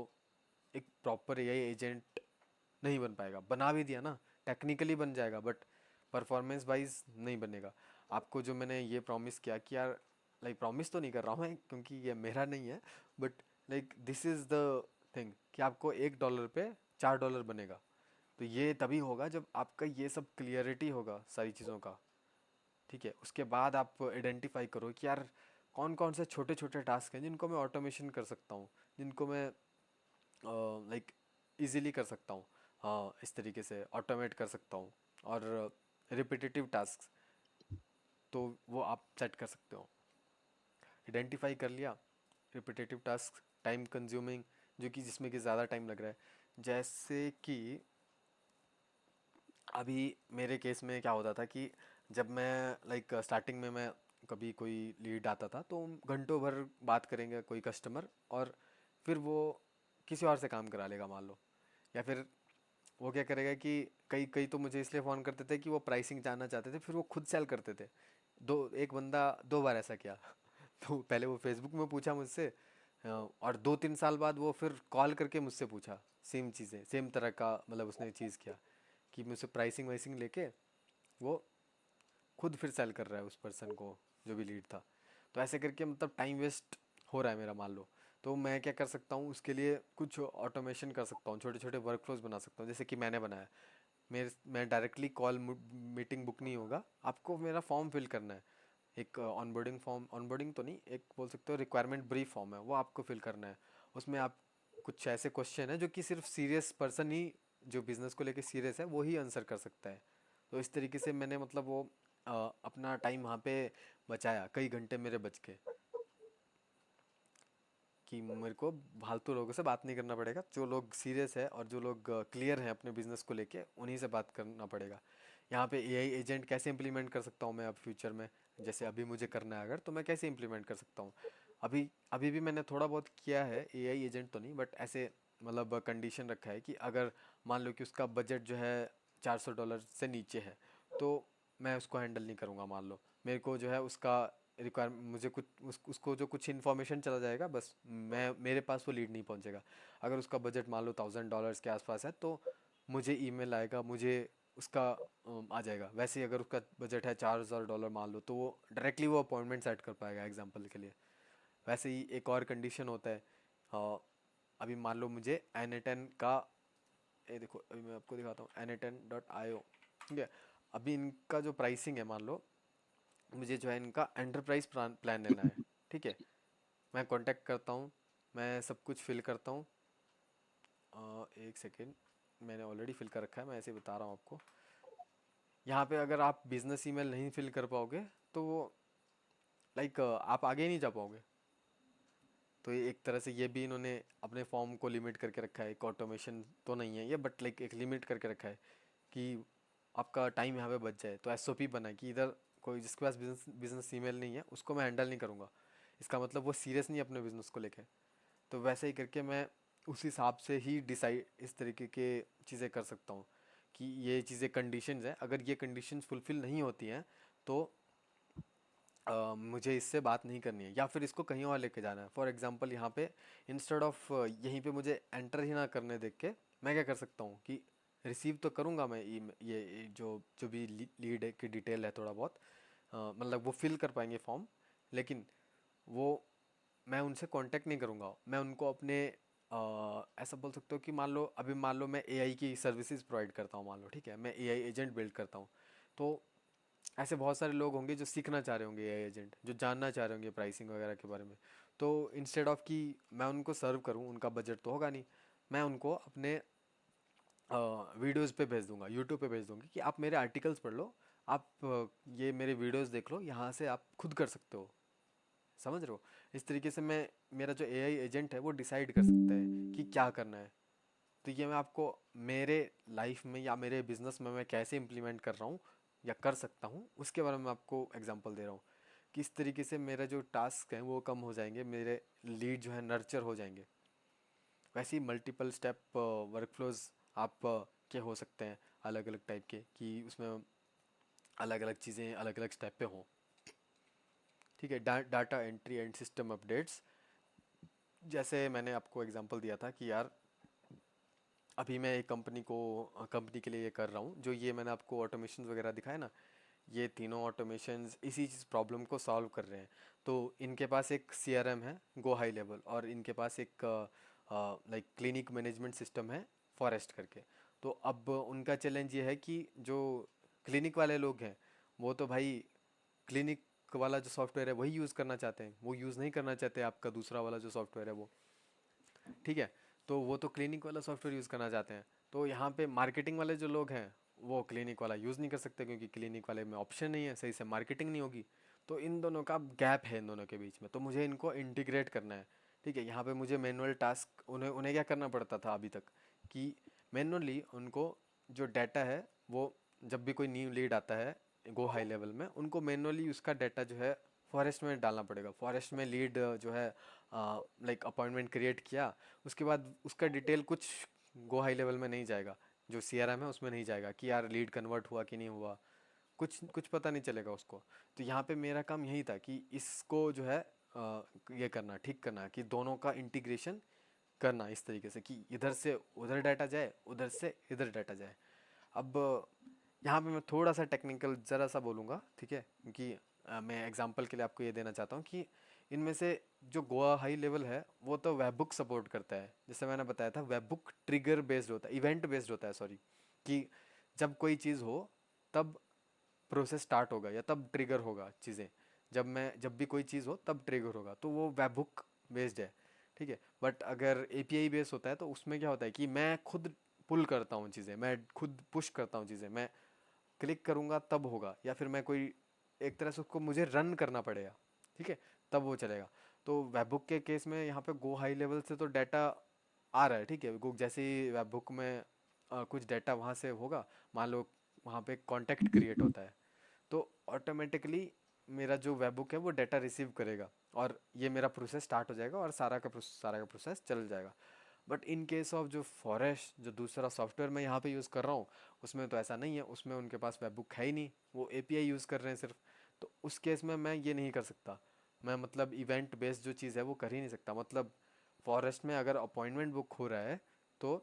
एक प्रॉपर एआई एजेंट नहीं बन पाएगा। बना भी दिया ना, टेक्निकली बन जाएगा, बट परफॉर्मेंस वाइज नहीं बनेगा। आपको जो मैंने ये प्रॉमिस किया कि यार, लाइक प्रॉमिस तो नहीं कर रहा हूँ मैं क्योंकि ये मेरा नहीं है, but like this is the thing कि आपको $1 पे $4 बनेगा। तो ये तभी होगा जब आपका ये सब क्लियरिटी होगा सारी चीज़ों का, ठीक है। उसके बाद आप आइडेंटिफाई करो कि यार कौन कौन से छोटे छोटे टास्क हैं जिनको मैं ऑटोमेशन कर सकता हूँ, जिनको मैं लाइक इजीली कर सकता हूँ, हाँ, इस तरीके से ऑटोमेट कर सकता हूँ। और रिपीटेटिव टास्क तो वो आप सेट कर सकते हो। आइडेंटिफाई कर लिया रिपीटेटिव टास्क, टाइम कंज्यूमिंग, जो कि जिसमें कि ज़्यादा टाइम लग रहा है। जैसे कि अभी मेरे केस में क्या होता था कि जब मैं लाइक स्टार्टिंग में मैं कभी कोई लीड आता था तो घंटों भर बात करेंगे कोई कस्टमर, और फिर वो किसी और से काम करा लेगा मान लो, या फिर वो क्या करेगा कि कई कई तो मुझे इसलिए फ़ोन करते थे कि वो प्राइसिंग जानना चाहते थे, फिर वो खुद सेल करते थे। दो एक बंदा 2 बार ऐसा किया। तो पहले वो फेसबुक में पूछा मुझसे, और 2-3 साल बाद वो फिर कॉल करके मुझसे पूछा सेम चीज़ें, सेम तरह का मतलब उसने चीज़ किया कि मुझसे प्राइसिंग वाइसिंग लेके वो खुद फिर सेल कर रहा है उस पर्सन को जो भी लीड था। तो ऐसे करके मतलब टाइम वेस्ट हो रहा है मेरा, मान लो। तो मैं क्या कर सकता हूँ उसके लिए, कुछ ऑटोमेशन कर सकता हूँ, छोटे छोटे वर्क फ्लोज बना सकता हूँ, जैसे कि मैंने बनाया। मैं डायरेक्टली कॉल मीटिंग बुक नहीं होगा, आपको मेरा फॉर्म फिल करना है। एक ऑनबोर्डिंग फॉर्म, ऑनबोर्डिंग तो नहीं, एक बोल सकते हो रिक्वायरमेंट ब्रीफ फॉर्म है, वो आपको फिल करना है। उसमें आप कुछ ऐसे क्वेश्चन है जो कि सिर्फ सीरियस पर्सन ही, जो बिजनेस को लेके सीरियस है, वो ही आंसर कर सकता है। तो इस तरीके से मैंने मतलब वो अपना टाइम वहाँ पे बचाया, कई घंटे मेरे बच के, कि मेरे को फालतू लोगों से बात नहीं करना पड़ेगा। जो लोग सीरियस है और जो लोग क्लियर हैं अपने बिजनेस को लेके, उन्हीं से बात करना पड़ेगा। यहाँ पे एआई एजेंट कैसे इंप्लीमेंट कर सकता हूँ मैं अब फ्यूचर में, जैसे अभी मुझे करना है अगर, तो मैं कैसे इंप्लीमेंट कर सकता हूँ। अभी अभी भी मैंने थोड़ा बहुत किया है, एआई एजेंट तो नहीं, बट ऐसे मतलब कंडीशन रखा है कि अगर मान लो कि उसका बजट जो है $400 से नीचे है, तो मैं उसको हैंडल नहीं करूँगा। मान लो मेरे को जो है उसका रिक्वायर, मुझे कुछ उसको जो कुछ इन्फॉर्मेशन चला जाएगा, बस मैं, मेरे पास वो लीड नहीं पहुंचेगा। अगर उसका बजट मान लो $1000 के आसपास है, तो मुझे ईमेल आएगा, मुझे उसका आ जाएगा। वैसे ही अगर उसका बजट है $4000 मान लो, तो वो डायरेक्टली वो अपॉइंटमेंट सेट कर पाएगा एग्जांपल के लिए। वैसे ही एक और कंडीशन होता है, अभी मान लो मुझे N10 का, ये देखो अभी मैं आपको दिखाता हूँ, N10.io, ठीक है। अभी इनका जो प्राइसिंग है, मान लो मुझे जो है इनका एंटरप्राइज प्लान लेना है, ठीक है। मैं कांटेक्ट करता हूँ, मैं सब कुछ फिल करता हूँ। एक सेकेंड, मैंने ऑलरेडी फिल कर रखा है, मैं ऐसे ही बता रहा हूँ आपको। यहाँ पे अगर आप बिजनेस ईमेल नहीं फिल कर पाओगे, तो वो लाइक आप आगे ही नहीं जा पाओगे। तो ये एक तरह से ये भी इन्होंने अपने फॉर्म को लिमिट करके रखा है, एक ऑटोमेशन तो नहीं है ये, बट लाइक एक लिमिट करके रखा है कि आपका टाइम यहाँ पे बच जाए। तो एसओपी बना है कि इधर कोई जिसके पास बिजनेस बिजनेस ईमेल नहीं है उसको मैं हैंडल नहीं करूँगा, इसका मतलब वो सीरियस नहीं है अपने बिजनेस को लेके। तो वैसे ही करके मैं उस हिसाब से ही डिसाइड, इस तरीके के चीज़ें कर सकता हूँ कि ये चीज़ें कंडीशंस हैं, अगर ये कंडीशंस फुलफिल नहीं होती हैं, तो मुझे इससे बात नहीं करनी है, या फिर इसको कहीं और लेके जाना है। फॉर एग्जांपल यहाँ पे इंस्टेड ऑफ यहीं पे मुझे एंटर ही ना करने देख के, मैं क्या कर सकता हूँ कि रिसीव तो करूँगा मैं ये जो जो भी लीड है की डिटेल है थोड़ा बहुत, मतलब वो फिल कर पाएंगे फॉर्म, लेकिन वो, मैं उनसे कांटेक्ट नहीं करूँगा। मैं उनको अपने ऐसा बोल सकते हो कि मान लो, अभी मान लो मैं एआई की सर्विसेज प्रोवाइड करता हूँ, मान लो, ठीक है, मैं एआई एजेंट बिल्ड करता हूँ। तो ऐसे बहुत सारे लोग होंगे जो सीखना चाह रहे होंगे एआई एजेंट, जो जानना चाह रहे होंगे प्राइसिंग वगैरह के बारे में। तो इंस्टेड ऑफ कि मैं उनको सर्व करूं, उनका बजट तो होगा नहीं, मैं उनको अपने वीडियोस पे भेज दूंगा, यूट्यूब पे भेज दूंगी कि आप मेरे आर्टिकल्स पढ़ लो, आप ये मेरे वीडियोस देख लो, यहाँ से आप खुद कर सकते हो। समझ रहे हो? इस तरीके से मैं, मेरा जो एआई एजेंट है वो डिसाइड कर सकता है कि क्या करना है। तो ये मैं आपको मेरे लाइफ में या मेरे बिजनेस में मैं कैसे इम्प्लीमेंट कर रहा हूँ या कर सकता हूँ, उसके बारे में आपको एग्जांपल दे रहा हूँ। किस तरीके से मेरे जो टास्क हैं वो कम हो जाएंगे, मेरे लीड जो है नर्चर हो जाएंगे। वैसे ही मल्टीपल स्टेप वर्कफ्लोज आप के हो सकते हैं, अलग अलग टाइप के, कि उसमें अलग अलग चीज़ें अलग अलग स्टेप पे हों, ठीक है। Data entry and system updates, जैसे मैंने आपको एग्जांपल दिया था कि यार अभी मैं एक कंपनी के लिए ये कर रहा हूँ, जो ये मैंने आपको ऑटोमेशन वगैरह दिखाया ना, ये तीनों ऑटोमेशंस इसी चीज़ प्रॉब्लम को सॉल्व कर रहे हैं। तो इनके पास एक सीआरएम है गो हाई लेवल, और इनके पास एक लाइक क्लिनिक मैनेजमेंट सिस्टम है फॉरेस्ट करके। तो अब उनका चैलेंज ये है कि जो क्लिनिक वाले लोग हैं, वो तो भाई क्लिनिक वाला जो सॉफ्टवेयर है वही यूज़ करना चाहते हैं, वो यूज़ नहीं करना चाहते आपका दूसरा वाला जो सॉफ्टवेयर है वो, ठीक है। तो वो तो क्लिनिक वाला सॉफ्टवेयर यूज़ करना चाहते हैं। तो यहाँ पे मार्केटिंग वाले जो लोग हैं, वो क्लिनिक वाला यूज़ नहीं कर सकते, क्योंकि क्लिनिक वाले में ऑप्शन नहीं है, सही से मार्केटिंग नहीं होगी। तो इन दोनों का गैप है, इन दोनों के बीच में, तो मुझे इनको इंटीग्रेट करना है, ठीक है। यहाँ पे मुझे मैनुअल टास्क, उन्हें उन्हें क्या करना पड़ता था अभी तक, कि मैनुअली उनको जो डाटा है वो, जब भी कोई न्यू लीड आता है गो हाई लेवल में, उनको मैनुअली उसका डाटा जो है फॉरेस्ट में डालना पड़ेगा। फॉरेस्ट में लीड जो है लाइक अपॉइंटमेंट क्रिएट किया, उसके बाद उसका डिटेल कुछ गो हाई लेवल में नहीं जाएगा, जो CRM है उसमें नहीं जाएगा कि यार लीड कन्वर्ट हुआ कि नहीं हुआ, कुछ कुछ पता नहीं चलेगा उसको। तो यहाँ पे मेरा काम यही था कि इसको जो है ये करना, ठीक करना, कि दोनों का इंटीग्रेशन करना इस तरीके से कि इधर से उधर डाटा जाए, उधर से इधर डाटा जाए। अब यहाँ पे मैं थोड़ा सा टेक्निकल ज़रा सा बोलूँगा, ठीक है, क्योंकि मैं एग्जांपल के लिए आपको ये देना चाहता हूँ कि इनमें से जो गोवा हाई लेवल है वो तो वेबबुक सपोर्ट करता है, जैसे मैंने बताया था वेबबुक ट्रिगर बेस्ड होता है, इवेंट बेस्ड होता है, सॉरी, कि जब कोई चीज़ हो तब प्रोसेस स्टार्ट होगा या तब ट्रिगर होगा चीज़ें, जब भी कोई चीज़ हो तब ट्रिगर होगा, तो वो वेबहुक बेस्ड है, ठीक है। बट अगर API बेस्ड होता है तो उसमें क्या होता है कि मैं खुद पुल करता हूँ चीज़ें, मैं खुद पुश करता हूँ चीज़ें, मैं क्लिक करूँगा तब होगा, या फिर मैं कोई एक तरह से उसको मुझे रन करना पड़ेगा, ठीक है, तब वो चलेगा। तो वेबहुक के केस में यहाँ पे गो हाई लेवल से तो डाटा आ रहा है, ठीक है, गो जैसे ही वेबहुक में कुछ डाटा वहाँ से होगा, मान लो वहाँ पे कॉन्टैक्ट क्रिएट होता है, तो ऑटोमेटिकली मेरा जो वेबबुक है वो डाटा रिसीव करेगा और ये मेरा प्रोसेस स्टार्ट हो जाएगा और सारा का प्रोसेस चल जाएगा। बट इन केस ऑफ जो फॉरेस्ट, जो दूसरा सॉफ्टवेयर मैं यहाँ पे यूज़ कर रहा हूँ, उसमें तो ऐसा नहीं है, उसमें उनके पास वेबबुक है ही नहीं, वो API यूज़ कर रहे हैं सिर्फ। तो उस केस में मैं ये नहीं कर सकता, मैं मतलब इवेंट बेस्ड जो चीज़ है वो कर ही नहीं सकता। मतलब फॉरेस्ट में अगर अपॉइंटमेंट बुक हो रहा है तो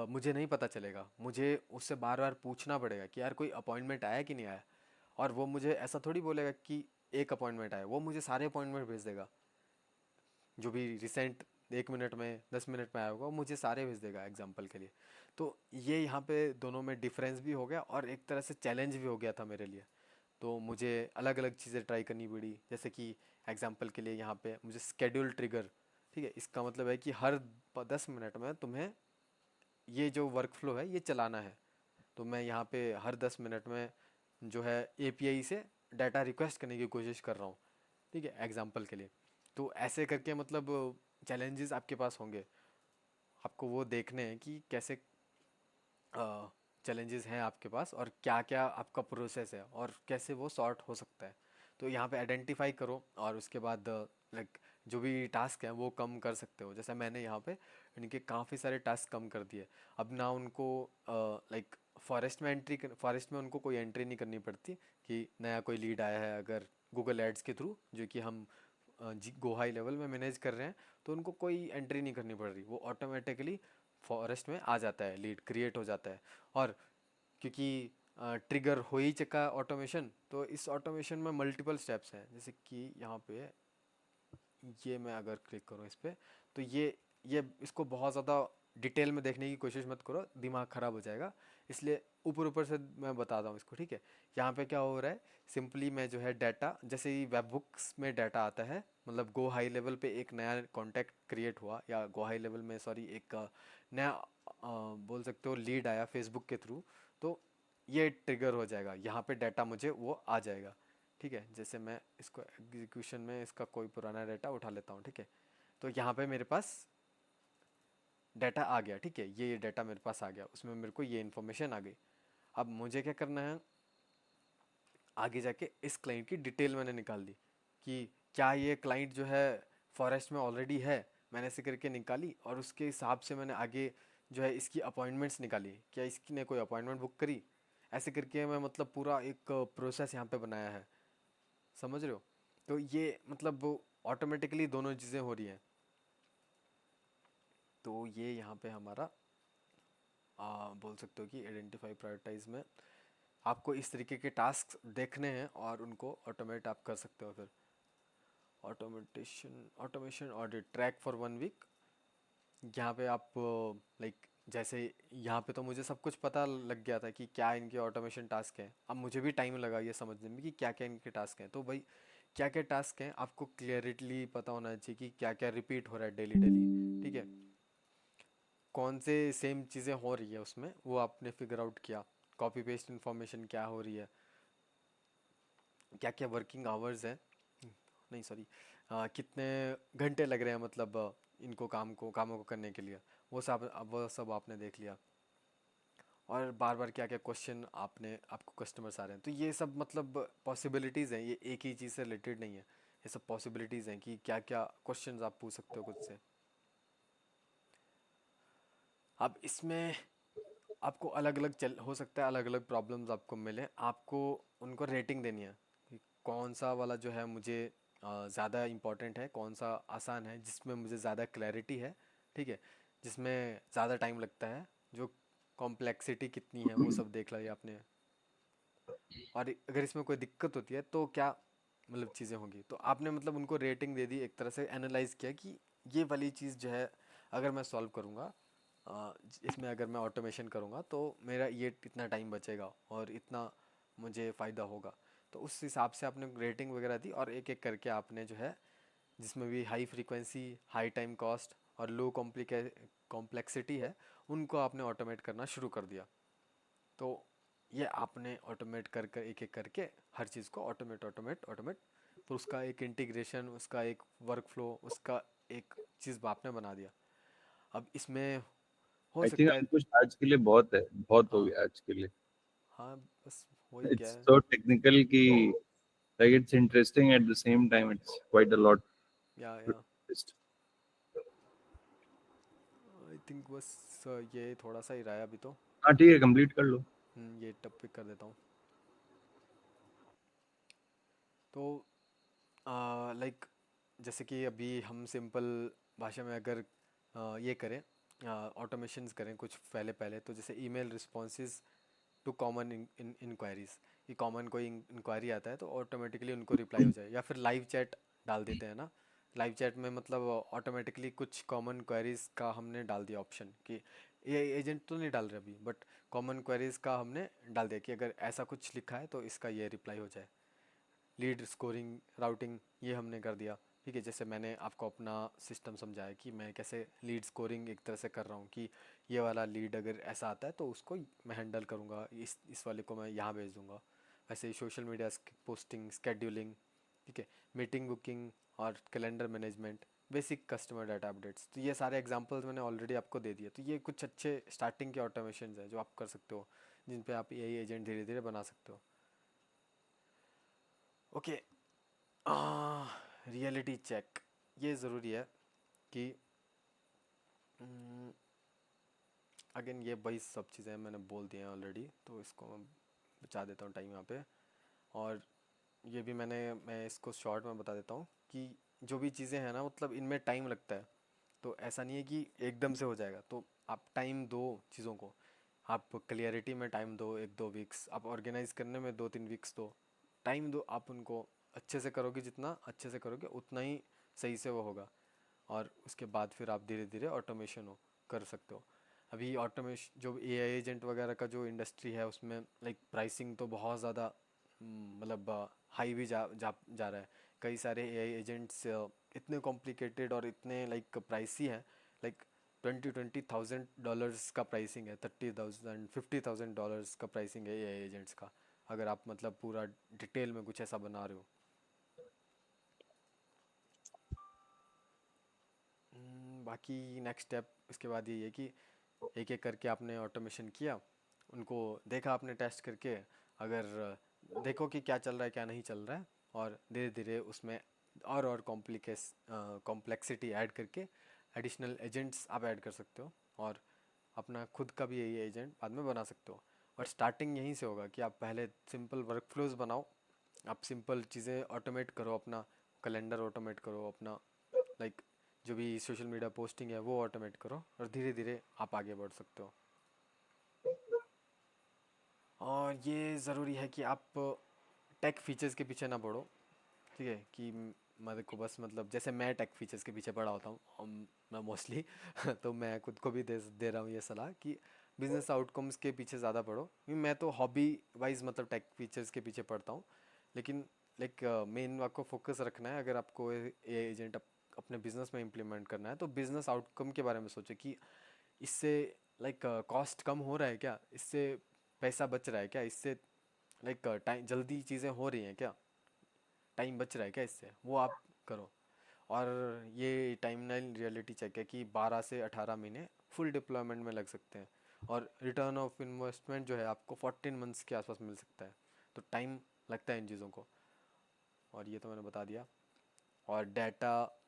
मुझे नहीं पता चलेगा, मुझे उससे बार बार पूछना पड़ेगा कि यार कोई अपॉइंटमेंट आया कि नहीं आया, और वो मुझे ऐसा थोड़ी बोलेगा कि एक अपॉइंटमेंट आया, वो मुझे सारे अपॉइंटमेंट भेज देगा, जो भी रिसेंट 1 मिनट में 10 मिनट में आया होगा वो मुझे सारे भेज देगा एग्जाम्पल के लिए। तो ये यहाँ पे दोनों में डिफरेंस भी हो गया और एक तरह से चैलेंज भी हो गया था मेरे लिए। तो मुझे अलग अलग चीज़ें ट्राई करनी पड़ी, जैसे कि एग्जाम्पल के लिए यहाँ पे मुझे स्केड्यूल ट्रिगर, ठीक है, इसका मतलब है कि हर 10 मिनट में तुम्हें ये जो वर्क फ्लो है ये चलाना है। तो मैं यहाँ पे हर 10 मिनट में जो है API से डाटा रिक्वेस्ट करने की कोशिश कर रहा हूँ, ठीक है, एग्जाम्पल के लिए। तो ऐसे करके मतलब चैलेंजेस आपके पास होंगे, आपको वो देखने हैं कि कैसे चैलेंजेस हैं आपके पास और क्या क्या आपका प्रोसेस है और कैसे वो सॉर्ट हो सकता है। तो यहाँ पे आइडेंटिफाई करो और उसके बाद लाइक जो भी टास्क हैं वो कम कर सकते हो। जैसे मैंने यहाँ पे इनके काफ़ी सारे टास्क कम कर दिए, अब ना उनको लाइक फॉरेस्ट में उनको कोई एंट्री नहीं करनी पड़ती कि नया कोई लीड आया है, अगर गूगल एड्स के थ्रू जो कि हम गो हाई लेवल में मैनेज कर रहे हैं, तो उनको कोई एंट्री नहीं करनी पड़ रही, वो ऑटोमेटिकली फॉरेस्ट में आ जाता है, लीड क्रिएट हो जाता है। और क्योंकि ट्रिगर हो ही चुका ऑटोमेशन, तो इस ऑटोमेशन में मल्टीपल स्टेप्स हैं, जैसे कि यहाँ पे ये मैं अगर क्लिक करूँ इस पर, तो ये इसको बहुत ज़्यादा डिटेल में देखने की कोशिश मत करो, दिमाग ख़राब हो जाएगा, इसलिए ऊपर ऊपर से मैं बताता हूँ इसको, ठीक है। यहाँ पे क्या हो रहा है, सिंपली मैं जो है डाटा, जैसे ही वेब बुक्स में डाटा आता है, मतलब गो हाई लेवल पे एक नया कॉन्टैक्ट क्रिएट हुआ, या गो हाई लेवल में सॉरी एक नया बोल सकते हो लीड आया फेसबुक के थ्रू, तो ये ट्रिगर हो जाएगा, यहाँ पे डाटा मुझे वो आ जाएगा, ठीक है। जैसे मैं इसको एग्जीक्यूशन में इसका कोई पुराना डाटा उठा लेता हूँ, ठीक है, तो यहाँ पे मेरे पास डाटा आ गया, ठीक है, ये डाटा मेरे पास आ गया, उसमें मेरे को ये इन्फॉर्मेशन आ गई। अब मुझे क्या करना है, आगे जाके इस क्लाइंट की डिटेल मैंने निकाल दी कि क्या ये क्लाइंट जो है फॉरेस्ट में ऑलरेडी है, मैंने ऐसे करके निकाली, और उसके हिसाब से मैंने आगे जो है इसकी अपॉइंटमेंट्स निकाली, क्या इसकी ने कोई अपॉइंटमेंट बुक करी, ऐसे करके मैं मतलब पूरा एक प्रोसेस यहाँ पे बनाया है, समझ रहे हो। तो ये मतलब ऑटोमेटिकली दोनों चीज़ें हो रही हैं। तो ये यहाँ पे हमारा बोल सकते हो कि आइडेंटिफाई प्रायोरिटाइज में आपको इस तरीके के टास्क देखने हैं और उनको ऑटोमेट आप कर सकते हो। फिर automation audit track for 1 week, यहाँ पे आप लाइक जैसे यहाँ पे तो मुझे सब कुछ पता लग गया था कि क्या इनके ऑटोमेशन टास्क हैं, अब मुझे भी टाइम लगा ये समझने में कि क्या क्या इनके टास्क हैं। तो भाई क्या क्या टास्क हैं आपको क्लियरिटली पता होना चाहिए कि क्या क्या रिपीट हो रहा है डेली डेली, ठीक है, कौन से सेम चीज़ें हो रही है उसमें, वो आपने फिगर आउट किया, कॉपी पेस्ट इन्फॉर्मेशन क्या हो रही है, क्या क्या वर्किंग आवर्स हैं, नहीं सॉरी कितने घंटे लग रहे हैं, मतलब इनको कामों को करने के लिए, वो सब आपने देख लिया। और बार बार क्या क्या क्वेश्चन आपको कस्टमर्स आ रहे हैं, तो ये सब मतलब पॉसिबिलिटीज़ हैं, ये एक ही चीज़ से रिलेटेड नहीं है, ये सब पॉसिबिलिटीज़ हैं कि क्या क्या क्वेश्चंस आप पूछ सकते हो खुद से। अब इसमें आपको अलग अलग चल हो सकता है, अलग अलग प्रॉब्लम्स आपको मिले, आपको उनको रेटिंग देनी है कि कौन सा वाला जो है मुझे ज़्यादा इम्पोर्टेंट है, कौन सा आसान है जिसमें मुझे ज़्यादा क्लैरिटी है, ठीक है, जिसमें ज़्यादा टाइम लगता है, जो कॉम्प्लेक्सिटी कितनी है वो सब देख लिया आपने। और अगर इसमें कोई दिक्कत होती है तो क्या मतलब चीज़ें होंगी, तो आपने मतलब उनको रेटिंग दे दी, एक तरह से एनालाइज किया कि ये वाली चीज़ जो है अगर मैं सॉल्व करूँगा, इसमें अगर मैं ऑटोमेशन करूँगा तो मेरा ये इतना टाइम बचेगा और इतना मुझे फ़ायदा होगा। तो उस हिसाब से आपने रेटिंग वगैरह दी और एक एक करके आपने जो है, जिसमें भी high frequency, high time cost और लो कॉम्प्लेक्सिटी है, उनको आपने ऑटोमेट करना शुरू कर दिया। तो ये आपने ऑटोमेट कर कर एक एक करके हर चीज़ को ऑटोमेट ऑटोमेट ऑटोमेट, फिर उसका एक इंटीग्रेशन, उसका एक वर्क फ्लो, उसका एक चीज़ आपने बना दिया। अब इसमें हो आई थिंक सकता है। अंकुश आज के लिए बहुत है, बहुत हो हाँ गया आज के लिए। हाँ, बस वही क्या इट्स है। सो टेक्निकल कि like it's interesting at the same time it's quite a lot. या आई थिंक बस ये थोड़ा सा ही रहा है अभी तो। हाँ ठीक है, कंप्लीट कर लो। ये टॉपिक कर देता हूँ। तो लाइक जैसे कि अभी हम सिंपल भाषा में अगर ये करें, ऑटोमेशंस करें कुछ पहले पहले, तो जैसे email responses to common inquiries, ये कॉमन कोई इंक्वायरी आता है तो ऑटोमेटिकली उनको रिप्लाई हो जाए, या फिर लाइव चैट डाल देते हैं ना। लाइव चैट में मतलब ऑटोमेटिकली कुछ कॉमन क्वेरीज का हमने डाल दिया ऑप्शन कि ये एजेंट तो नहीं डाल रहे अभी, बट कॉमन क्वेरीज का हमने डाल दिया कि अगर ऐसा कुछ लिखा है तो इसका ये रिप्लाई हो जाए। लीड स्कोरिंग, राउटिंग, ये हमने कर दिया। ठीक है, जैसे मैंने आपको अपना सिस्टम समझाया कि मैं कैसे लीड स्कोरिंग एक तरह से कर रहा हूँ कि ये वाला लीड अगर ऐसा आता है तो उसको मैं हैंडल करूँगा, इस वाले को मैं यहाँ भेज दूँगा। वैसे ही सोशल मीडिया पोस्टिंग, स्केड्यूलिंग, ठीक है, मीटिंग बुकिंग और calendar management, basic customer data updates, तो ये सारे एग्जांपल्स मैंने ऑलरेडी आपको दे दिए। तो ये कुछ अच्छे स्टार्टिंग के ऑटोमेशन है जो आप कर सकते हो, जिन पे आप यही एजेंट धीरे धीरे बना सकते हो। ओके, रियलिटी चेक, ये ज़रूरी है कि अगेन ये वही सब चीज़ें मैंने बोल दी हैं ऑलरेडी, तो इसको मैं बचा देता हूँ टाइम यहाँ पे। और ये भी मैं इसको शॉर्ट में बता देता हूँ कि जो भी चीज़ें हैं ना, मतलब इनमें टाइम लगता है। तो ऐसा नहीं है कि एकदम से हो जाएगा, तो आप टाइम दो चीज़ों को। आप क्लियरिटी में टाइम दो, 1-2 वीक्स, आप ऑर्गेनाइज करने में 2-3 वीक्स दो, टाइम दो। आप उनको अच्छे से करोगे, जितना अच्छे से करोगे उतना ही सही से वो होगा। और उसके बाद फिर आप धीरे धीरे ऑटोमेशन हो कर सकते हो। अभी ऑटोमेशन जो एआई एजेंट वगैरह का जो इंडस्ट्री है उसमें लाइक प्राइसिंग तो बहुत ज़्यादा मतलब हाई भी जा रहा है। कई सारे एआई एजेंट्स इतने कॉम्प्लिकेटेड और इतने लाइक प्राइसी हैं, लाइक 20,000 डॉलर्स का प्राइसिंग है, 30,000 $50,000 का प्राइसिंग है एआई एजेंट्स का, अगर आप मतलब पूरा डिटेल में कुछ ऐसा बना रहे हो। बाकी नेक्स्ट स्टेप इसके बाद यही है कि एक एक करके आपने ऑटोमेशन किया, उनको देखा आपने टेस्ट करके, अगर देखो कि क्या चल रहा है क्या नहीं चल रहा है, और धीरे धीरे उसमें और कॉम्प्लेक्सिटी ऐड करके एडिशनल एजेंट्स आप ऐड कर सकते हो, और अपना खुद का भी यही एजेंट बाद में बना सकते हो। और स्टार्टिंग यहीं से होगा कि आप पहले सिंपल वर्क फ्लोज बनाओ, आप सिंपल चीज़ें ऑटोमेट करो, अपना कैलेंडर ऑटोमेट करो, अपना लाइक जो भी सोशल मीडिया पोस्टिंग है वो ऑटोमेट करो, और धीरे धीरे आप आगे बढ़ सकते हो। और ये ज़रूरी है कि आप टेक फीचर्स के पीछे ना पड़ो, ठीक है, कि मेरे को बस मतलब जैसे मैं टेक फीचर्स के पीछे पड़ा होता हूँ, मैं मोस्टली तो मैं खुद को भी दे रहा हूँ ये सलाह कि बिजनेस आउटकम्स के पीछे ज़्यादा पढ़ो, क्योंकि मैं तो हॉबी वाइज मतलब टेक फीचर्स के पीछे पढ़ता हूँ। लेकिन लाइक मेन आपको फोकस रखना है, अगर आपको ये एजेंट अपने बिजनेस में इम्प्लीमेंट करना है तो बिजनेस आउटकम के बारे में सोचो कि इससे लाइक कॉस्ट कम हो रहा है क्या, इससे पैसा बच रहा है क्या, इससे लाइक टाइम जल्दी चीज़ें हो रही हैं क्या, टाइम बच रहा है क्या, इससे वो आप करो। और ये टाइमलाइन रियलिटी चेक है कि 12 से 18 महीने फुल डिप्लॉयमेंट में लग सकते हैं, और रिटर्न ऑफ इन्वेस्टमेंट जो है आपको 14 मंथ्स के आसपास मिल सकता है। तो टाइम लगता है इन चीज़ों को, और ये तो मैंने बता दिया। और डाटा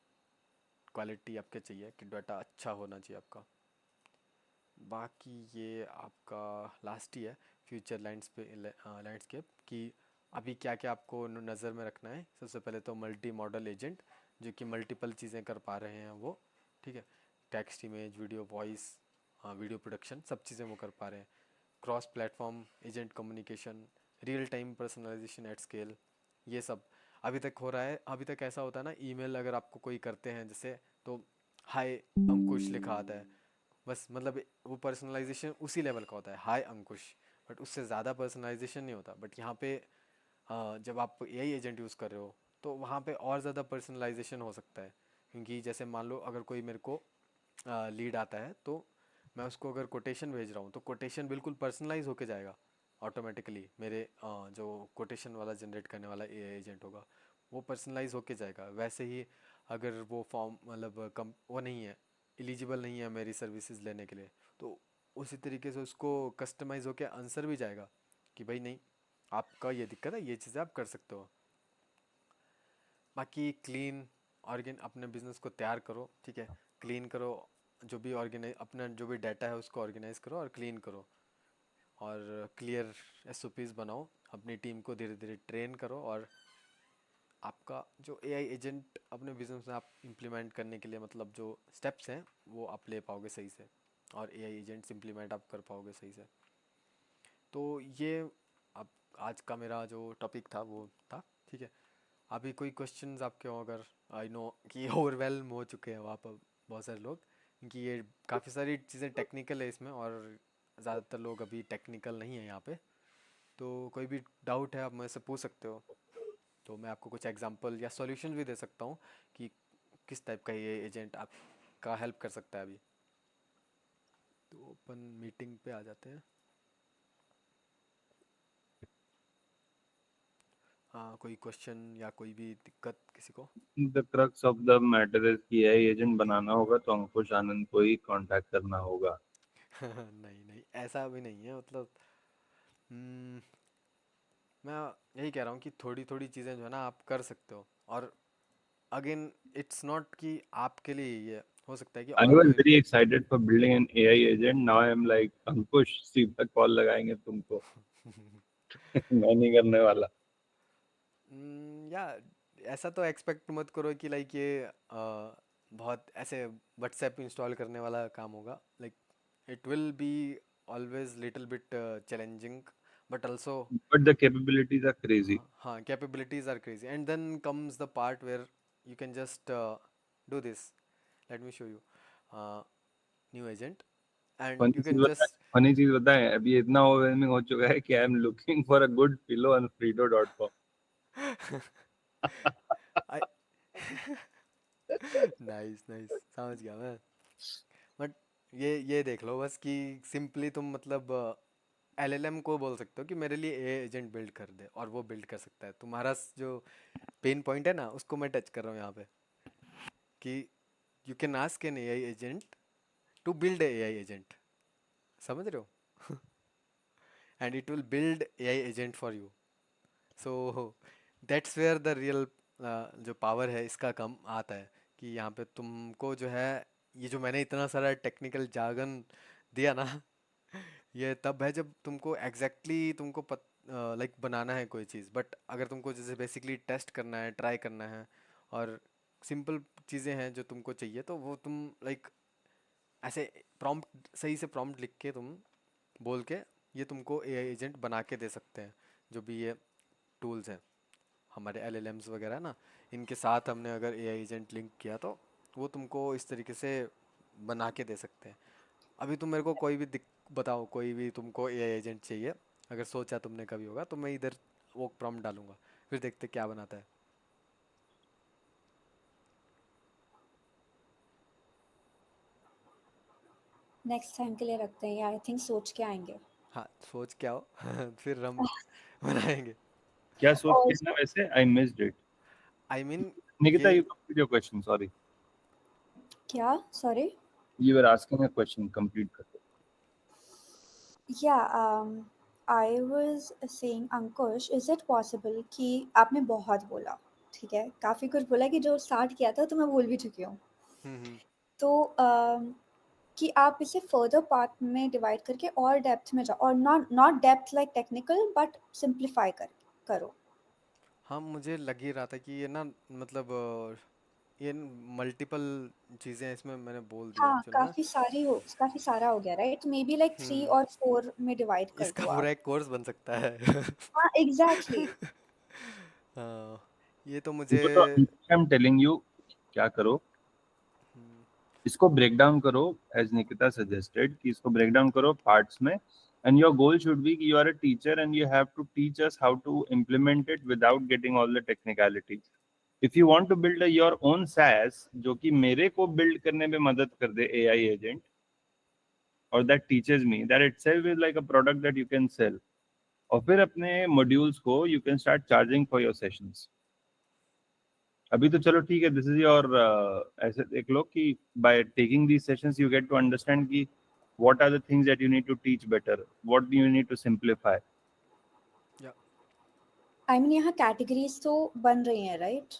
क्वालिटी आपके चाहिए कि डाटा अच्छा होना चाहिए आपका। बाकी ये आपका लास्ट ही है, फ्यूचर लैंडस्केप की अभी क्या क्या आपको नज़र में रखना है। सबसे पहले तो मल्टी मॉडल एजेंट जो कि मल्टीपल चीज़ें कर पा रहे हैं वो, ठीक है, text, image, video, voice, video production, सब चीज़ें वो कर पा रहे हैं। Cross platform agent communication, real time personalization at scale, ये सब अभी तक हो रहा है। अभी तक ऐसा होता है ना, ईमेल अगर आपको कोई करते हैं जैसे, तो हाय अंकुश लिखा आता है, बस मतलब वो पर्सनलाइजेशन उसी लेवल का होता है, हाय अंकुश, बट उससे ज़्यादा पर्सनलाइजेशन नहीं होता। बट यहाँ पे जब आप एआई एजेंट यूज़ कर रहे हो तो वहाँ पे और ज़्यादा पर्सनलाइजेशन हो सकता है, क्योंकि जैसे मान लो अगर कोई मेरे को लीड आता है तो मैं उसको अगर कोटेशन भेज रहा हूँ तो कोटेशन बिल्कुल पर्सनलाइज होके जाएगा ऑटोमेटिकली। मेरे जो कोटेशन वाला जनरेट करने वाला एआई एजेंट होगा वो पर्सनलाइज होके जाएगा। वैसे ही अगर वो फॉर्म मतलब कम वो नहीं है, एलिजिबल नहीं है मेरी सर्विसेज लेने के लिए, तो उसी तरीके से उसको कस्टमाइज होके आंसर भी जाएगा कि भाई नहीं, आपका ये दिक्कत है, ये चीज़ें आप कर सकते हो। बाकी क्लीन ऑर्गेन अपने बिजनेस को तैयार करो, ठीक है, क्लीन करो, जो भी ऑर्गेनाइज अपना जो भी डाटा है उसको ऑर्गेनाइज करो और क्लीन करो, और क्लियर एसओपीज बनाओ, अपनी टीम को धीरे धीरे ट्रेन करो, और आपका जो एआई एजेंट अपने बिजनेस में आप इम्प्लीमेंट करने के लिए मतलब जो स्टेप्स हैं वो आप ले पाओगे सही से, और एआई एजेंट्स इम्प्लीमेंट आप कर पाओगे सही से। तो ये अब आज का मेरा जो टॉपिक था वो था, ठीक है। अभी कोई क्वेश्चंस आपके हो अगर, आई नो कि ओवरवेलम हो चुके हैं वहाँ पर बहुत सारे लोग, क्योंकि ये काफ़ी सारी चीज़ें टेक्निकल है इसमें, और ज़्यादातर लोग अभी टेक्निकल नहीं है यहाँ पे। तो कोई भी डाउट है आप मुझसे पूछ सकते हो, तो मैं आपको कुछ एग्जांपल या सॉल्यूशन भी दे सकता हूँ कि किस टाइप का ये एजेंट आपका हेल्प कर सकता है अभी। तो अपन मीटिंग पे आ जाते हैं। हाँ, कोई क्वेश्चन या कोई भी दिक्कत किसी को? The crux of the matter is कि एआई एजेंट बनाना होगा तो अंकुश आनंद को ही कांटेक्ट करना होगा। नहीं नहीं, ऐसा भी नहीं है, मतलब हम्म, मैं यही कह रहा हूँ कि थोड़ी थोड़ी चीज़ें जो है ना आप कर सकते हो, और अगेन इट्स नॉट कि आपके लिए ये हो सकता है कि आई और वाज कोई। Very excited for building an AI agent, now I am like Ankush सीधा कॉल लगाएंगे तुमको। मैं नहीं करने वाला। या ऐसा तो एक्सपेक्ट मत करो कि लाइक ये बहुत ऐसे व्हाट्सएप इंस्टॉल करने वाला काम होगा। Like it will be always little bit challenging, but also but the capabilities are crazy. हाँ, capabilities are crazy, and then comes the part where you can just do this. Let me show you new agent, and funny you चीज can बताएं, just funny चीज बताएं, अभी इतना overwhelming हो चुका है कि I am looking for a good pillow on frido.com। I nice nice, समझ गया मैं। बट ये देख लो बस कि सिंपली तुम मतलब एलएलएम को बोल सकते हो कि मेरे लिए ए एजेंट बिल्ड कर दे, और वो बिल्ड कर सकता है। तुम्हारा जो पेन पॉइंट है ना उसको मैं टच कर रहा हूँ यहाँ पे, कि you can ask an AI agent to build a AI agent, समझ रहे हो, and it will build AI agent for you. So that's where the real जो पावर है इसका कम आता है, कि यहाँ पे तुमको जो है, ये जो मैंने इतना सारा टेक्निकल jargon दिया ना, ये तब है जब तुमको एग्जैक्टली तुमको लाइक बनाना है कोई चीज़। बट अगर तुमको जैसे बेसिकली टेस्ट करना है, ट्राई करना है, और सिंपल चीज़ें हैं जो तुमको चाहिए, तो वो तुम लाइक ऐसे प्रॉम्प्ट, सही से प्रॉम्प्ट लिख के तुम बोल के ये तुमको एआई एजेंट बना के दे सकते हैं। जो भी ये टूल्स हैं हमारे एलएलएम्स वगैरह ना, इनके साथ हमने अगर एआई एजेंट लिंक किया तो वो तुमको इस तरीके से बना के दे सकते हैं। अभी तुम मेरे को कोई भी बताओ, कोई भी तुमको एआई एजेंट चाहिए, अगर सोचा तुमने कभी होगा, तो मैं इधर वो प्रॉम्प्ट डालूंगा, फिर देखते क्या बनाता है। नेक्स्ट टाइम के लिए रखते हैं, आई थिंक सोच के आएंगे। हाँ, सोच के आओ फिर हम बनाएंगे। क्या सोच के ना, ऑल्सो वैसे I missed it. I mean Nikita, ये you complete your question, sorry. क्या, sorry? You were asking a question, complete कर दो। या I was saying Ankush, is it possible कि आपने बहुत बोला, ठीक है, काफ़ी कुछ बोला कि जो स्टार्ट किया था तो मैं भूल भी चुकी हूँ। हम्म। तो कि आप इसे फर्दर पार्ट में डिवाइड करके और डेप्थ में जाओ, और not not depth like technical, but simplify कर करो। हाँ, मुझे लग ही रहा था कि ये ना, मतलब ये मल्टीपल चीज़ें इसमें मैंने बोल दी हाँ, एक्चुअल में। काफी सारा हो गया, राइट? मे बी लाइक 3 हम्म। और 4 में डिवाइड कर इसका दो पूरा आप। एक कोर्स बन सकता है। हाँ, एग्जैक्टली। हाँ, ये तो मुझे। वो तो आई एम टेलिंग यू, क्या करो, हम्म, इसको ब्रेक डाउन करो, एज निकिता सजेस्टेड कि इसको ब्रेक डाउन करो पार्ट्स में, and your goal should be कि you are a teacher and you have to teach us how to implement it without getting all the technicalities. If you want to build your own SaaS जो कि मेरे को build करने में मदद कर दे एआई एजेंट, और that teaches me, that itself is like a product that you can sell, और फिर अपने मॉड्यूल्स को you can start charging for your sessions. अभी तो चलो ठीक है, दिस इज योर, ऐसे देख लो कि by taking these sessions you get to understand कि what are the things that you need to teach better, what do you need to simplify. या आई मीन यहाँ कैटेगरीज तो बन रही हैं, राइट?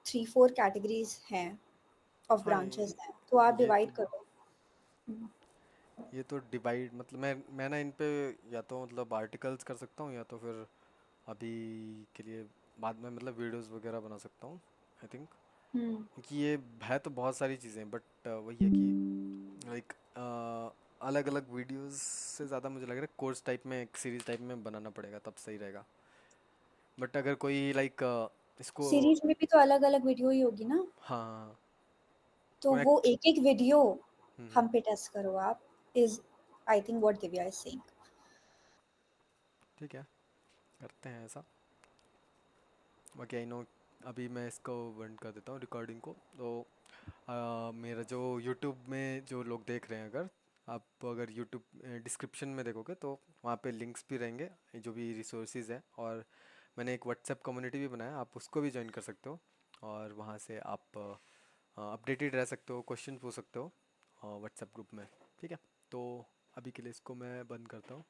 3-4 कैटेगरीज हैं, ऑफ हाँ, ब्रांचेस हैं, तो आप ये डिवाइड तो करो। ये तो डिवाइड, मतलब मैं ना इन पे या तो मतलब आर्टिकल्स कर सकता हूँ, या तो फिर अभी के लिए बाद में मतलब वीडियोस वगैरह बना सकता हूँ, आई थिंक। हम्म। क्योंकि ये है तो बहुत सारी चीज़ें, बट वही है कि लाइक अलग अलग वीडियोस से ज़्यादा मुझे लग रहा है कोर्स टाइप में, एक सीरीज टाइप में बनाना पड़ेगा, तब सही रहेगा। बट अगर कोई लाइक इसको। सीरीज में भी तो अलग अलग वीडियो ही होगी ना, हाँ। तो कौन वो एक एक वीडियो हम्म। हम पे टेस्ट करो आप, is I think what Divya is saying. ठीक है, करते हैं ऐसा। बाकी आई नो, अभी मैं इसको बंद कर देता हूँ रिकॉर्डिंग को। तो मेरा जो यूट्यूब में जो लोग देख रहे हैं, अगर आप अगर यूट्यूब डिस्क्रिप्शन में देखोगे तो वहाँ पे लिंक्स भी रहेंगे, जो भी रिसोर्सेज हैं। और मैंने एक व्हाट्सएप कम्युनिटी भी बनाया, आप उसको भी ज्वाइन कर सकते हो। और वहाँ से आप अपडेटेड रह सकते हो, क्वेश्चन पूछ सकते हो व्हाट्सएप ग्रुप में। ठीक है, तो अभी के लिए इसको मैं बंद करता हूँ।